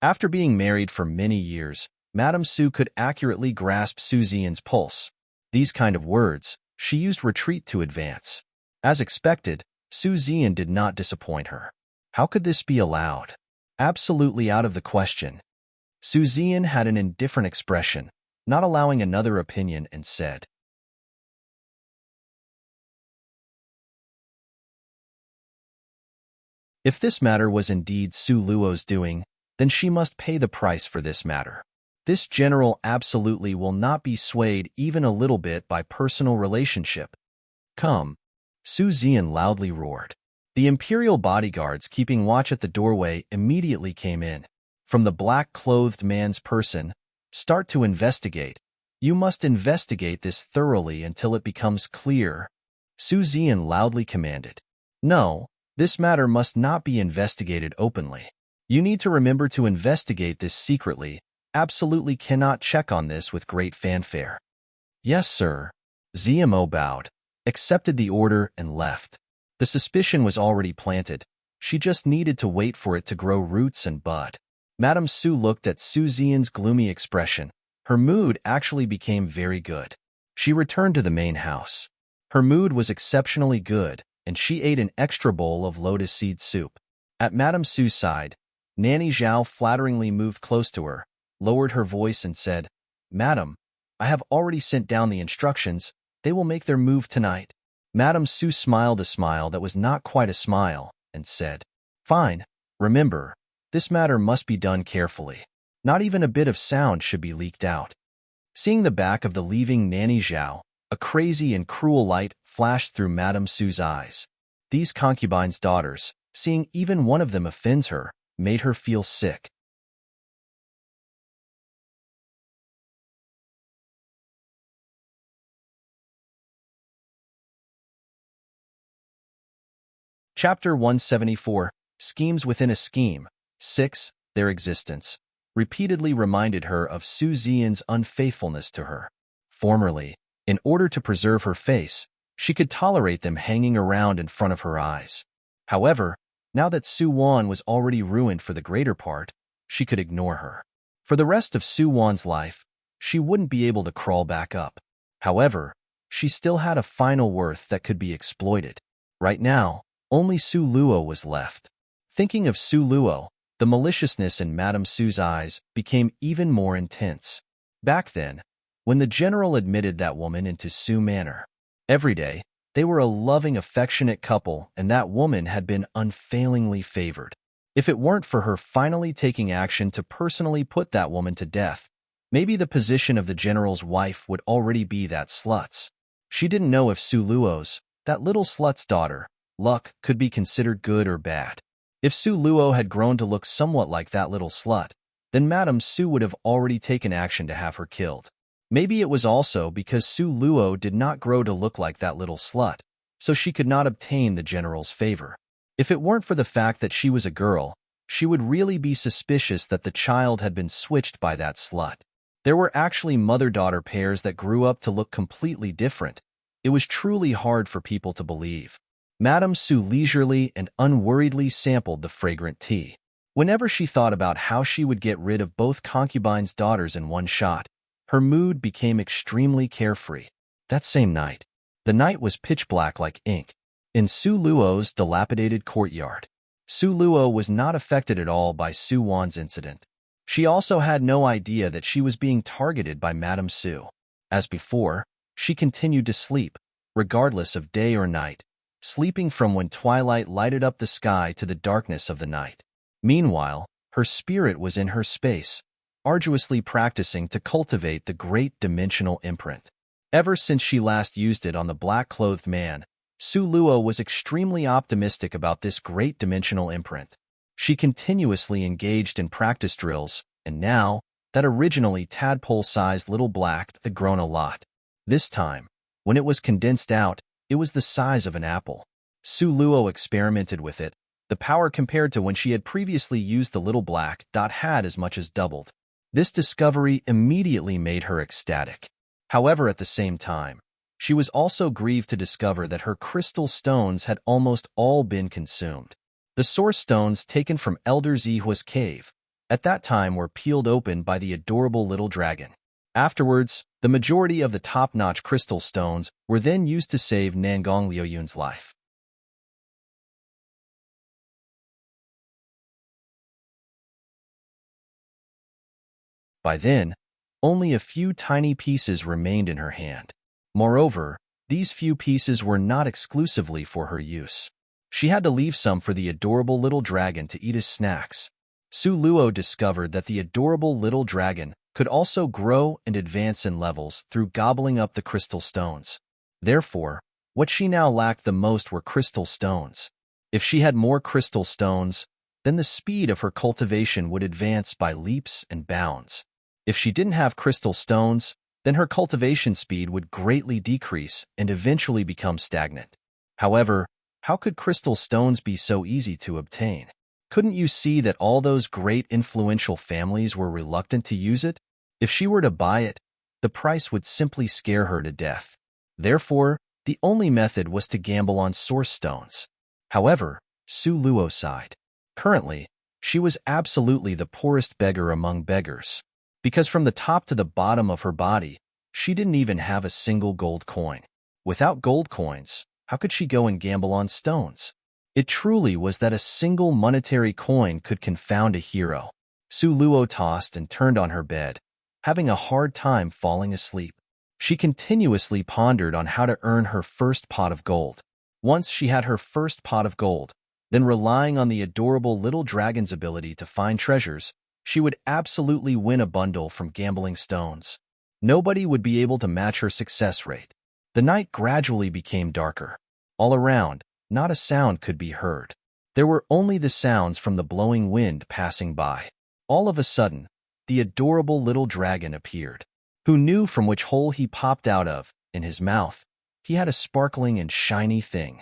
After being married for many years, Madame Su could accurately grasp Su Zian's pulse. These kind of words, she used retreat to advance. As expected, Su Zian did not disappoint her. How could this be allowed? Absolutely out of the question. Su Zian had an indifferent expression, not allowing another opinion, and said, "If this matter was indeed Su Luo's doing, then she must pay the price for this matter. This general absolutely will not be swayed even a little bit by personal relationship. Come." Su Zian loudly roared. The imperial bodyguards keeping watch at the doorway immediately came in. From the black-clothed man's person, "Start to investigate. You must investigate this thoroughly until it becomes clear," Su Zian loudly commanded. "No, this matter must not be investigated openly. You need to remember to investigate this secretly. Absolutely cannot check on this with great fanfare." "Yes, sir." ZMO bowed, accepted the order, and left. The suspicion was already planted. She just needed to wait for it to grow roots and bud. Madame Su looked at Su Zian's gloomy expression. Her mood actually became very good. She returned to the main house. Her mood was exceptionally good, and she ate an extra bowl of lotus seed soup. At Madame Su's side, Nanny Zhao flatteringly moved close to her, lowered her voice, and said, "Madam, I have already sent down the instructions. They will make their move tonight." Madame Su smiled a smile that was not quite a smile, and said, "Fine. Remember, this matter must be done carefully. Not even a bit of sound should be leaked out." Seeing the back of the leaving Nanny Zhao, a crazy and cruel light flashed through Madame Su's eyes. These concubines' daughters, seeing even one of them offends her, made her feel sick. Chapter 174, Schemes Within a Scheme. 6. Their existence repeatedly reminded her of Su Zian's unfaithfulness to her. Formerly, in order to preserve her face, she could tolerate them hanging around in front of her eyes. However, now that Su Wan was already ruined for the greater part, she could ignore her. For the rest of Su Wan's life, she wouldn't be able to crawl back up. However, she still had a final worth that could be exploited. Right now, only Su Luo was left. Thinking of Su Luo, the maliciousness in Madame Su's eyes became even more intense. Back then, when the general admitted that woman into Su Manor, every day, they were a loving, affectionate couple, and that woman had been unfailingly favored. If it weren't for her finally taking action to personally put that woman to death, maybe the position of the general's wife would already be that slut's. She didn't know if Su Luo's, that little slut's daughter, luck could be considered good or bad. If Su Luo had grown to look somewhat like that little slut, then Madame Su would have already taken action to have her killed. Maybe it was also because Su Luo did not grow to look like that little slut, so she could not obtain the general's favor. If it weren't for the fact that she was a girl, she would really be suspicious that the child had been switched by that slut. There were actually mother-daughter pairs that grew up to look completely different. It was truly hard for people to believe. Madame Su leisurely and unworriedly sampled the fragrant tea. Whenever she thought about how she would get rid of both concubines' daughters in one shot, her mood became extremely carefree. That same night, the night was pitch black like ink. In Su Luo's dilapidated courtyard, Su Luo was not affected at all by Su Wan's incident. She also had no idea that she was being targeted by Madame Su. As before, she continued to sleep, regardless of day or night, sleeping from when twilight lighted up the sky to the darkness of the night. Meanwhile, her spirit was in her space, arduously practicing to cultivate the great dimensional imprint. Ever since she last used it on the black-clothed man, Su Luo was extremely optimistic about this great dimensional imprint. She continuously engaged in practice drills, and now, that originally tadpole-sized little black had grown a lot. This time, when it was condensed out, it was the size of an apple. Su Luo experimented with it. The power compared to when she had previously used the little black dot had as much as doubled. This discovery immediately made her ecstatic. However, at the same time, she was also grieved to discover that her crystal stones had almost all been consumed. The source stones taken from Elder Zihua's cave at that time were peeled open by the adorable little dragon. Afterwards, the majority of the top-notch crystal stones were then used to save Nangong Liuyun's life. By then, only a few tiny pieces remained in her hand. Moreover, these few pieces were not exclusively for her use. She had to leave some for the adorable little dragon to eat as snacks. Su Luo discovered that the adorable little dragon could also grow and advance in levels through gobbling up the crystal stones. Therefore, what she now lacked the most were crystal stones. If she had more crystal stones, then the speed of her cultivation would advance by leaps and bounds. If she didn't have crystal stones, then her cultivation speed would greatly decrease and eventually become stagnant. However, how could crystal stones be so easy to obtain? Couldn't you see that all those great influential families were reluctant to use it? If she were to buy it, the price would simply scare her to death. Therefore, the only method was to gamble on source stones. However, Su Luo sighed. Currently, she was absolutely the poorest beggar among beggars. Because from the top to the bottom of her body, she didn't even have a single gold coin. Without gold coins, how could she go and gamble on stones? It truly was that a single monetary coin could confound a hero. Su Luo tossed and turned on her bed, having a hard time falling asleep. She continuously pondered on how to earn her first pot of gold. Once she had her first pot of gold, then relying on the adorable little dragon's ability to find treasures, she would absolutely win a bundle from gambling stones. Nobody would be able to match her success rate. The night gradually became darker. All around, not a sound could be heard. There were only the sounds from the blowing wind passing by. All of a sudden, the adorable little dragon appeared. Who knew from which hole he popped out of? In his mouth, he had a sparkling and shiny thing.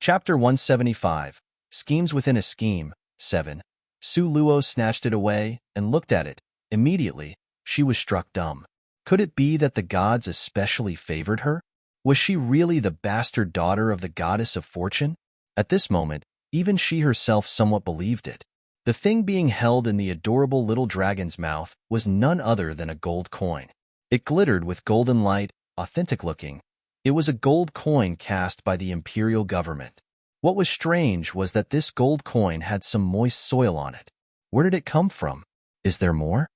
Chapter 175, Schemes Within a Scheme, 7. Su Luo snatched it away and looked at it. Immediately, she was struck dumb. Could it be that the gods especially favored her? Was she really the bastard daughter of the goddess of fortune? At this moment, even she herself somewhat believed it. The thing being held in the adorable little dragon's mouth was none other than a gold coin. It glittered with golden light, authentic-looking. It was a gold coin cast by the imperial government. What was strange was that this gold coin had some moist soil on it. Where did it come from? Is there more?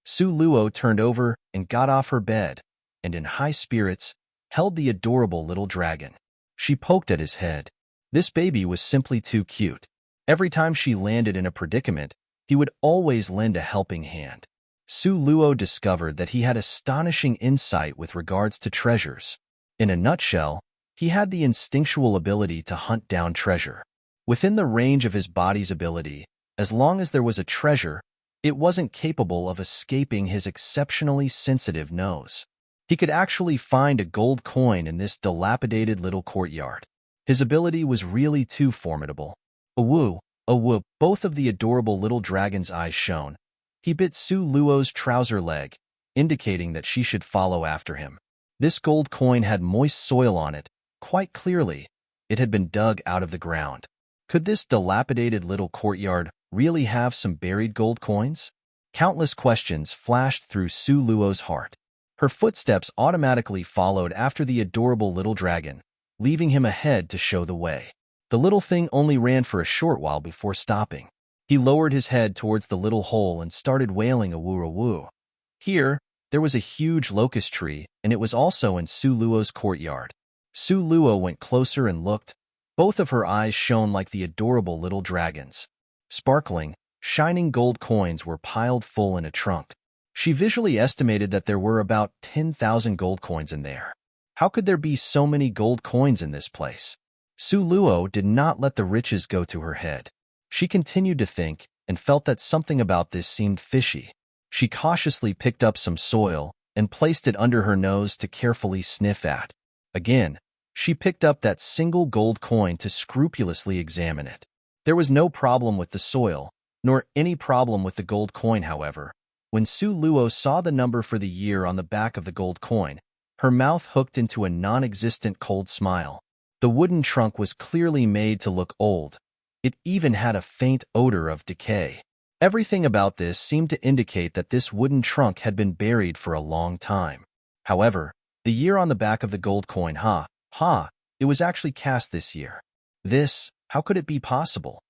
Su Luo turned over and got off her bed, and in high spirits, held the adorable little dragon. She poked at his head. This baby was simply too cute. Every time she landed in a predicament, he would always lend a helping hand. Su Luo discovered that he had astonishing insight with regards to treasures. In a nutshell, he had the instinctual ability to hunt down treasure. Within the range of his body's ability, as long as there was a treasure, it wasn't capable of escaping his exceptionally sensitive nose. He could actually find a gold coin in this dilapidated little courtyard. His ability was really too formidable. Awoo, awoo, both of the adorable little dragon's eyes shone. He bit Su Luo's trouser leg, indicating that she should follow after him. This gold coin had moist soil on it. Quite clearly, it had been dug out of the ground. Could this dilapidated little courtyard really have some buried gold coins? Countless questions flashed through Su Luo's heart. Her footsteps automatically followed after the adorable little dragon, leaving him ahead to show the way. The little thing only ran for a short while before stopping. He lowered his head towards the little hole and started wailing a woo-a-woo. Here, there was a huge locust tree, and it was also in Su Luo's courtyard. Su Luo went closer and looked. Both of her eyes shone like the adorable little dragons. Sparkling, shining gold coins were piled full in a trunk. She visually estimated that there were about 10,000 gold coins in there. How could there be so many gold coins in this place? Su Luo did not let the riches go to her head. She continued to think and felt that something about this seemed fishy. She cautiously picked up some soil and placed it under her nose to carefully sniff at. Again, she picked up that single gold coin to scrupulously examine it. There was no problem with the soil, nor any problem with the gold coin, however. When Su Luo saw the number for the year on the back of the gold coin, her mouth hooked into a non-existent cold smile. The wooden trunk was clearly made to look old. It even had a faint odor of decay. Everything about this seemed to indicate that this wooden trunk had been buried for a long time. However, the year on the back of the gold coin, it was actually cast this year. How could it be possible?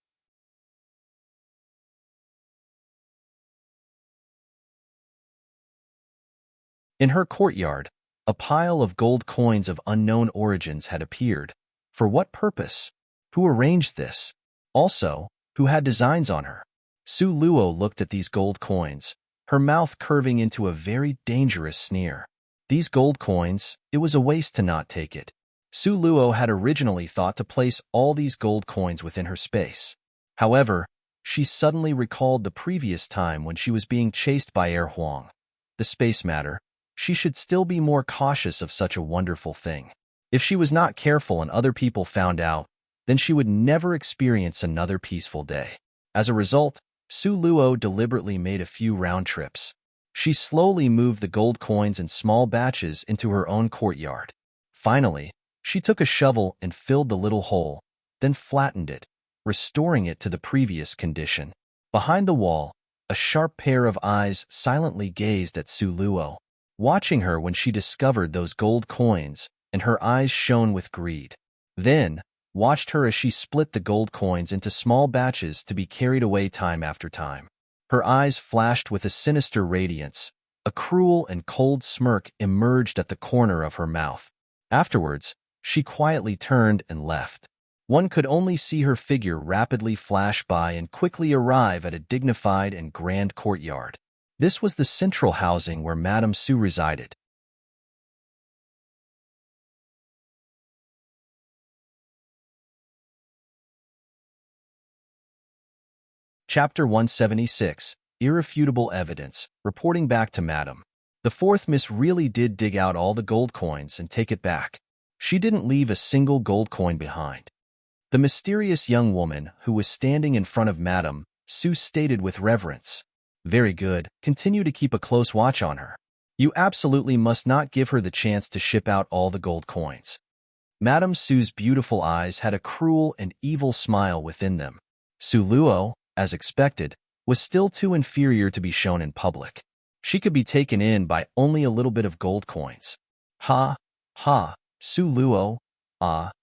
In her courtyard, a pile of gold coins of unknown origins had appeared. For what purpose? Who arranged this? Also, who had designs on her? Su Luo looked at these gold coins, her mouth curving into a very dangerous sneer. These gold coins, it was a waste to not take it. Su Luo had originally thought to place all these gold coins within her space. However, she suddenly recalled the previous time when she was being chased by Air Huang. The space matter. She should still be more cautious of such a wonderful thing. If she was not careful and other people found out, then she would never experience another peaceful day. As a result, Su Luo deliberately made a few round trips. She slowly moved the gold coins in small batches into her own courtyard. Finally, she took a shovel and filled the little hole, then flattened it, restoring it to the previous condition. Behind the wall, a sharp pair of eyes silently gazed at Su Luo, watching her when she discovered those gold coins, and her eyes shone with greed. Then, watched her as she split the gold coins into small batches to be carried away time after time. Her eyes flashed with a sinister radiance. A cruel and cold smirk emerged at the corner of her mouth. Afterwards, she quietly turned and left. One could only see her figure rapidly flash by and quickly arrive at a dignified and grand courtyard. This was the central housing where Madame Su resided. Chapter 176, Irrefutable Evidence, reporting back to Madame. The fourth miss really did dig out all the gold coins and take it back. She didn't leave a single gold coin behind. The mysterious young woman who was standing in front of Madame Su stated with reverence, "Very good, continue to keep a close watch on her. You absolutely must not give her the chance to ship out all the gold coins." Madame Su's beautiful eyes had a cruel and evil smile within them. Su Luo, as expected, was still too inferior to be shown in public. She could be taken in by only a little bit of gold coins. Su Luo,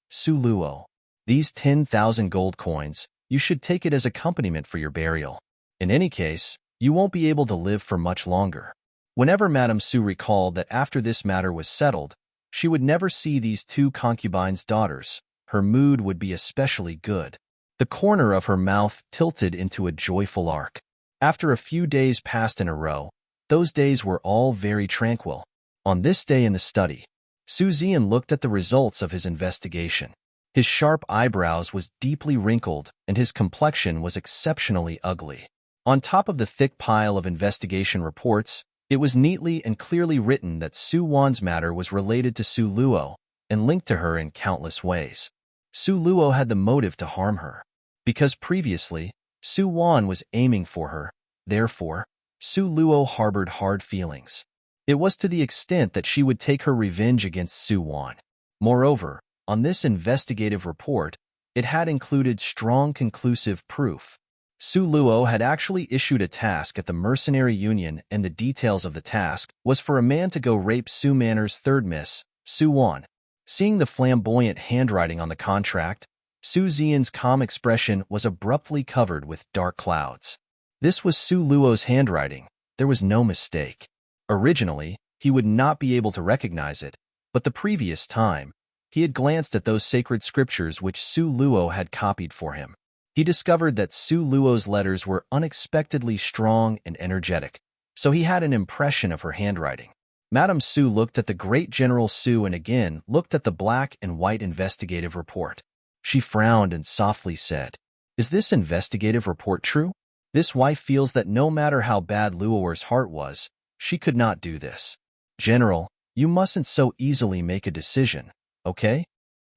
Su Luo. These 10,000 gold coins, you should take it as accompaniment for your burial. In any case, you won't be able to live for much longer. Whenever Madame Su recalled that after this matter was settled, she would never see these two concubines' daughters, her mood would be especially good. The corner of her mouth tilted into a joyful arc. After a few days passed in a row, those days were all very tranquil. On this day in the study, Su Zian looked at the results of his investigation. His sharp eyebrows was deeply wrinkled, and his complexion was exceptionally ugly. On top of the thick pile of investigation reports, it was neatly and clearly written that Su Wan's matter was related to Su Luo and linked to her in countless ways. Su Luo had the motive to harm her. Because previously, Su Wan was aiming for her, therefore, Su Luo harbored hard feelings. It was to the extent that she would take her revenge against Su Wan. Moreover, on this investigative report, it had included strong conclusive proof. Su Luo had actually issued a task at the Mercenary Union, and the details of the task was for a man to go rape Su Manor's third miss, Su Wan. Seeing the flamboyant handwriting on the contract, Su Zian's calm expression was abruptly covered with dark clouds. This was Su Luo's handwriting. There was no mistake. Originally, he would not be able to recognize it, but the previous time, He had glanced at those sacred scriptures which Su Luo had copied for him. He discovered that Su Luo's letters were unexpectedly strong and energetic, so he had an impression of her handwriting. Madame Su looked at the great General Su and again looked at the black and white investigative report. She frowned and softly said, "Is this investigative report true? This wife feels that no matter how bad Luo'er's heart was, she could not do this. General, you mustn't so easily make a decision, okay?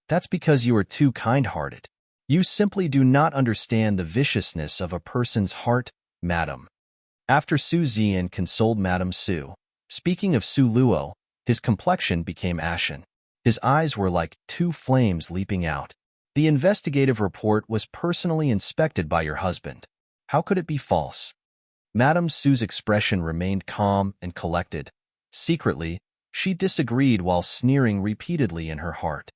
That's because you are too kind-hearted. You simply do not understand the viciousness of a person's heart, madam." After Su Zian consoled Madame Su, speaking of Su Luo, his complexion became ashen. His eyes were like two flames leaping out. "The investigative report was personally inspected by your husband. How could it be false?" Madame Su's expression remained calm and collected. Secretly, she disagreed while sneering repeatedly in her heart.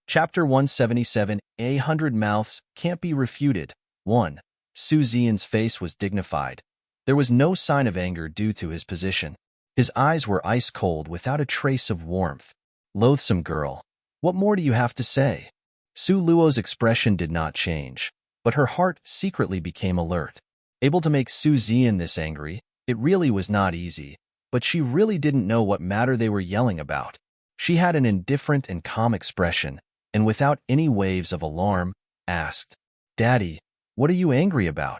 Chapter 177, 100 Mouths Can't Be Refuted. 1. Su Zian's face was dignified. There was no sign of anger due to his position. His eyes were ice-cold without a trace of warmth. "Loathsome girl, what more do you have to say?" Su Luo's expression did not change, but her heart secretly became alert. Able to make Su Zian this angry, it really was not easy, but she really didn't know what matter they were yelling about. She had an indifferent and calm expression, and without any waves of alarm, asked, "Daddy, what are you angry about?"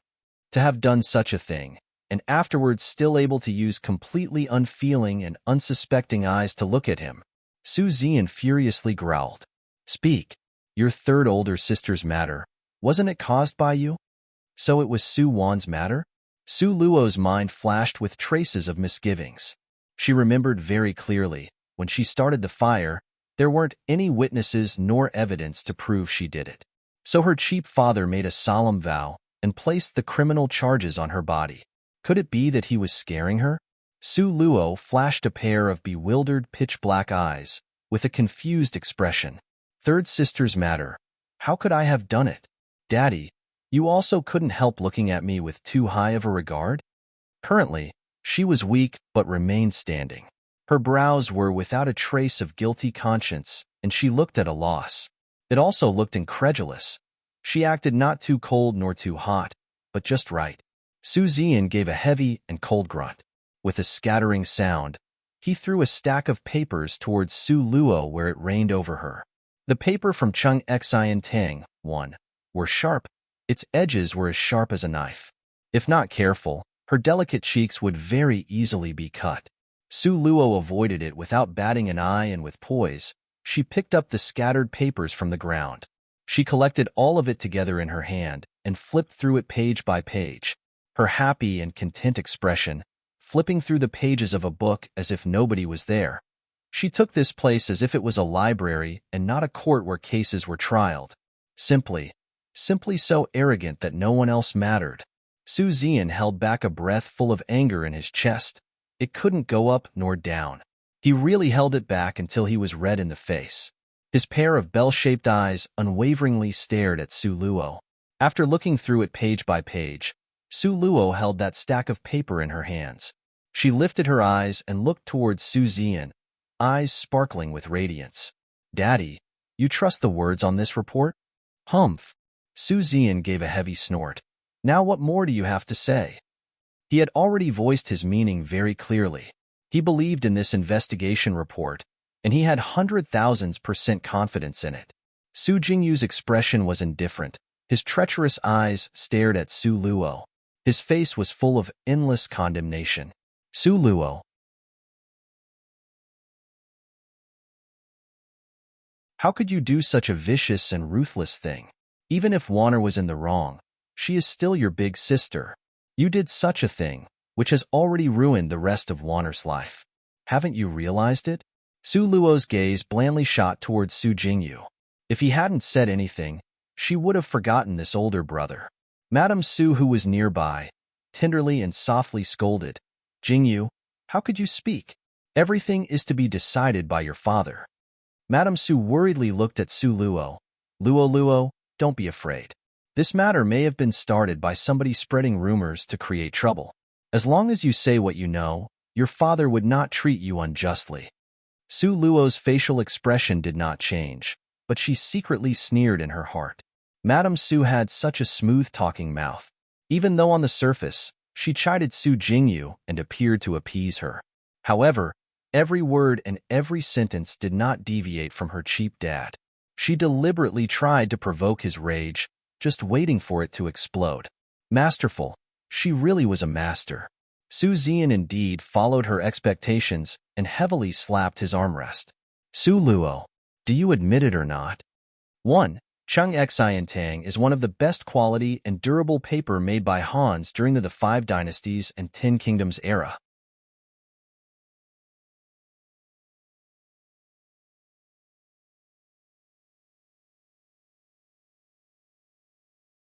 To have done such a thing, and afterwards still able to use completely unfeeling and unsuspecting eyes to look at him. Su Zian furiously growled, "Speak. Your third older sister's matter, wasn't it caused by you? So it was Su Wan's matter?" Su Luo's mind flashed with traces of misgivings. She remembered very clearly, when she started the fire, there weren't any witnesses nor evidence to prove she did it. So her cheap father made a solemn vow and placed the criminal charges on her body. Could it be that he was scaring her? Su Luo flashed a pair of bewildered pitch-black eyes with a confused expression. "Third sister's matter. How could I have done it? Daddy, you also couldn't help looking at me with too high of a regard?" Currently, she was weak but remained standing. Her brows were without a trace of guilty conscience, and she looked at a loss. It also looked incredulous. She acted not too cold nor too hot, but just right. Su Zian gave a heavy and cold grunt. With a scattering sound, he threw a stack of papers towards Su Luo where it rained over her. The paper from Chung Xian Tang, 1, were sharp. Its edges were as sharp as a knife. If not careful, her delicate cheeks would very easily be cut. Su Luo avoided it without batting an eye, and with poise, she picked up the scattered papers from the ground. She collected all of it together in her hand and flipped through it page by page, her happy and content expression flipping through the pages of a book as if nobody was there. She took this place as if it was a library and not a court where cases were trialed. Simply so arrogant that no one else mattered. Su Zian held back a breath full of anger in his chest. It couldn't go up nor down. He really held it back until he was red in the face. His pair of bell-shaped eyes unwaveringly stared at Su Luo. After looking through it page by page, Su Luo held that stack of paper in her hands. She lifted her eyes and looked towards Su Zian, eyes sparkling with radiance. "Daddy, you trust the words on this report?" "Humph." Su Zian gave a heavy snort. "Now what more do you have to say?" He had already voiced his meaning very clearly. He believed in this investigation report, and he had 100,000% confidence in it. Su Jingyu's expression was indifferent. His treacherous eyes stared at Su Luo. His face was full of endless condemnation. "Su Luo, how could you do such a vicious and ruthless thing? Even if Wanner was in the wrong, she is still your big sister. You did such a thing, which has already ruined the rest of Wanner's life. Haven't you realized it?" Su Luo's gaze blandly shot towards Su Jingyu. If he hadn't said anything, she would have forgotten this older brother. Madame Su, who was nearby, tenderly and softly scolded, "Jingyu, how could you speak? Everything is to be decided by your father." Madame Su worriedly looked at Su Luo. Luo, don't be afraid. This matter may have been started by somebody spreading rumors to create trouble. As long as you say what you know, your father would not treat you unjustly. Su Luo's facial expression did not change, but she secretly sneered in her heart. Madame Su had such a smooth-talking mouth. Even though on the surface, she chided Su Jingyu and appeared to appease her. However, every word and every sentence did not deviate from her cheap dad. She deliberately tried to provoke his rage, just waiting for it to explode. Masterful. She really was a master. Su Zian indeed followed her expectations and heavily slapped his armrest. Su Luo, do you admit it or not? 1. Chung Xiantang is one of the best quality and durable paper made by Hans during the Five Dynasties and Ten Kingdoms era.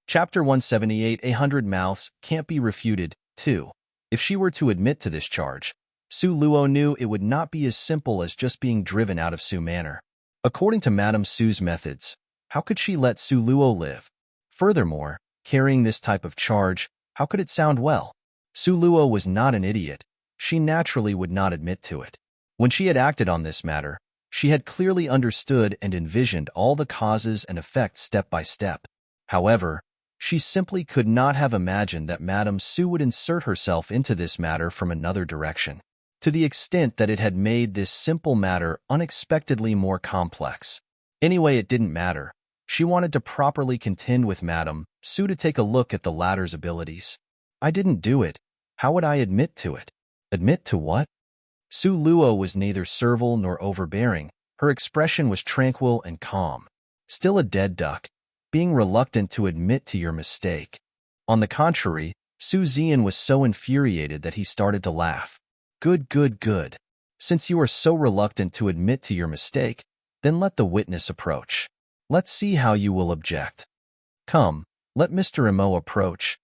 Chapter 178 100 Mouths Can't Be Refuted. 2. If she were to admit to this charge, Su Luo knew it would not be as simple as just being driven out of Su Manor. According to Madame Su's methods, how could she let Su Luo live? Furthermore, carrying this type of charge, how could it sound well? Su Luo was not an idiot. She naturally would not admit to it. When she had acted on this matter, she had clearly understood and envisioned all the causes and effects step by step. However, she simply could not have imagined that Madame Su would insert herself into this matter from another direction, to the extent that it had made this simple matter unexpectedly more complex. Anyway, it didn't matter. She wanted to properly contend with Madame Su to take a look at the latter's abilities. I didn't do it. How would I admit to it? Admit to what? Su Luo was neither servile nor overbearing. Her expression was tranquil and calm. Still a dead duck, being reluctant to admit to your mistake. On the contrary, Su Zian was so infuriated that he started to laugh. Good. Since you are so reluctant to admit to your mistake, then let the witness approach. Let's see how you will object. Come, let Mr. Imo approach.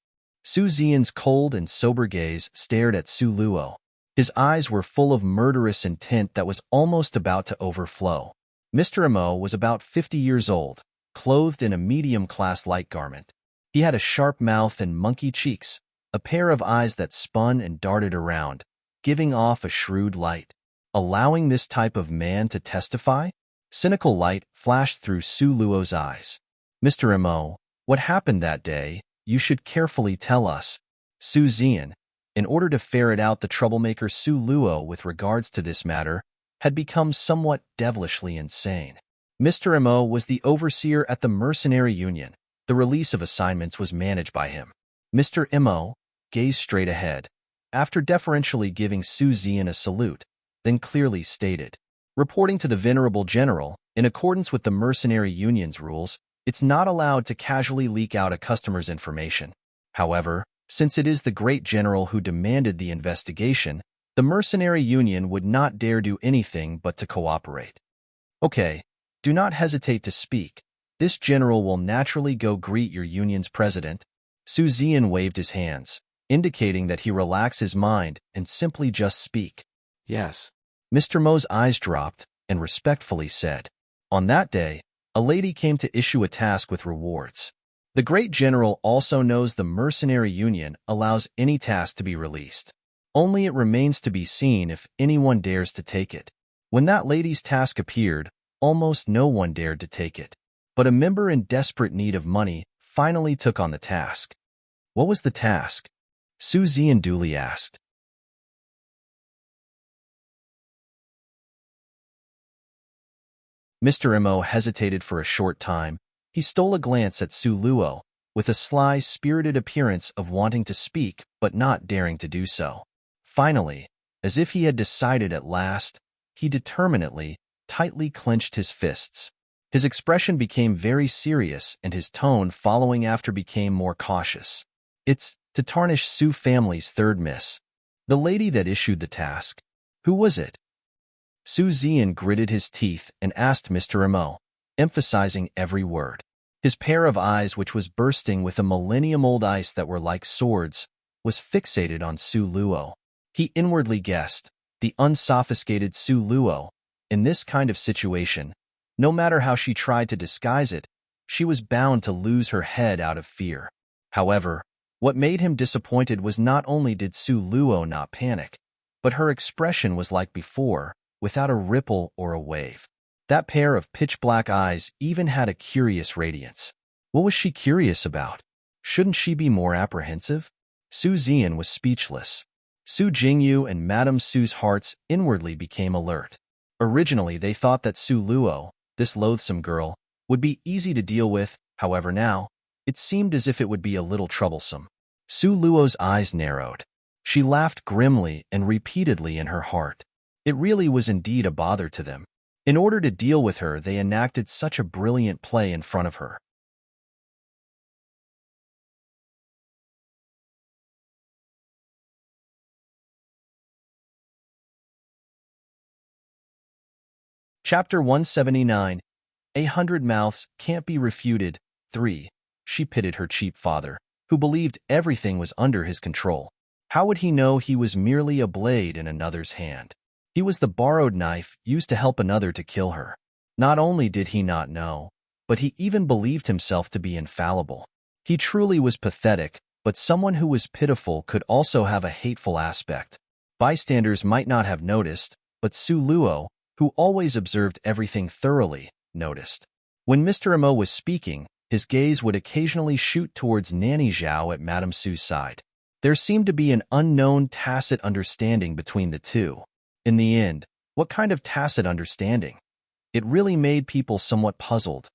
Su Zian's cold and sober gaze stared at Su Luo. His eyes were full of murderous intent that was almost about to overflow. Mr. Imo was about 50 years old, clothed in a medium-class light garment. He had a sharp mouth and monkey cheeks, a pair of eyes that spun and darted around, giving off a shrewd light. Allowing this type of man to testify? Cynical light flashed through Su Luo's eyes. Mr. Imo, what happened that day? You should carefully tell us. Su Zian, in order to ferret out the troublemaker Su Luo with regards to this matter, had become somewhat devilishly insane. Mr. Imo was the overseer at the Mercenary Union. The release of assignments was managed by him. Mr. Imo gazed straight ahead, after deferentially giving Su Zian a salute, then clearly stated, reporting to the Venerable General, in accordance with the Mercenary Union's rules, it's not allowed to casually leak out a customer's information. However, since it is the Great General who demanded the investigation, the Mercenary Union would not dare do anything but to cooperate. Okay, do not hesitate to speak. This general will naturally go greet your union's president. Su Zian waved his hands, indicating that he relax his mind and simply just speak. Yes. Mr. Mo's eyes dropped and respectfully said, on that day, a lady came to issue a task with rewards. The Great General also knows the Mercenary Union allows any task to be released. Only it remains to be seen if anyone dares to take it. When that lady's task appeared, almost no one dared to take it. But a member in desperate need of money finally took on the task. What was the task? Su Zian duly asked. Mr. Imo hesitated for a short time. He stole a glance at Su Luo, with a sly, spirited appearance of wanting to speak but not daring to do so. Finally, as if he had decided at last, he determinedly, tightly clenched his fists. His expression became very serious and his tone following after became more cautious. It's to tarnish Su family's third miss. The lady that issued the task. Who was it? Su Zian gritted his teeth and asked Mr. Imo, emphasizing every word. His pair of eyes, which was bursting with a millennium-old ice that were like swords, was fixated on Su Luo. He inwardly guessed, the unsophisticated Su Luo, in this kind of situation, No matter how she tried to disguise it, she was bound to lose her head out of fear. However, what made him disappointed was not only did Su Luo not panic, but her expression was like before, without a ripple or a wave. That pair of pitch-black eyes even had a curious radiance. What was she curious about? Shouldn't she be more apprehensive? Su Zian was speechless. Su Jingyu and Madame Su's hearts inwardly became alert. Originally, they thought that Su Luo, this loathsome girl, would be easy to deal with. However, now, it seemed as if it would be a little troublesome. Su Luo's eyes narrowed. She laughed grimly and repeatedly in her heart. It really was indeed a bother to them. In order to deal with her, they enacted such a brilliant play in front of her. Chapter 179. 100 Mouths Can't Be Refuted. 3. She pitied her cheap father, who believed everything was under his control. How would he know he was merely a blade in another's hand? He was the borrowed knife used to help another to kill her. Not only did he not know, but he even believed himself to be infallible. He truly was pathetic, but someone who was pitiful could also have a hateful aspect. Bystanders might not have noticed, but Su Luo, who always observed everything thoroughly, noticed. When Mr. Mo was speaking, his gaze would occasionally shoot towards Nanny Zhao at Madame Su's side. There seemed to be an unknown tacit understanding between the two. In the end, what kind of tacit understanding? It really made people somewhat puzzled.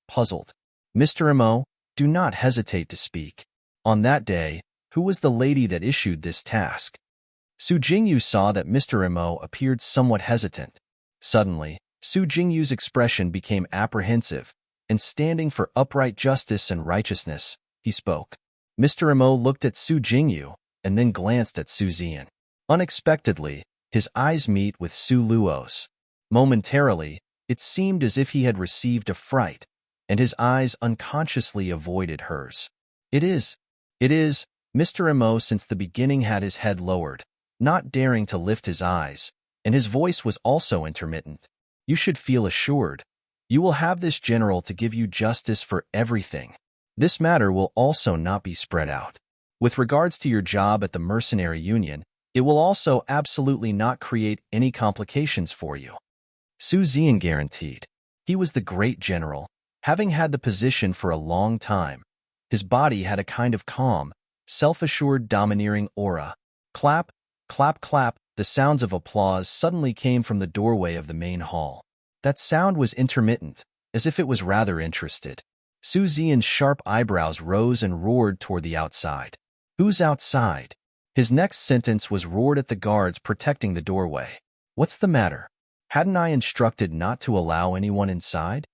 Puzzled. Mr. Mo, do not hesitate to speak. On that day, who was the lady that issued this task? Su Jingyu saw that Mr. Mo appeared somewhat hesitant. Suddenly, Su Jingyu's expression became apprehensive, and standing for upright justice and righteousness, he spoke. Mr. Mo looked at Su Jingyu, and then glanced at Su Zian. Unexpectedly, his eyes meet with Su Luo's. Momentarily, it seemed as if he had received a fright, and his eyes unconsciously avoided hers. It is. Mr. Mo since the beginning had his head lowered, not daring to lift his eyes, and his voice was also intermittent. You should feel assured. You will have this general to give you justice for everything. This matter will also not be spread out. With regards to your job at the Mercenary Union, it will also absolutely not create any complications for you. Su Zian guaranteed. He was the great general, having had the position for a long time. His body had a kind of calm, self-assured, domineering aura. Clap, clap, clap, the sounds of applause suddenly came from the doorway of the main hall. That sound was intermittent, as if it was rather interested. Su Zian's sharp eyebrows rose and roared toward the outside. Who's outside? His next sentence was roared at the guards protecting the doorway. What's the matter? Hadn't I instructed not to allow anyone inside?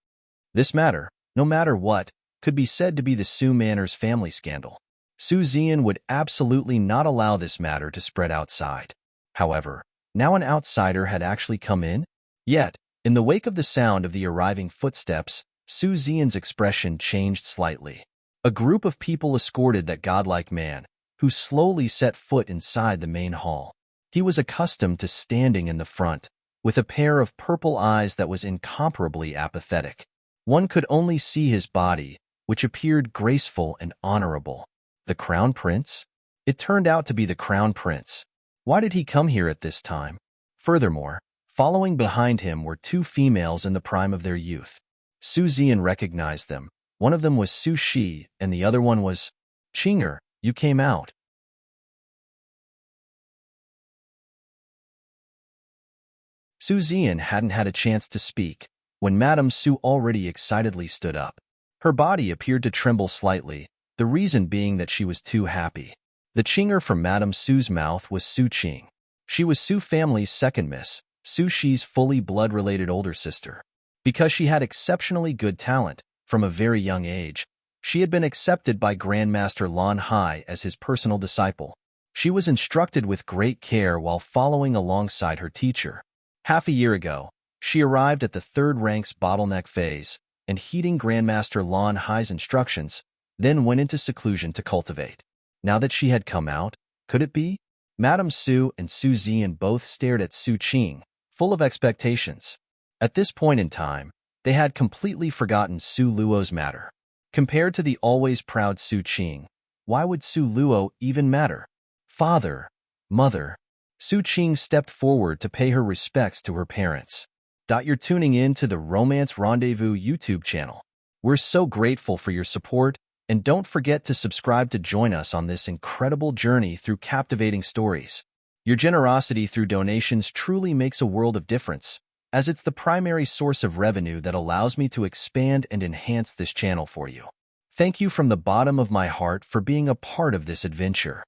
This matter, no matter what, could be said to be the Su Manners family scandal. Su Zian would absolutely not allow this matter to spread outside. However, now an outsider had actually come in? Yet, in the wake of the sound of the arriving footsteps, Su Zian's expression changed slightly. A group of people escorted that godlike man, who slowly set foot inside the main hall. He was accustomed to standing in the front, with a pair of purple eyes that was incomparably apathetic. One could only see his body, which appeared graceful and honorable. The Crown Prince? It turned out to be the Crown Prince. Why did he come here at this time? Furthermore, following behind him were two females in the prime of their youth. Su Zian recognized them. One of them was Su Shi, and the other one was... Qinger, you came out. Su Zian hadn't had a chance to speak, when Madame Su already excitedly stood up. Her body appeared to tremble slightly, the reason being that she was too happy. The Qinger from Madame Su's mouth was Su Qing. She was Su family's second miss, Su Shi's fully blood-related older sister. Because she had exceptionally good talent, from a very young age, she had been accepted by Grandmaster Lan Hai as his personal disciple. She was instructed with great care while following alongside her teacher. Half a year ago, she arrived at the third rank's bottleneck phase, and heeding Grandmaster Lan Hai's instructions, then went into seclusion to cultivate. Now that she had come out, could it be? Madame Su and Su Zian both stared at Su Qing, full of expectations. At this point in time, They had completely forgotten Su Luo's matter. Compared to the always proud Su Qing, why would Su Luo even matter? Father, mother. Su Qing stepped forward to pay her respects to her parents. You're tuning in to the Romance Rendezvous YouTube channel. We're so grateful for your support, and don't forget to subscribe to join us on this incredible journey through captivating stories. Your generosity through donations truly makes a world of difference, as it's the primary source of revenue that allows me to expand and enhance this channel for you. Thank you from the bottom of my heart for being a part of this adventure.